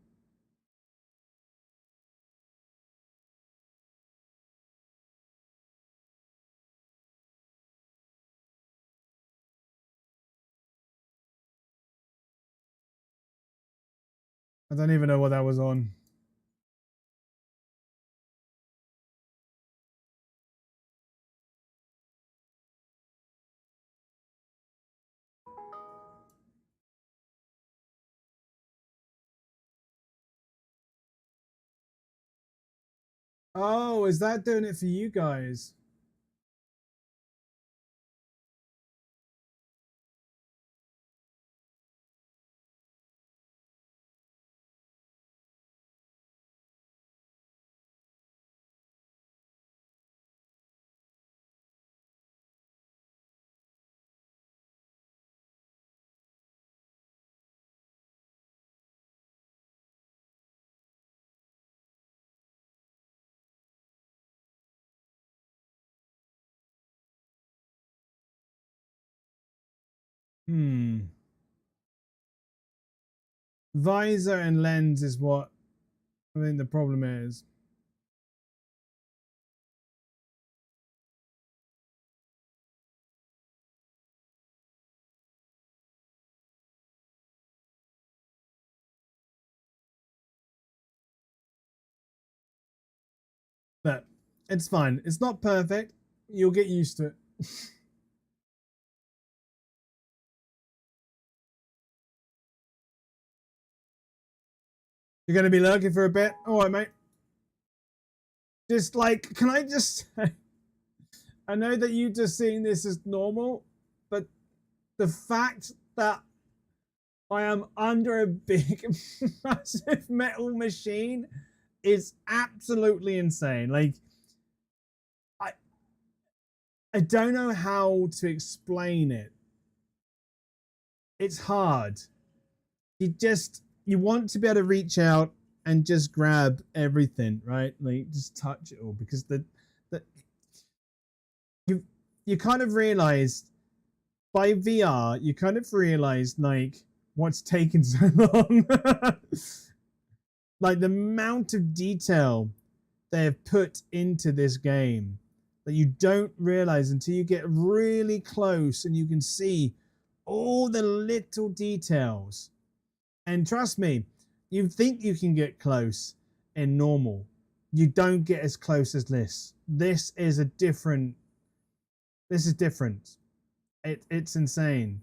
I don't even know what that was on. Oh, is that doing it for you guys? Visor and lens is what I think the problem is. But it's fine. It's not perfect. You'll get used to it. You're going to be lurking for a bit? All right, mate. Just like, can I just say, I know that you just seeing this as normal, but the fact that I am under a big, massive metal machine is absolutely insane. Like, I don't know how to explain it. It's hard. You want to be able to reach out and just grab everything, right? Like just touch it all, because the you kind of realize by VR, you kind of realize like what's taken so long. Like the amount of detail they have put into this game that you don't realize until you get really close and you can see all the little details. And trust me, you think you can get close in normal. You don't get as close as this. This is different. It's insane.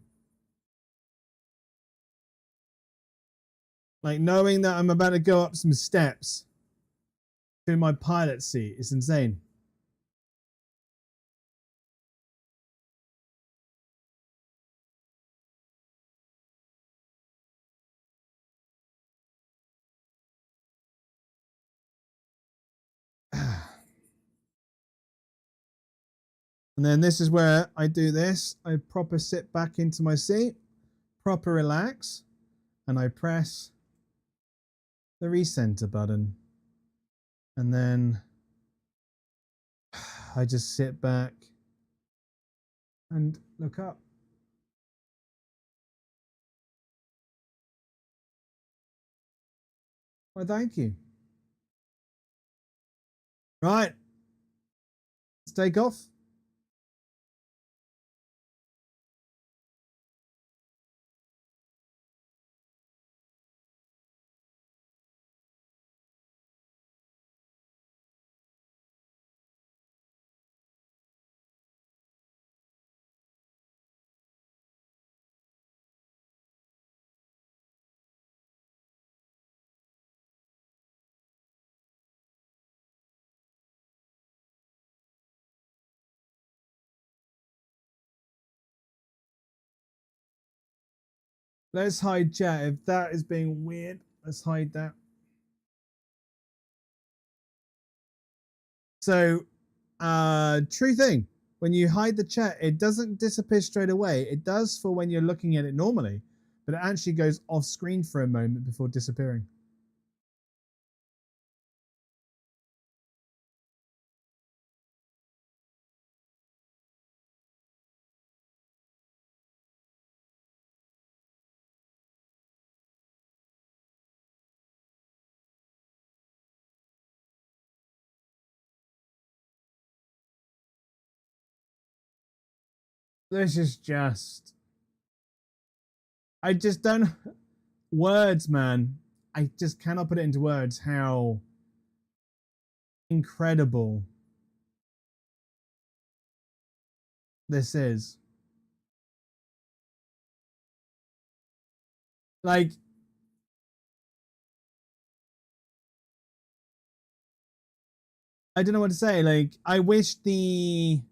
Like knowing that I'm about to go up some steps to my pilot seat is insane. And then this is where I do this. I proper sit back into my seat, proper relax, and I press the recenter button. And then I just sit back and look up. Well, thank you. Right. Let's take off. Let's hide chat. If that is being weird, let's hide that. So, true thing. When you hide the chat, it doesn't disappear straight away. It does for when you're looking at it normally, but it actually goes off screen for a moment before disappearing. This is just... I just don't... Words, man. I just cannot put it into words how incredible this is. Like, I don't know what to say. Like, I wish the...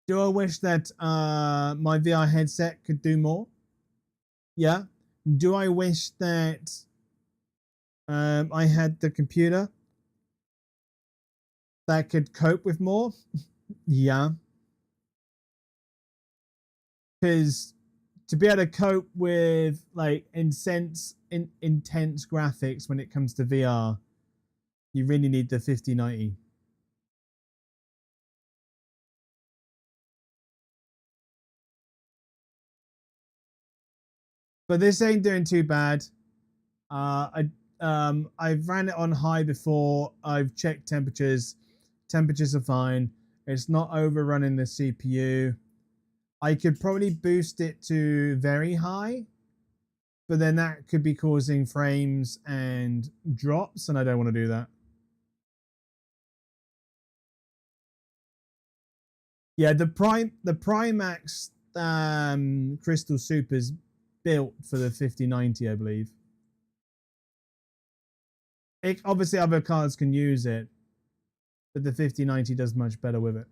Do I wish that my VR headset could do more? Yeah. Do I wish that I had the computer that could cope with more? Yeah. Because to be able to cope with like intense graphics when it comes to VR, you really need the 5090. But this ain't doing too bad. I've ran it on high before. I've checked temperatures. Temperatures are fine. It's not overrunning the CPU. I could probably boost it to very high, but then that could be causing frames and drops, and I don't want to do that. Yeah, the Primax Crystal Super's built for the 5090, I believe. Obviously, other cards can use it, but the 5090 does much better with it.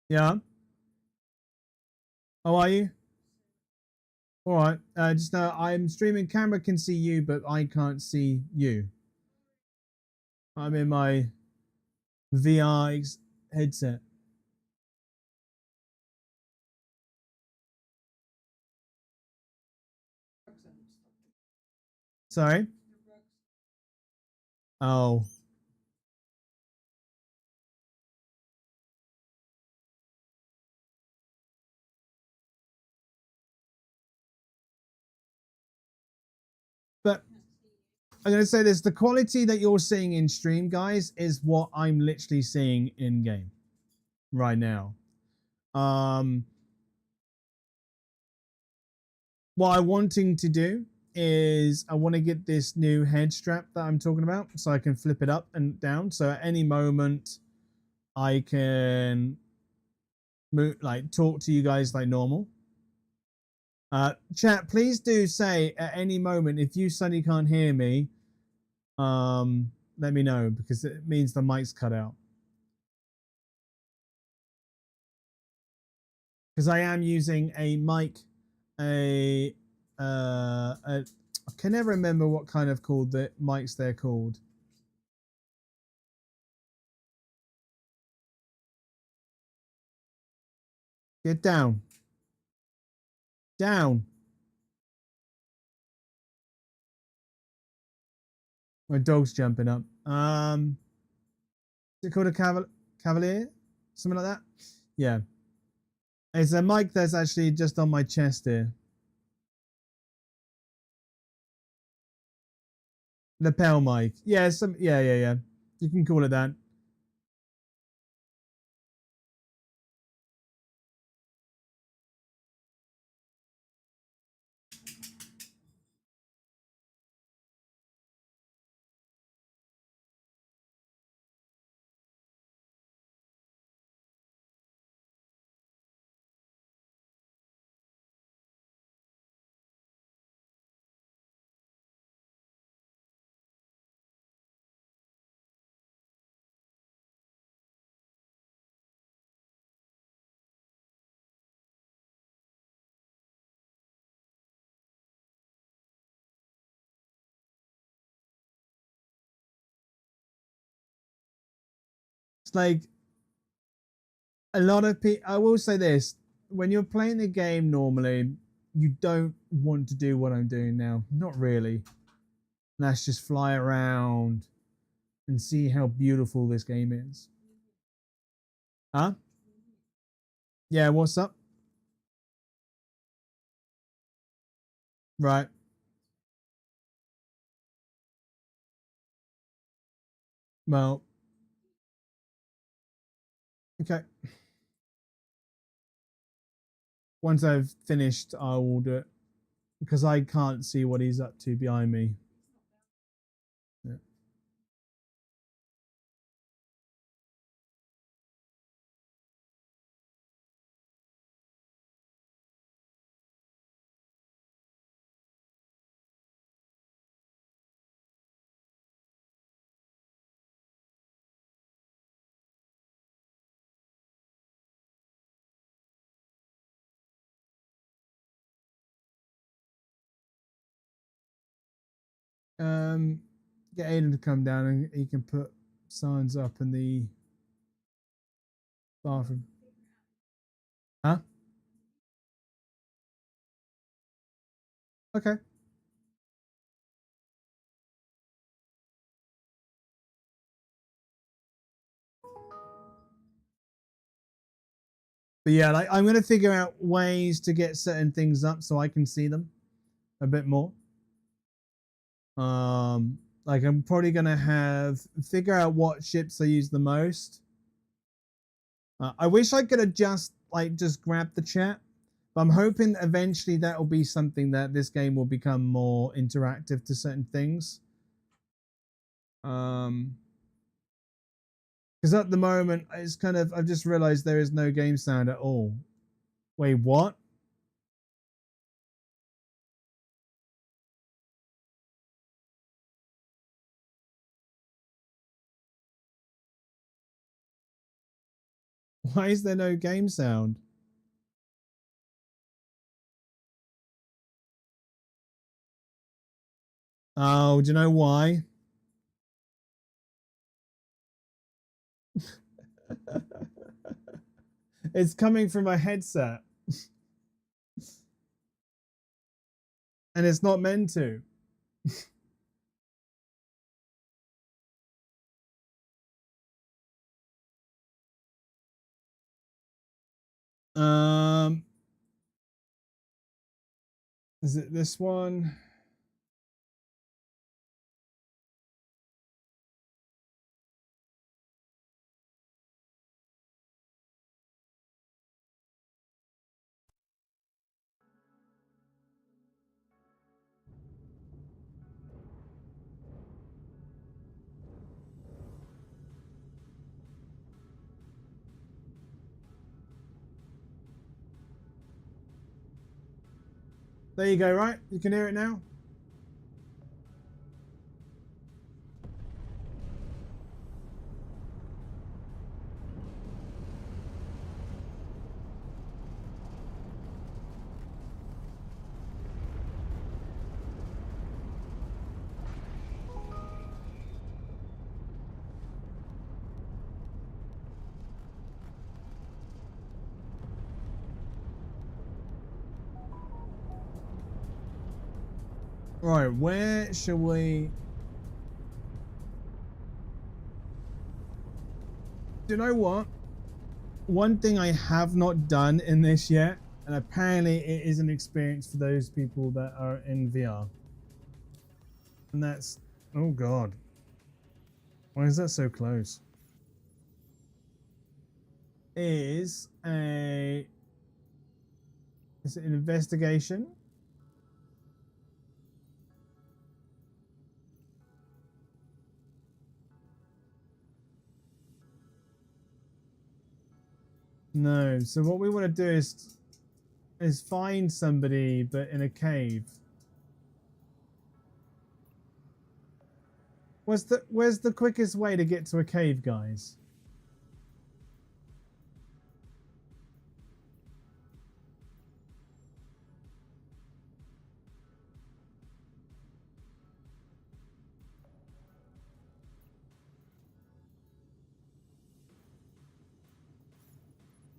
Yeah. How are you? All right. Just know I'm streaming. Camera can see you, but I can't see you. I'm in my VR headset. Sorry. Oh. But I'm going to say this. The quality that you're seeing in stream, guys, is what I'm literally seeing in game right now. What I'm wanting to do is I want to get this new head strap that I'm talking about so I can flip it up and down. So at any moment I can move, like talk to you guys like normal. Chat, please do say at any moment if you suddenly can't hear me, let me know because it means the mic's cut out. Because I am using a mic, a I can never remember what kind of called the mics they're called. Get down. Down. My dog's jumping up. Is it called a cavalier? Something like that? Yeah. It's a mic that's actually just on my chest here. Lapel mic. Yeah, yeah. You can call it that. It's like a lot of people. I will say this: when you're playing the game normally, you don't want to do what I'm doing now. Not really. Let's just fly around and see how beautiful this game is. Huh? Yeah. What's up? Right. Well. Okay. Once I've finished, I will do it because I can't see what he's up to behind me. Yeah. Get Aiden to come down and he can put signs up in the bathroom. Huh? Okay. But yeah, like I'm gonna figure out ways to get certain things up so I can see them a bit more. Like I'm probably gonna figure out what ships I use the most. I wish I could have just grabbed the chat, but I'm hoping eventually that will be something that this game will become more interactive to certain things. Because at the moment it's kind of I've just realized there is no game sound at all. Wait, what? Why is there no game sound? Oh, do you know why? It's coming from a headset. And it's not meant to. Is it this one? There you go, right? You can hear it now? Right, where shall we... Do you know what? One thing I have not done in this yet, and apparently it is an experience for those people that are in VR. And that's... Oh god. Why is that so close? Is a... Is it an investigation? No. So what we want to do is find somebody, but in a cave. Where's the quickest way to get to a cave, guys?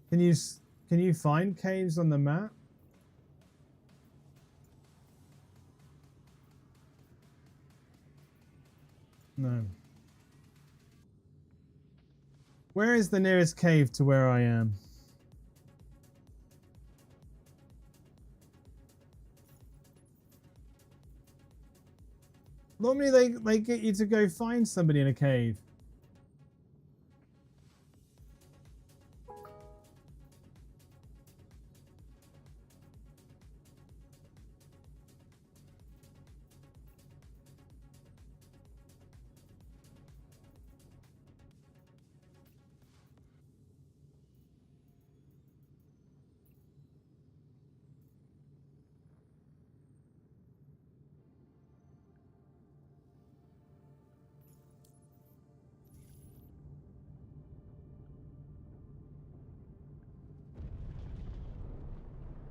Can you find caves on the map? No. Where is the nearest cave to where I am? Normally they get you to go find somebody in a cave.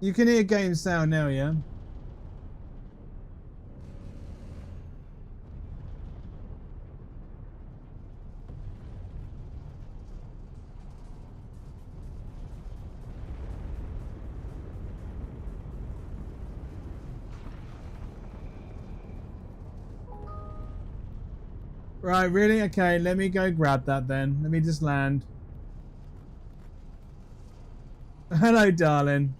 You can hear game sound now, yeah? Right, really? Okay, let me go grab that then. Let me just land. Hello, darling.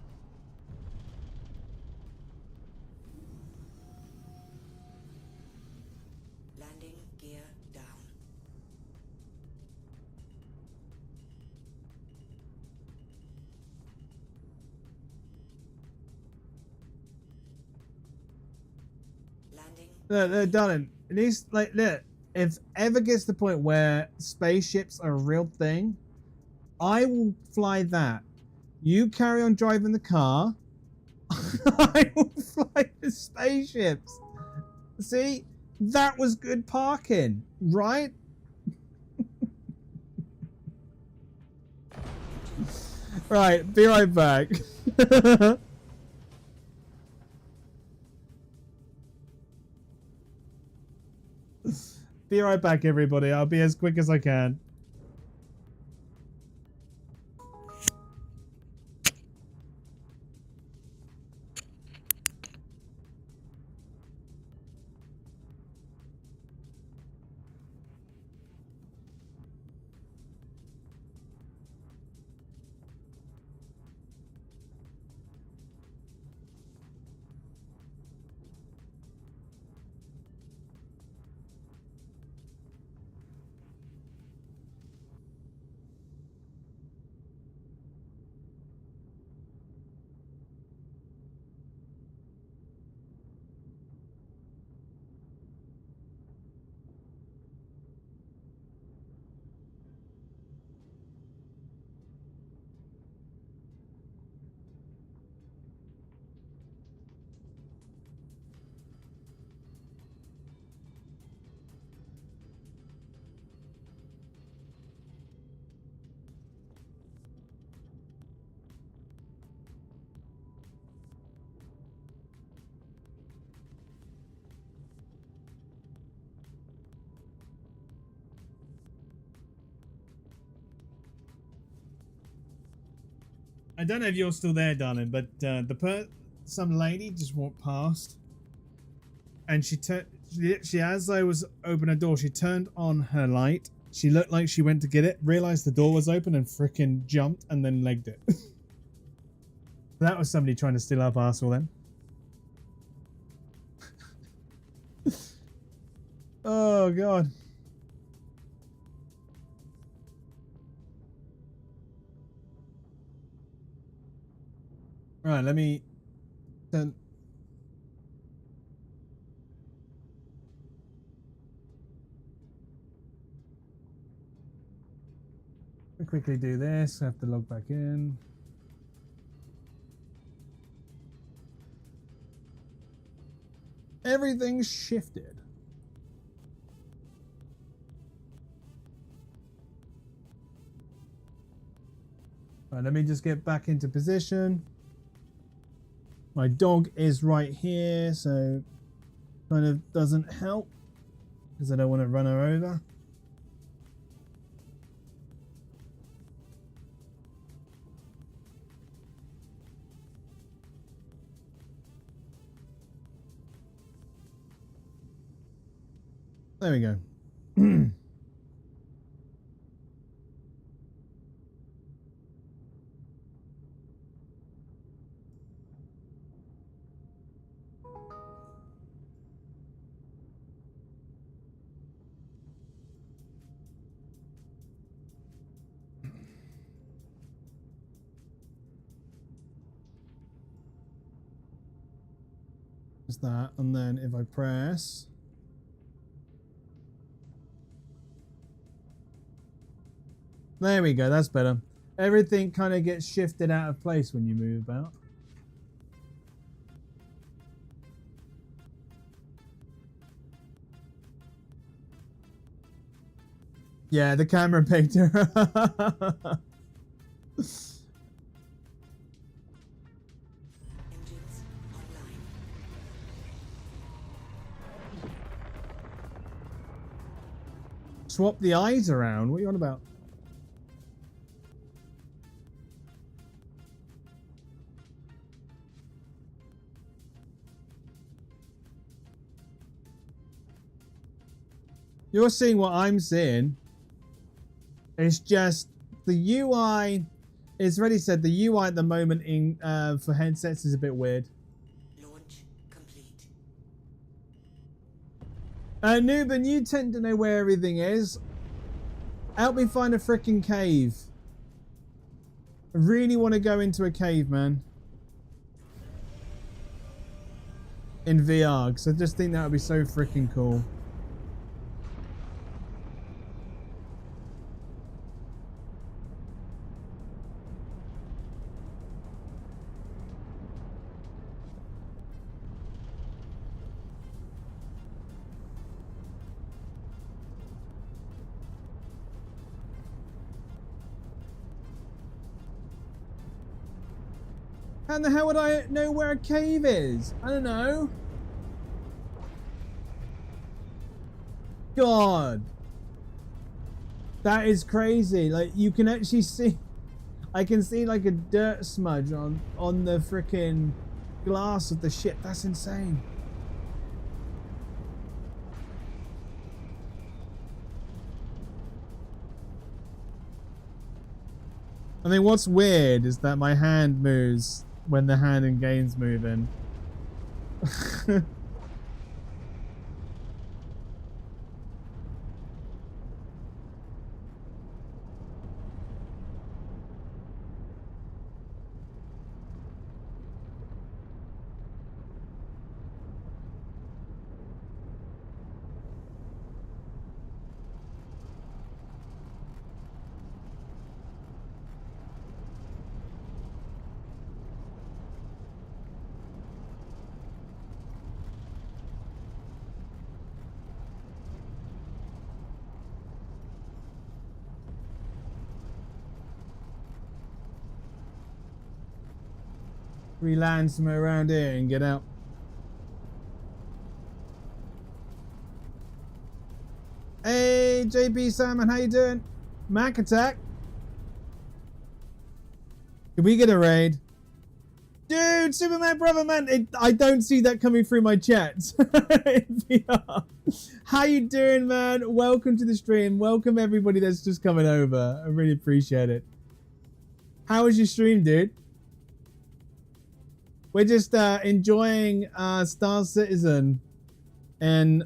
Landing gear down. Landing. Look, darling. At least, like, look. If ever gets to the point where spaceships are a real thing, I will fly that. You carry on driving the car. I will fly the spaceships. See? That was good parking, right? Right, be right back. Be right back, everybody. I'll be as quick as I can. I don't know if you're still there, darling, but some lady just walked past, and she as I was opening a door, she turned on her light. She looked like she went to get it, realized the door was open, and frickin' jumped and then legged it. That was somebody trying to steal our parcel then. Oh god. Right, let me turn. Let me quickly do this. I have to log back in. Everything's shifted. Right, let me just get back into position. My dog is right here, so kind of doesn't help because I don't want to run her over. There we go. Just that, and then if I press, there we go, that's better. Everything kind of gets shifted out of place when you move about. Yeah, the camera picked her. Swap the eyes around. What are you on about? You're seeing what I'm seeing. It's just the UI. It's already said the UI at the moment in for headsets is a bit weird. Launch complete. Nuben, you tend to know where everything is. Help me find a freaking cave. I really want to go into a cave, man. In VR, because I just think that would be so freaking cool. How the hell would I know where a cave is? I don't know. God. That is crazy. Like, you can actually see... I can see like a dirt smudge on the freaking glass of the ship. That's insane. I mean, what's weird is that my hand moves when the hand and game's moving. We land somewhere around here and get out. Hey, JP Salmon, how you doing? Mac Attack. Can we get a raid? Dude, Superman, brother, man, I don't see that coming through my chat. How you doing, man? Welcome to the stream. Welcome everybody that's just coming over. I really appreciate it. How was your stream, dude? We're just enjoying Star Citizen and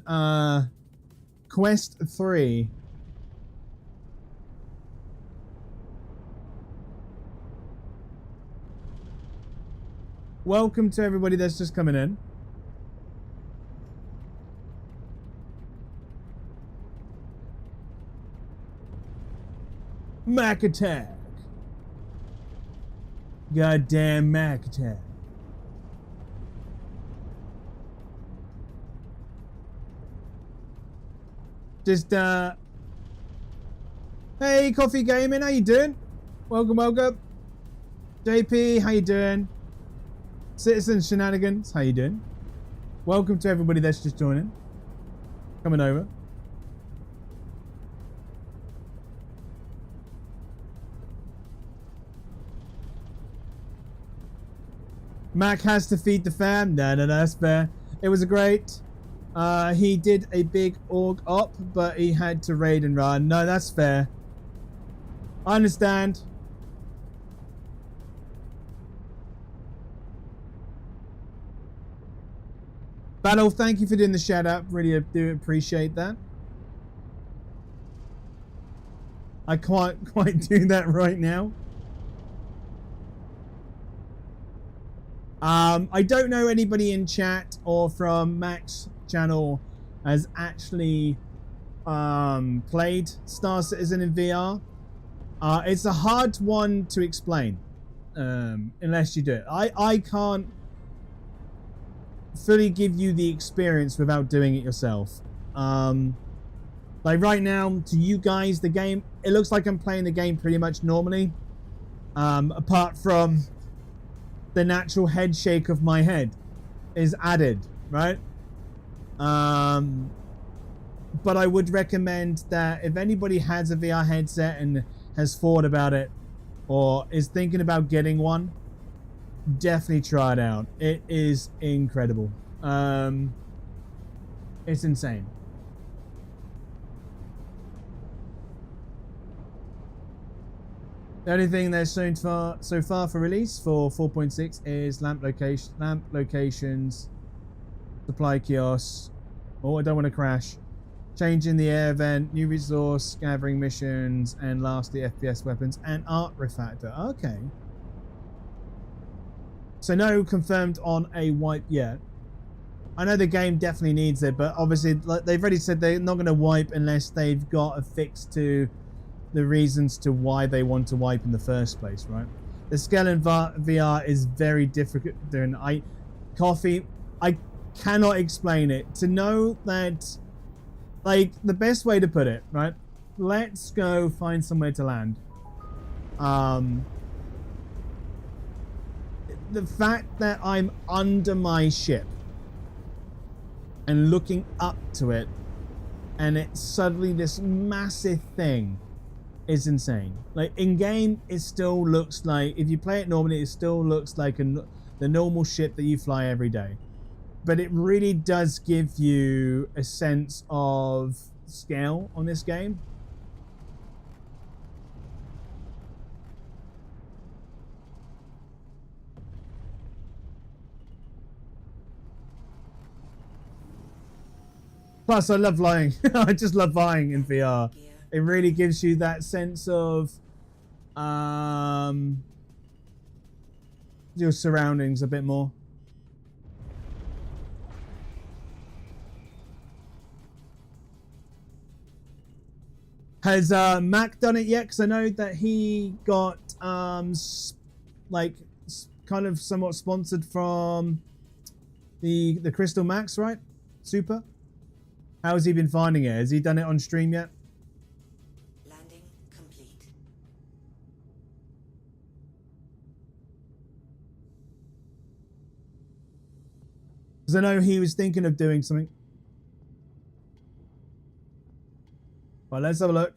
Quest 3. Welcome to everybody that's just coming in. Mac attack. Goddamn Mac attack. Just hey, Coffee Gaming, how you doing? Welcome, welcome. JP, how you doing? Citizen Shenanigans, how you doing? Welcome to everybody that's just joining. Coming over. Mac has to feed the fam. No, that's fair. It was a great. He did a big org op, but he had to raid and run. No, that's fair. I understand. Battle, thank you for doing the shout out. Really do appreciate that. I can't quite do that right now. I don't know anybody in chat or from Mac's channel has actually played Star Citizen in VR. It's a hard one to explain unless you do it. I can't fully give you the experience without doing it yourself. Like right now, to you guys, the game, it looks like I'm playing the game pretty much normally, apart from the natural head shake of my head is added, right? But I would recommend that if anybody has a VR headset and has thought about it or is thinking about getting one, definitely try it out. It is incredible. It's insane. The only thing that's shown so far for release for 4.6 is lamp locations, supply kiosks. Oh, I don't want to crash. Changing the air vent, new resource gathering missions, and lastly FPS weapons and art refactor. Okay. So no confirmed on a wipe yet. I know the game definitely needs it, but obviously they've already said they're not going to wipe unless they've got a fix to the reasons to why they want to wipe in the first place, right? The scale in VR is very difficult. I cannot explain it. To know that, like, the best way to put it, right? Let's go find somewhere to land. The fact that I'm under my ship and looking up to it, and it's suddenly this massive thing, is insane. Like in game, it still looks like, if you play it normally, it still looks like the normal ship that you fly every day. But it really does give you a sense of scale on this game. Plus, I love flying. I just love flying in VR. It really gives you that sense of your surroundings a bit more. Has Mac done it yet? Because I know that he got like kind of somewhat sponsored from the Crystal Max, right? Super. How has he been finding it? Has he done it on stream yet? Landing complete. Because I know he was thinking of doing something. Well, let's have a look.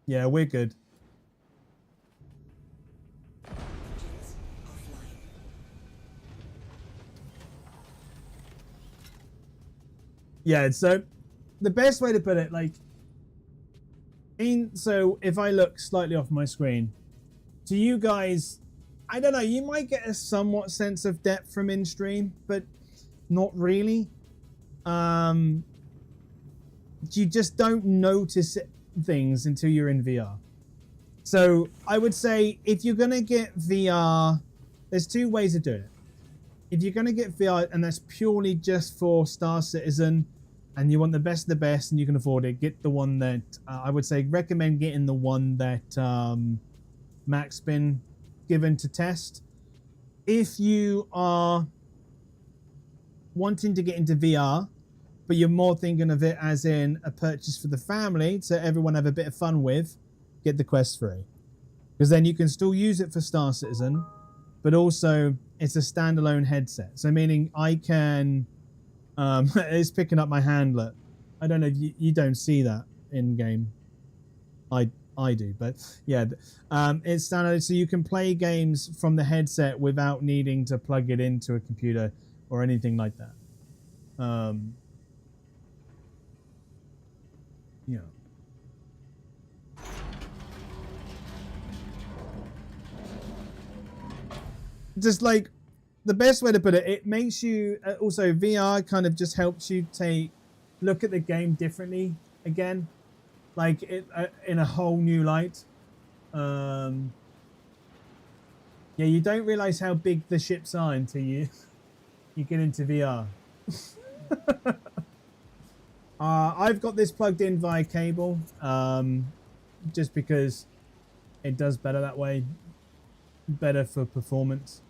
Yeah, we're good. Yeah, so the best way to put it, like, so if I look slightly off my screen, to you guys, I don't know, you might get a somewhat sense of depth from in stream, but not really. You just don't notice things until you're in VR. So I would say if you're gonna get VR, there's two ways of doing it. If you're gonna get VR and that's purely just for Star Citizen, and you want the best of the best and you can afford it, get the one that I would say recommend getting the one that Mac's been given to test. If you are wanting to get into VR, but you're more thinking of it as in a purchase for the family, so everyone have a bit of fun with, get the Quest 3. Because then you can still use it for Star Citizen, but also it's a standalone headset. So meaning I can, it's picking up my handlet. I don't know if you don't see that in game. I do, but yeah, it's standard. So you can play games from the headset without needing to plug it into a computer or anything like that. Yeah. Just like the best way to put it, it makes you also VR kind of just helps you look at the game differently again, like it in a whole new light. Yeah, you don't realize how big the ships are until you get into VR. I've got this plugged in via cable, just because it does better that way, better for performance.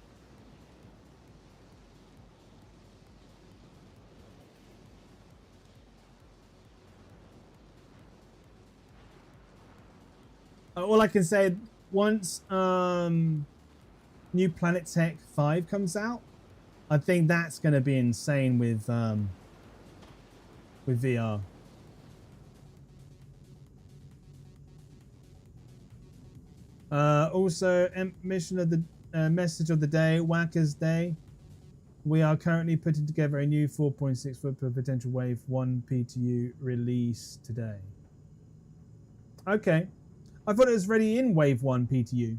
All I can say, once New Planet Tech 5 comes out, I think that's going to be insane with VR. Also, mission of the message of the day, Whackers Day. We are currently putting together a new 4.6 foot per potential Wave 1 PTU release today. Okay. I thought it was ready in Wave 1 PTU.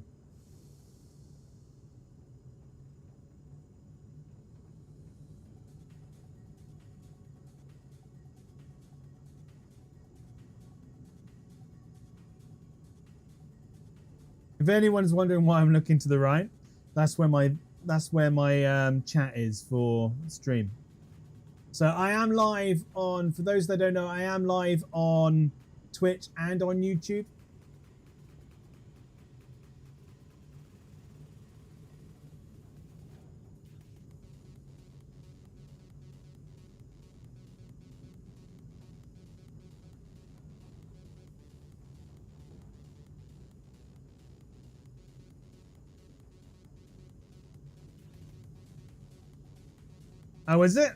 If anyone's wondering why I'm looking to the right, that's where my chat is for stream. So I am live on, for those that don't know, I am live on Twitch and on YouTube. Oh, is it?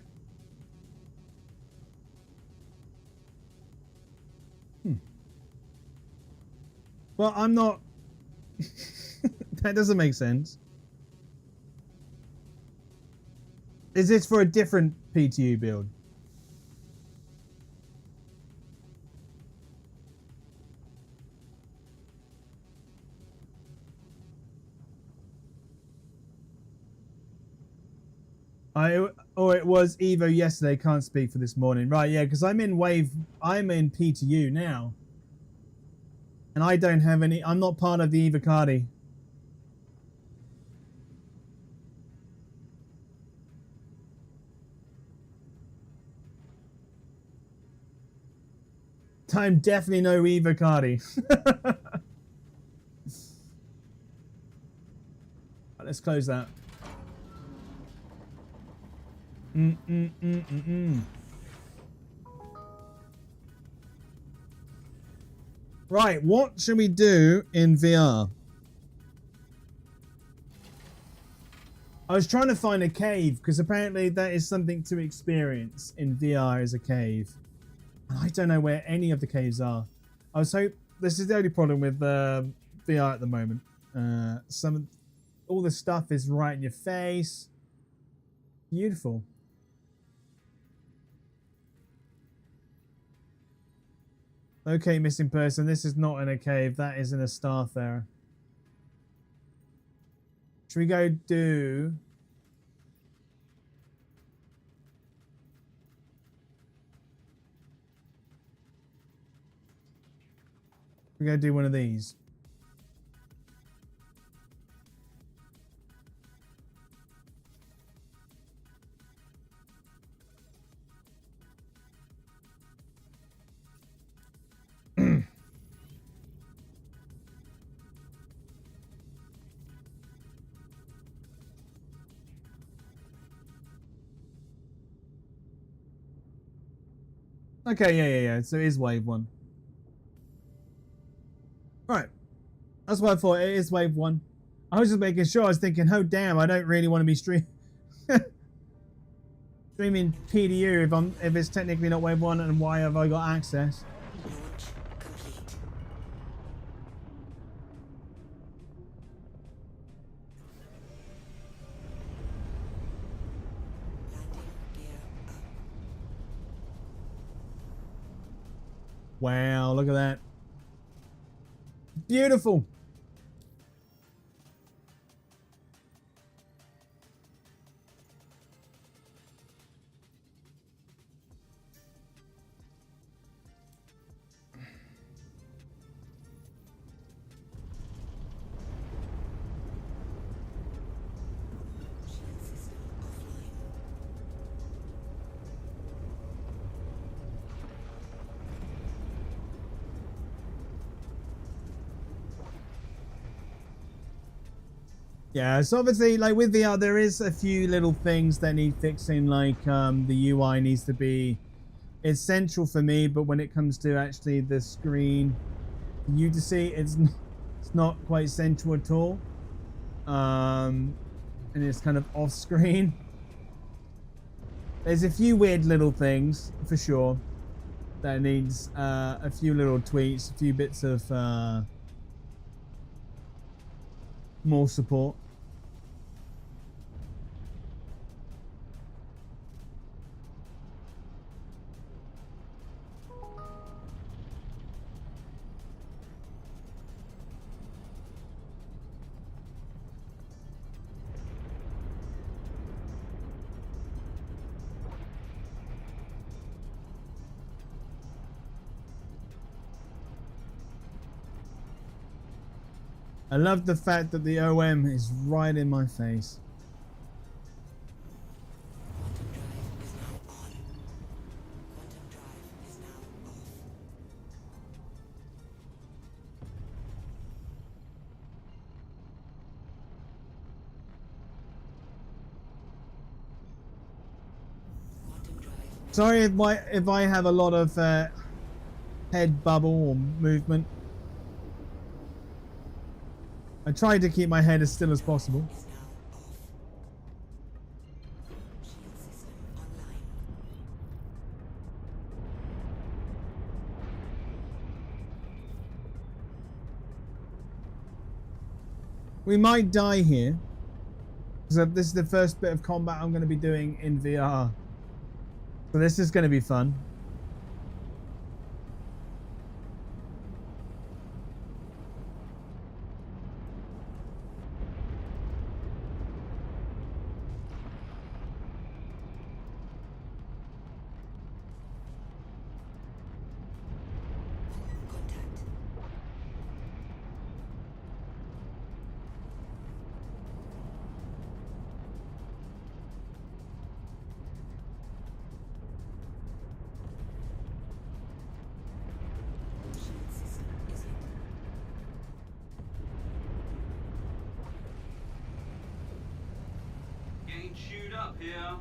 Well, I'm not... That doesn't make sense. Is this for a different PTU build? Or it was Evo yesterday, can't speak for this morning. Right, yeah, because I'm in PTU now. And I don't have any, I'm not part of the Evocati. I'm definitely no Evocati. Let's close that. Right, what should we do in VR? I was trying to find a cave because apparently that is something to experience in VR as a cave. I don't know where any of the caves are. I was this is the only problem with VR at the moment. All the stuff is right in your face. Beautiful. Okay, missing person. This is not in a cave. That is in a starfarer. Should we go do... We're going to do one of these. Okay, yeah. So it is wave 1. Right. That's what I thought. It is wave 1. I was just making sure. I was thinking, oh damn, I don't really want to be streaming PTU if it's technically not wave 1, and why have I got access? Launch complete. Landing gear up. Wow, look at that. Beautiful. Shield system offline. Yeah, so obviously, like with VR, there is a few little things that need fixing, like the UI needs to be essential for me, but when it comes to actually the screen, you to see, it's not quite central at all, and it's kind of off screen. There's a few weird little things for sure that needs a few little tweaks, a few bits of more support. I love the fact that the OM is right in my face. Quantum drive is now on. Quantum drive is now off. Quantum drive. Sorry if I have a lot of head bubble or movement. I try to keep my head as still as possible. Is now off. Shield system online. We might die here, because this is the first bit of combat I'm going to be doing in VR. So this is going to be fun. Contact. Shield system is hit. Getting chewed up here.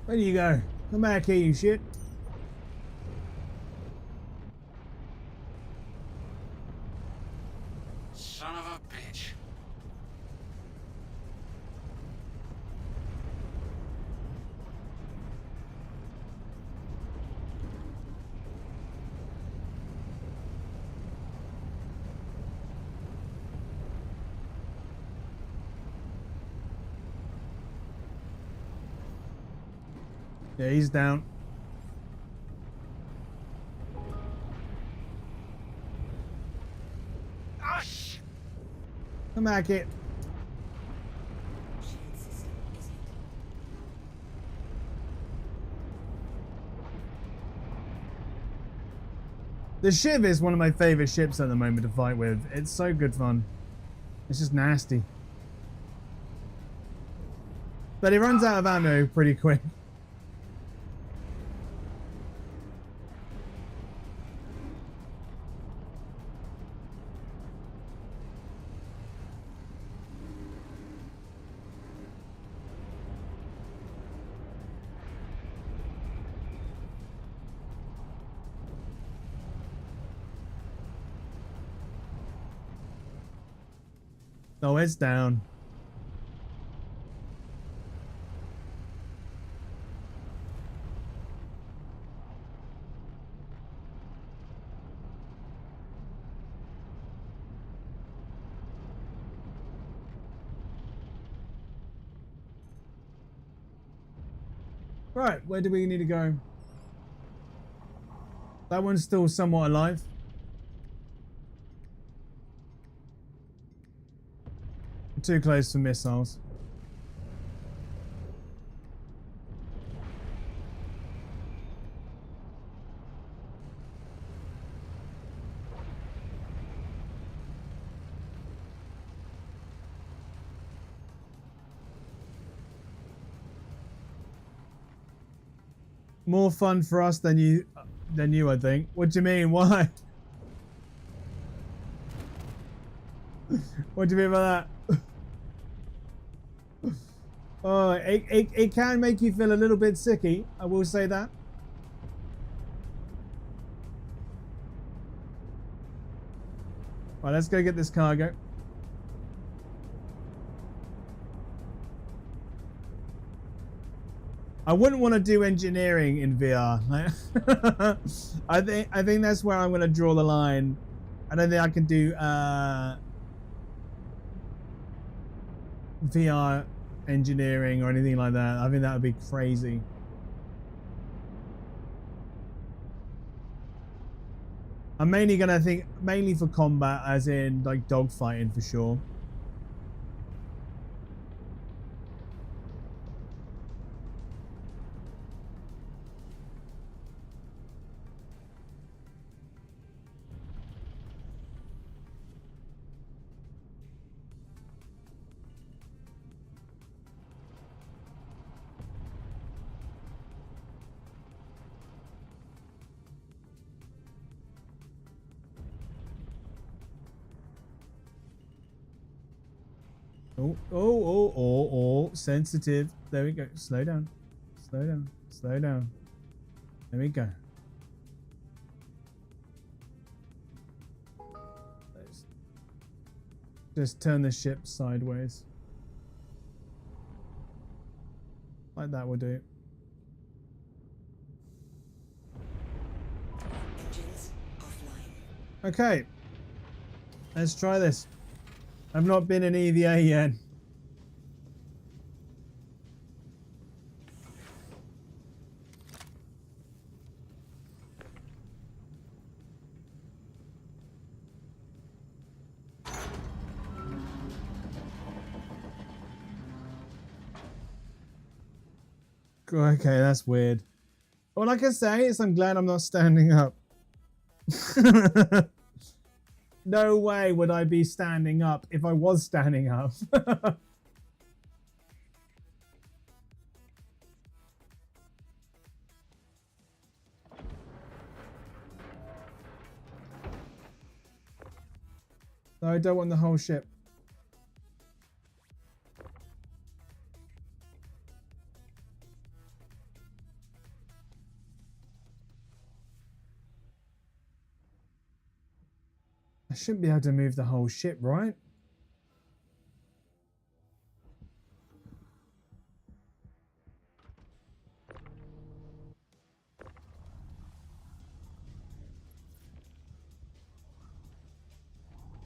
Where do you go? Come back here, you shit. Son of a bitch. Yeah, he's down. Gosh! Come back here. Shield system isn't. The Shiv is one of my favorite ships at the moment to fight with. It's so good fun. It's just nasty. But it runs out of ammo pretty quick. Oh, it's down. Right, where do we need to go? That one's still somewhat alive. Too close for missiles. More fun for us than you, I think. What do you mean? Why? What do you mean by that? Oh, it can make you feel a little bit sicky. I will say that. Right, let's go get this cargo. I wouldn't want to do engineering in VR. I think that's where I'm going to draw the line. I don't think I can do VR engineering or anything like that. I think that would be crazy. I'm mainly going to think mainly for combat, as in like dogfighting for sure. Oh, sensitive. There we go. Slow down. Slow down. Slow down. There we go. Let's just turn the ship sideways. Like that will do. Engines offline. Okay. Let's try this. I've not been in EVA yet. Okay, that's weird. All I can say is I'm glad I'm not standing up. No way would I be standing up if I was standing up. No, I don't want the whole ship. I shouldn't be able to move the whole ship, right?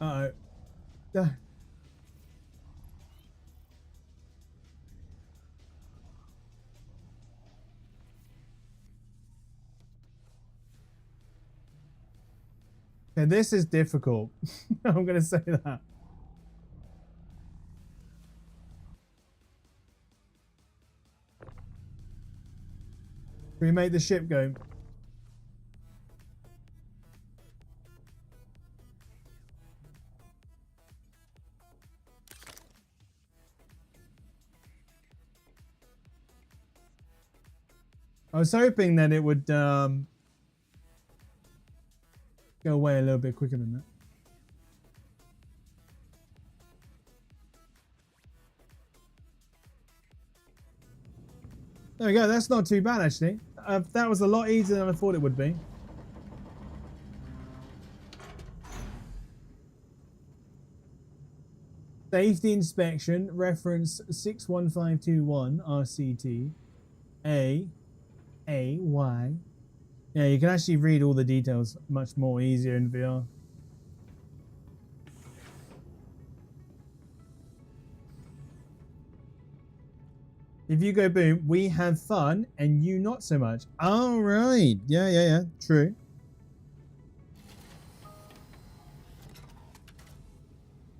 Uh-oh. Duh. And this is difficult. I'm going to say that. We make the ship go. I was hoping that it would go away a little bit quicker than that. There we go. That's not too bad, actually. That was a lot easier than I thought it would be. Safety inspection, reference 61521 RCT A Y. Yeah, you can actually read all the details much more easier in VR. If you go boom, we have fun and you not so much. All right. Yeah. True.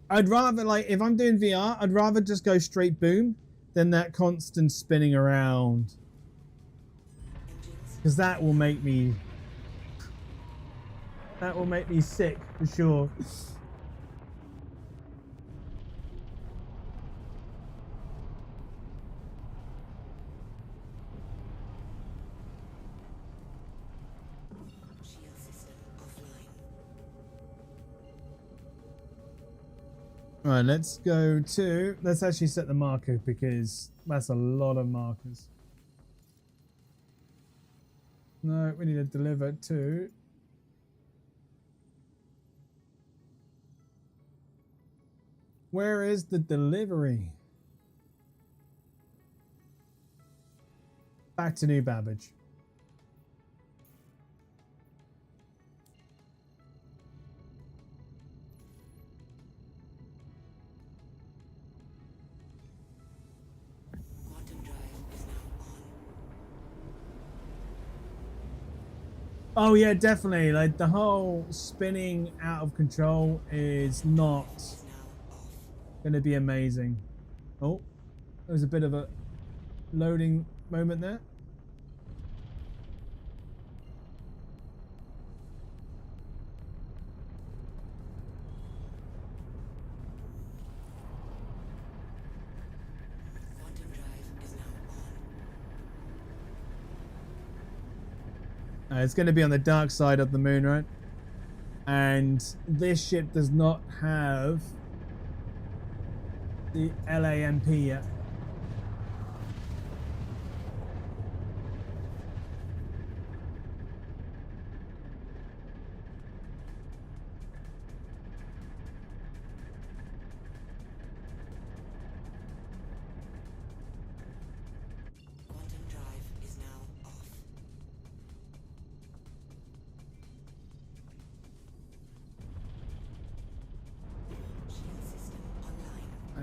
I'd rather, like, if I'm doing VR, I'd rather just go straight boom than that constant spinning around. Because that will make me sick for sure. Alright, let's go to... Let's actually set the marker because that's a lot of markers. No, we need to deliver to... Where is the delivery? Back to New Babbage. Oh yeah, definitely. Like the whole spinning out of control is not gonna be amazing. Oh, there was a bit of a loading moment there. It's going to be on the dark side of the moon, right? And this ship does not have the LAMP yet.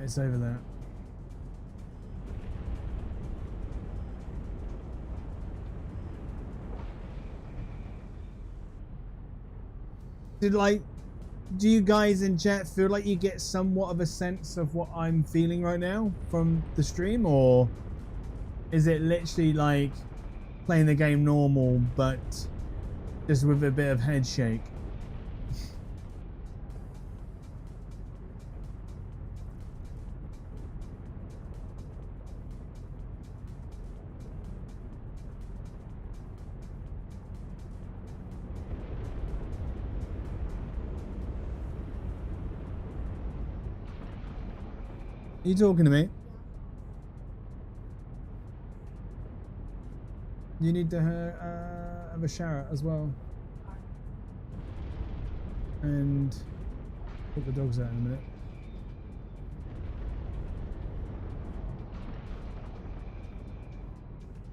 It's over there. Do you guys in chat feel like you get somewhat of a sense of what I'm feeling right now from the stream, or is it literally like playing the game normal but just with a bit of head shake? Are you talking to me? You need to have a shower as well. And put the dogs out in a minute.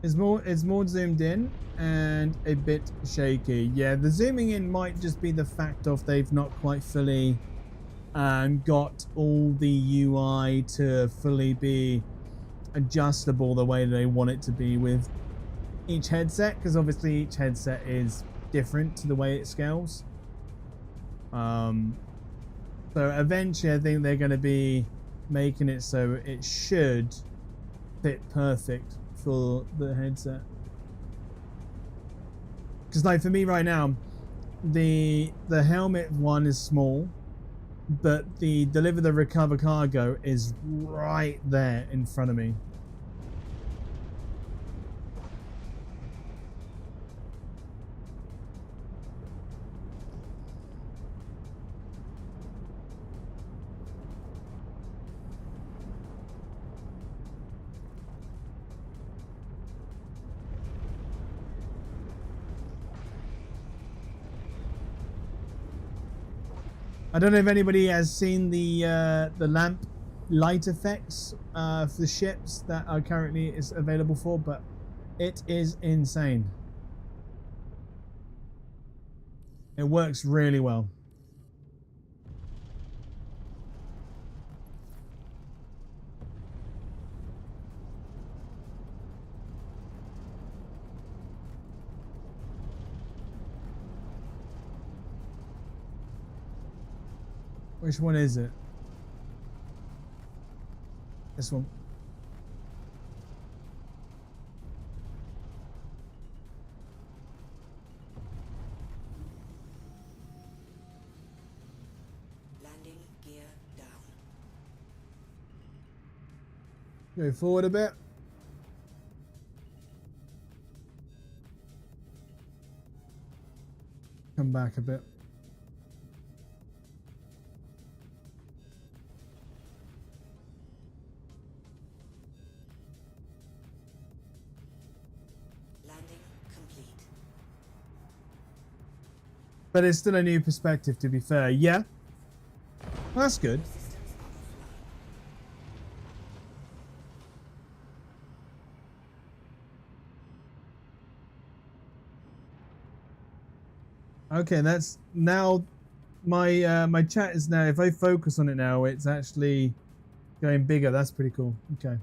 It's more zoomed in and a bit shaky. Yeah, the zooming in might just be the fact of they've not quite fully got all the UI to fully be adjustable the way they want it to be with each headset, because obviously each headset is different to the way it scales. So eventually I think they're going to be making it so it should fit perfect for the headset. Because like for me right now, the helmet one is small, but the deliver the recover cargo is right there in front of me. I don't know if anybody has seen the lamp light effects for the ships that are currently is available for, but it is insane. It works really well. Which one is it? This one. Landing gear down. Go forward a bit. Come back a bit. Landing complete. But it's still a new perspective, to be fair. Yeah. Well, that's good. Okay, that's now my my chat is now, if I focus on it now, it's actually going bigger. That's pretty cool. Okay.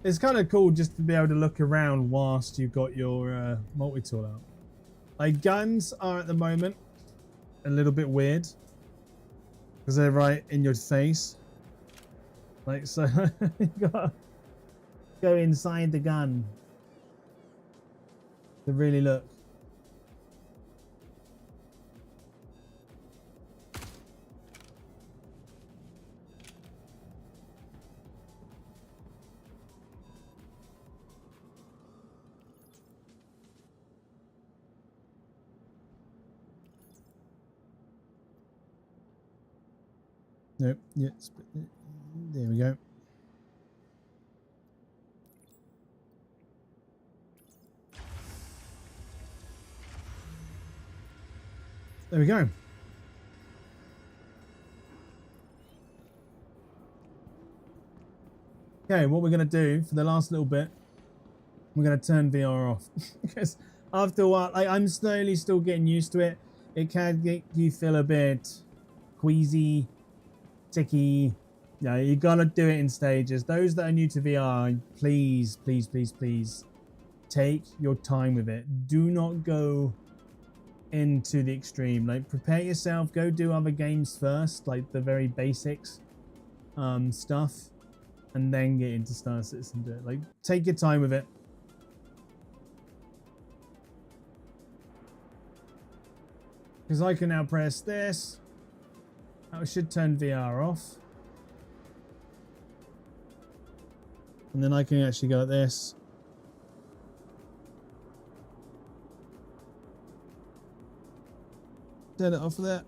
It's kind of cool just to be able to look around whilst you've got your multi-tool out. Like, guns are at the moment a little bit weird because they're right in your face. Like, so you gotta go inside the gun to really look. Nope. Yeah. There we go. There we go. Okay, what we're going to do for the last little bit, we're going to turn VR off. Because after a while, I'm slowly still getting used to it. It can make you feel a bit queasy, ticky. Yeah, you got to do it in stages. Those that are new to VR, please, please, please, please take your time with it. Do not go into the extreme. Like, prepare yourself, go do other games first, like the very basics stuff, and then get into Star Citizen and do it. Like, take your time with it. Because I can now press this. That should turn VR off. And then I can actually go like this. Turn it off of that.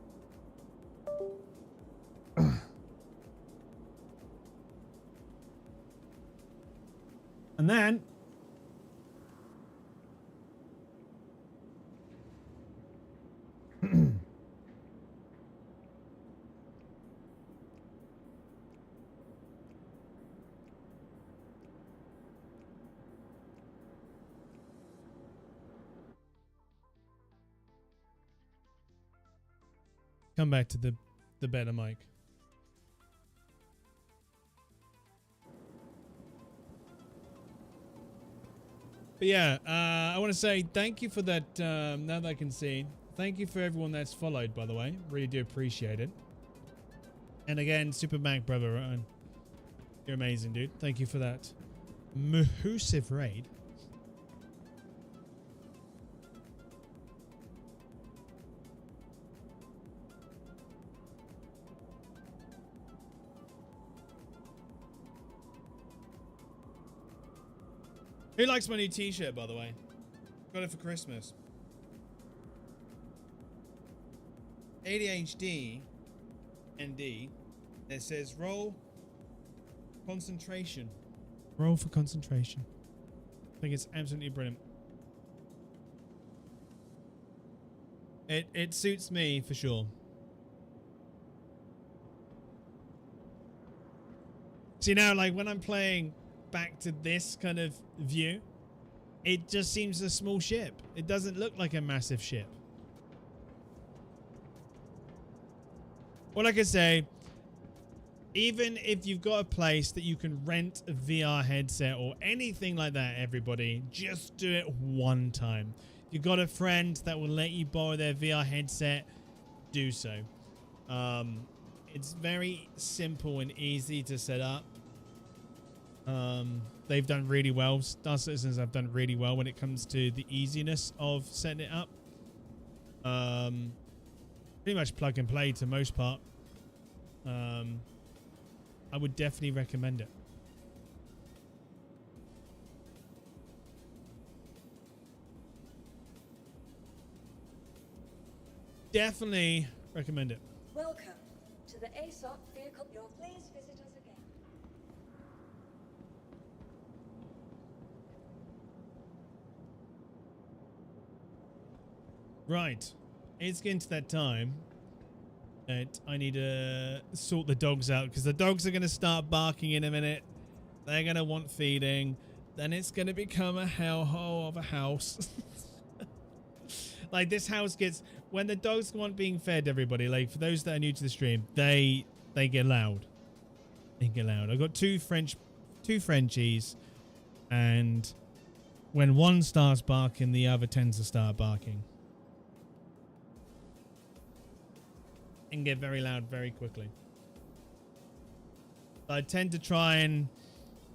And then come back to the better mic. But yeah, I want to say thank you for that. Now that I can see, thank you for everyone that's followed, by the way. Really do appreciate it. And again, Super Mac brother, Ryan, you're amazing, dude. Thank you for that massive raid. Who likes my new t-shirt, by the way? Got it for Christmas. ADHD ND. It says roll concentration. Roll for concentration. I think it's absolutely brilliant. It suits me for sure. See now, like when I'm playing back to this kind of view, it just seems a small ship. It doesn't look like a massive ship. Well, like I say, even if you've got a place that you can rent a VR headset or anything like that, everybody, just do it one time. If you've got a friend that will let you borrow their VR headset, do so. It's very simple and easy to set up. They've done really well. Star Citizens have done really well when it comes to the easiness of setting it up. Pretty much plug and play to most part. I would definitely recommend it. Definitely recommend it. Welcome to the ASOP vehicle. Please visit us again. Right. It's getting to that time that I need to sort the dogs out, because the dogs are going to start barking in a minute. They're going to want feeding. Then it's going to become a hellhole of a house. Like this house gets, when the dogs want being fed, everybody, like for those that are new to the stream, they get loud. They get loud. I've got two Frenchies, and when one starts barking, the other tends to start barking. And get very loud very quickly. I tend to try and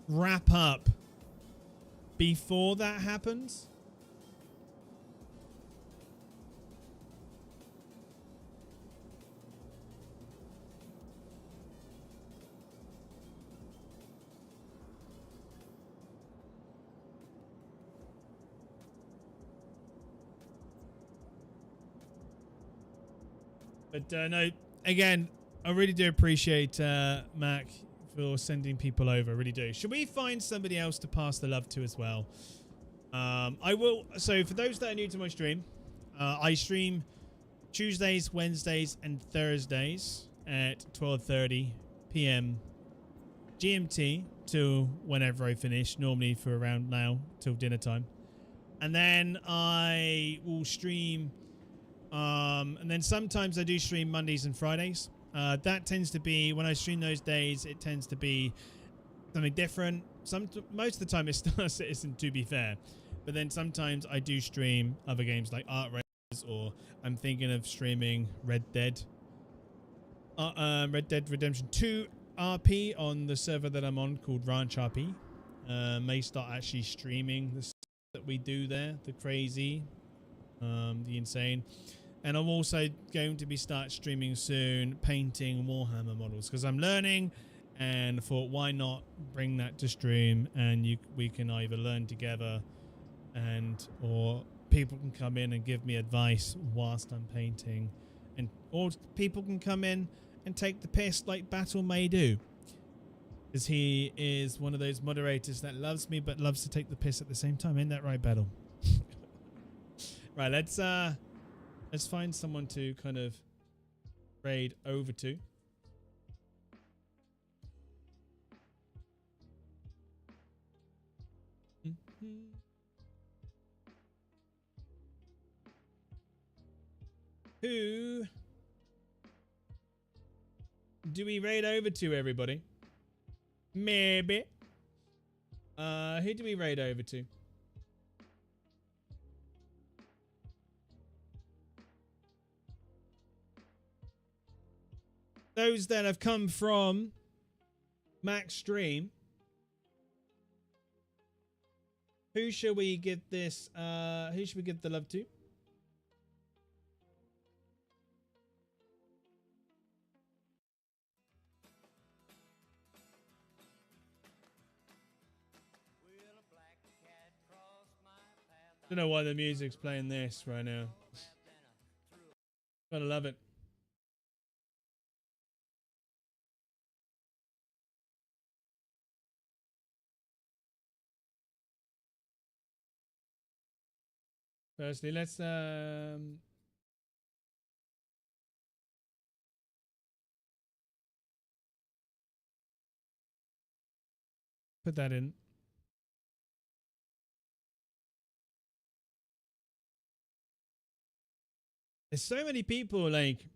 wrap up before that happens. But no, again, I really do appreciate Mac for sending people over. I really do. Should we find somebody else to pass the love to as well? I will. So for those that are new to my stream, I stream Tuesdays, Wednesdays, and Thursdays at 12:30 p.m. GMT till whenever I finish. Normally for around now till dinner time, and then I will stream. And then sometimes I do stream Mondays and Fridays. That tends to be, when I stream those days, it tends to be something different. Most of the time it's Star Citizen, to be fair. But then sometimes I do stream other games like Art Race, or I'm thinking of streaming Red Dead Redemption 2 RP on the server that I'm on called Ranch RP. May start actually streaming the stuff that we do there, the crazy, the insane. And I'm also going to be start streaming soon painting Warhammer models, because I'm learning, and thought why not bring that to stream, and we can either learn together, or people can come in and give me advice whilst I'm painting, or people can come in and take the piss like Battle may do, because he is one of those moderators that loves me but loves to take the piss at the same time. Ain't that right, Battle? Right, let's find someone to kind of raid over to. Who do we raid over to, everybody? Maybe. Who do we raid over to? Those that have come from Mac's stream. Who should we give this? Who should we give the love to? Don't know why the music's playing this right now. Gotta love it. Firstly, let's put that in. There's so many people like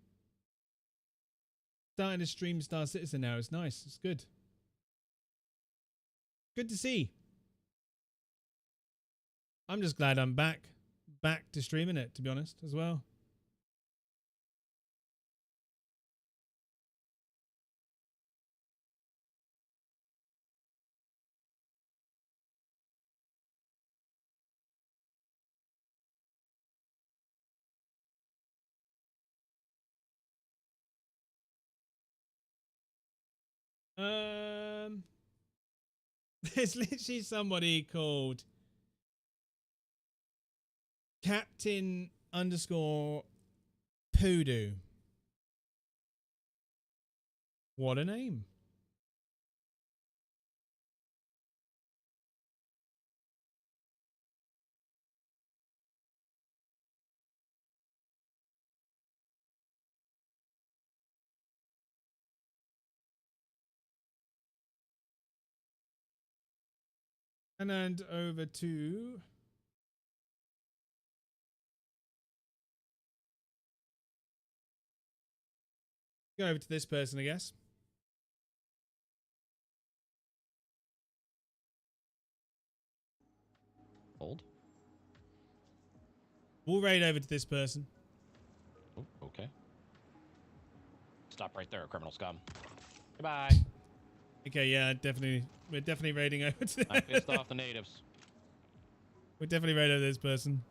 starting to stream Star Citizen now. It's nice. It's good. Good to see. I'm just glad I'm back to streaming it, to be honest, as well. There's literally somebody called Captain _ Poodoo. What a name. And over to go over to this person, I guess. Hold. We'll raid over to this person. Oh, okay. Stop right there, criminal scum. Goodbye. Okay, yeah, definitely. We're definitely raiding over to I pissed off the natives. We're definitely raiding over this person.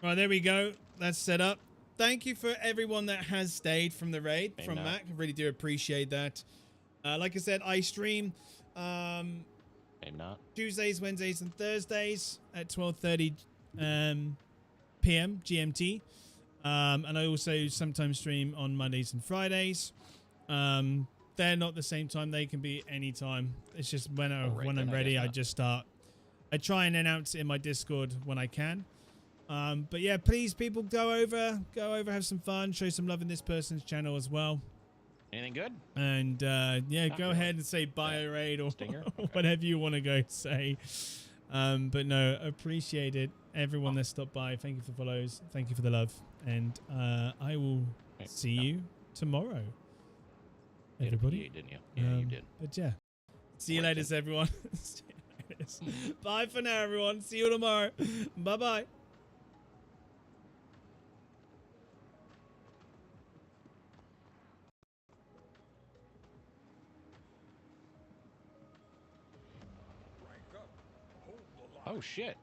Right, there we go. That's set up. Thank you for everyone that has stayed from the raid from Mac. I really do appreciate that. Like I said, I stream Tuesdays, Wednesdays, and Thursdays at 12:30 p.m. GMT. And I also sometimes stream on Mondays and Fridays. They're not the same time. They can be any time. It's just when I'm ready, I just start. I try and announce it in my Discord when I can. But yeah, please, people, go over, have some fun, show some love in this person's channel as well. Anything good? And yeah, go ahead and say bio raid or whatever you want to go say. But no, appreciate it. Everyone that stopped by, thank you for follows, thank you for the love, and I will see you tomorrow. Everybody, you didn't you? Yeah, you did. But yeah, see you later, everyone. See you later. Bye for now, everyone. See you tomorrow. Bye bye. Oh shit.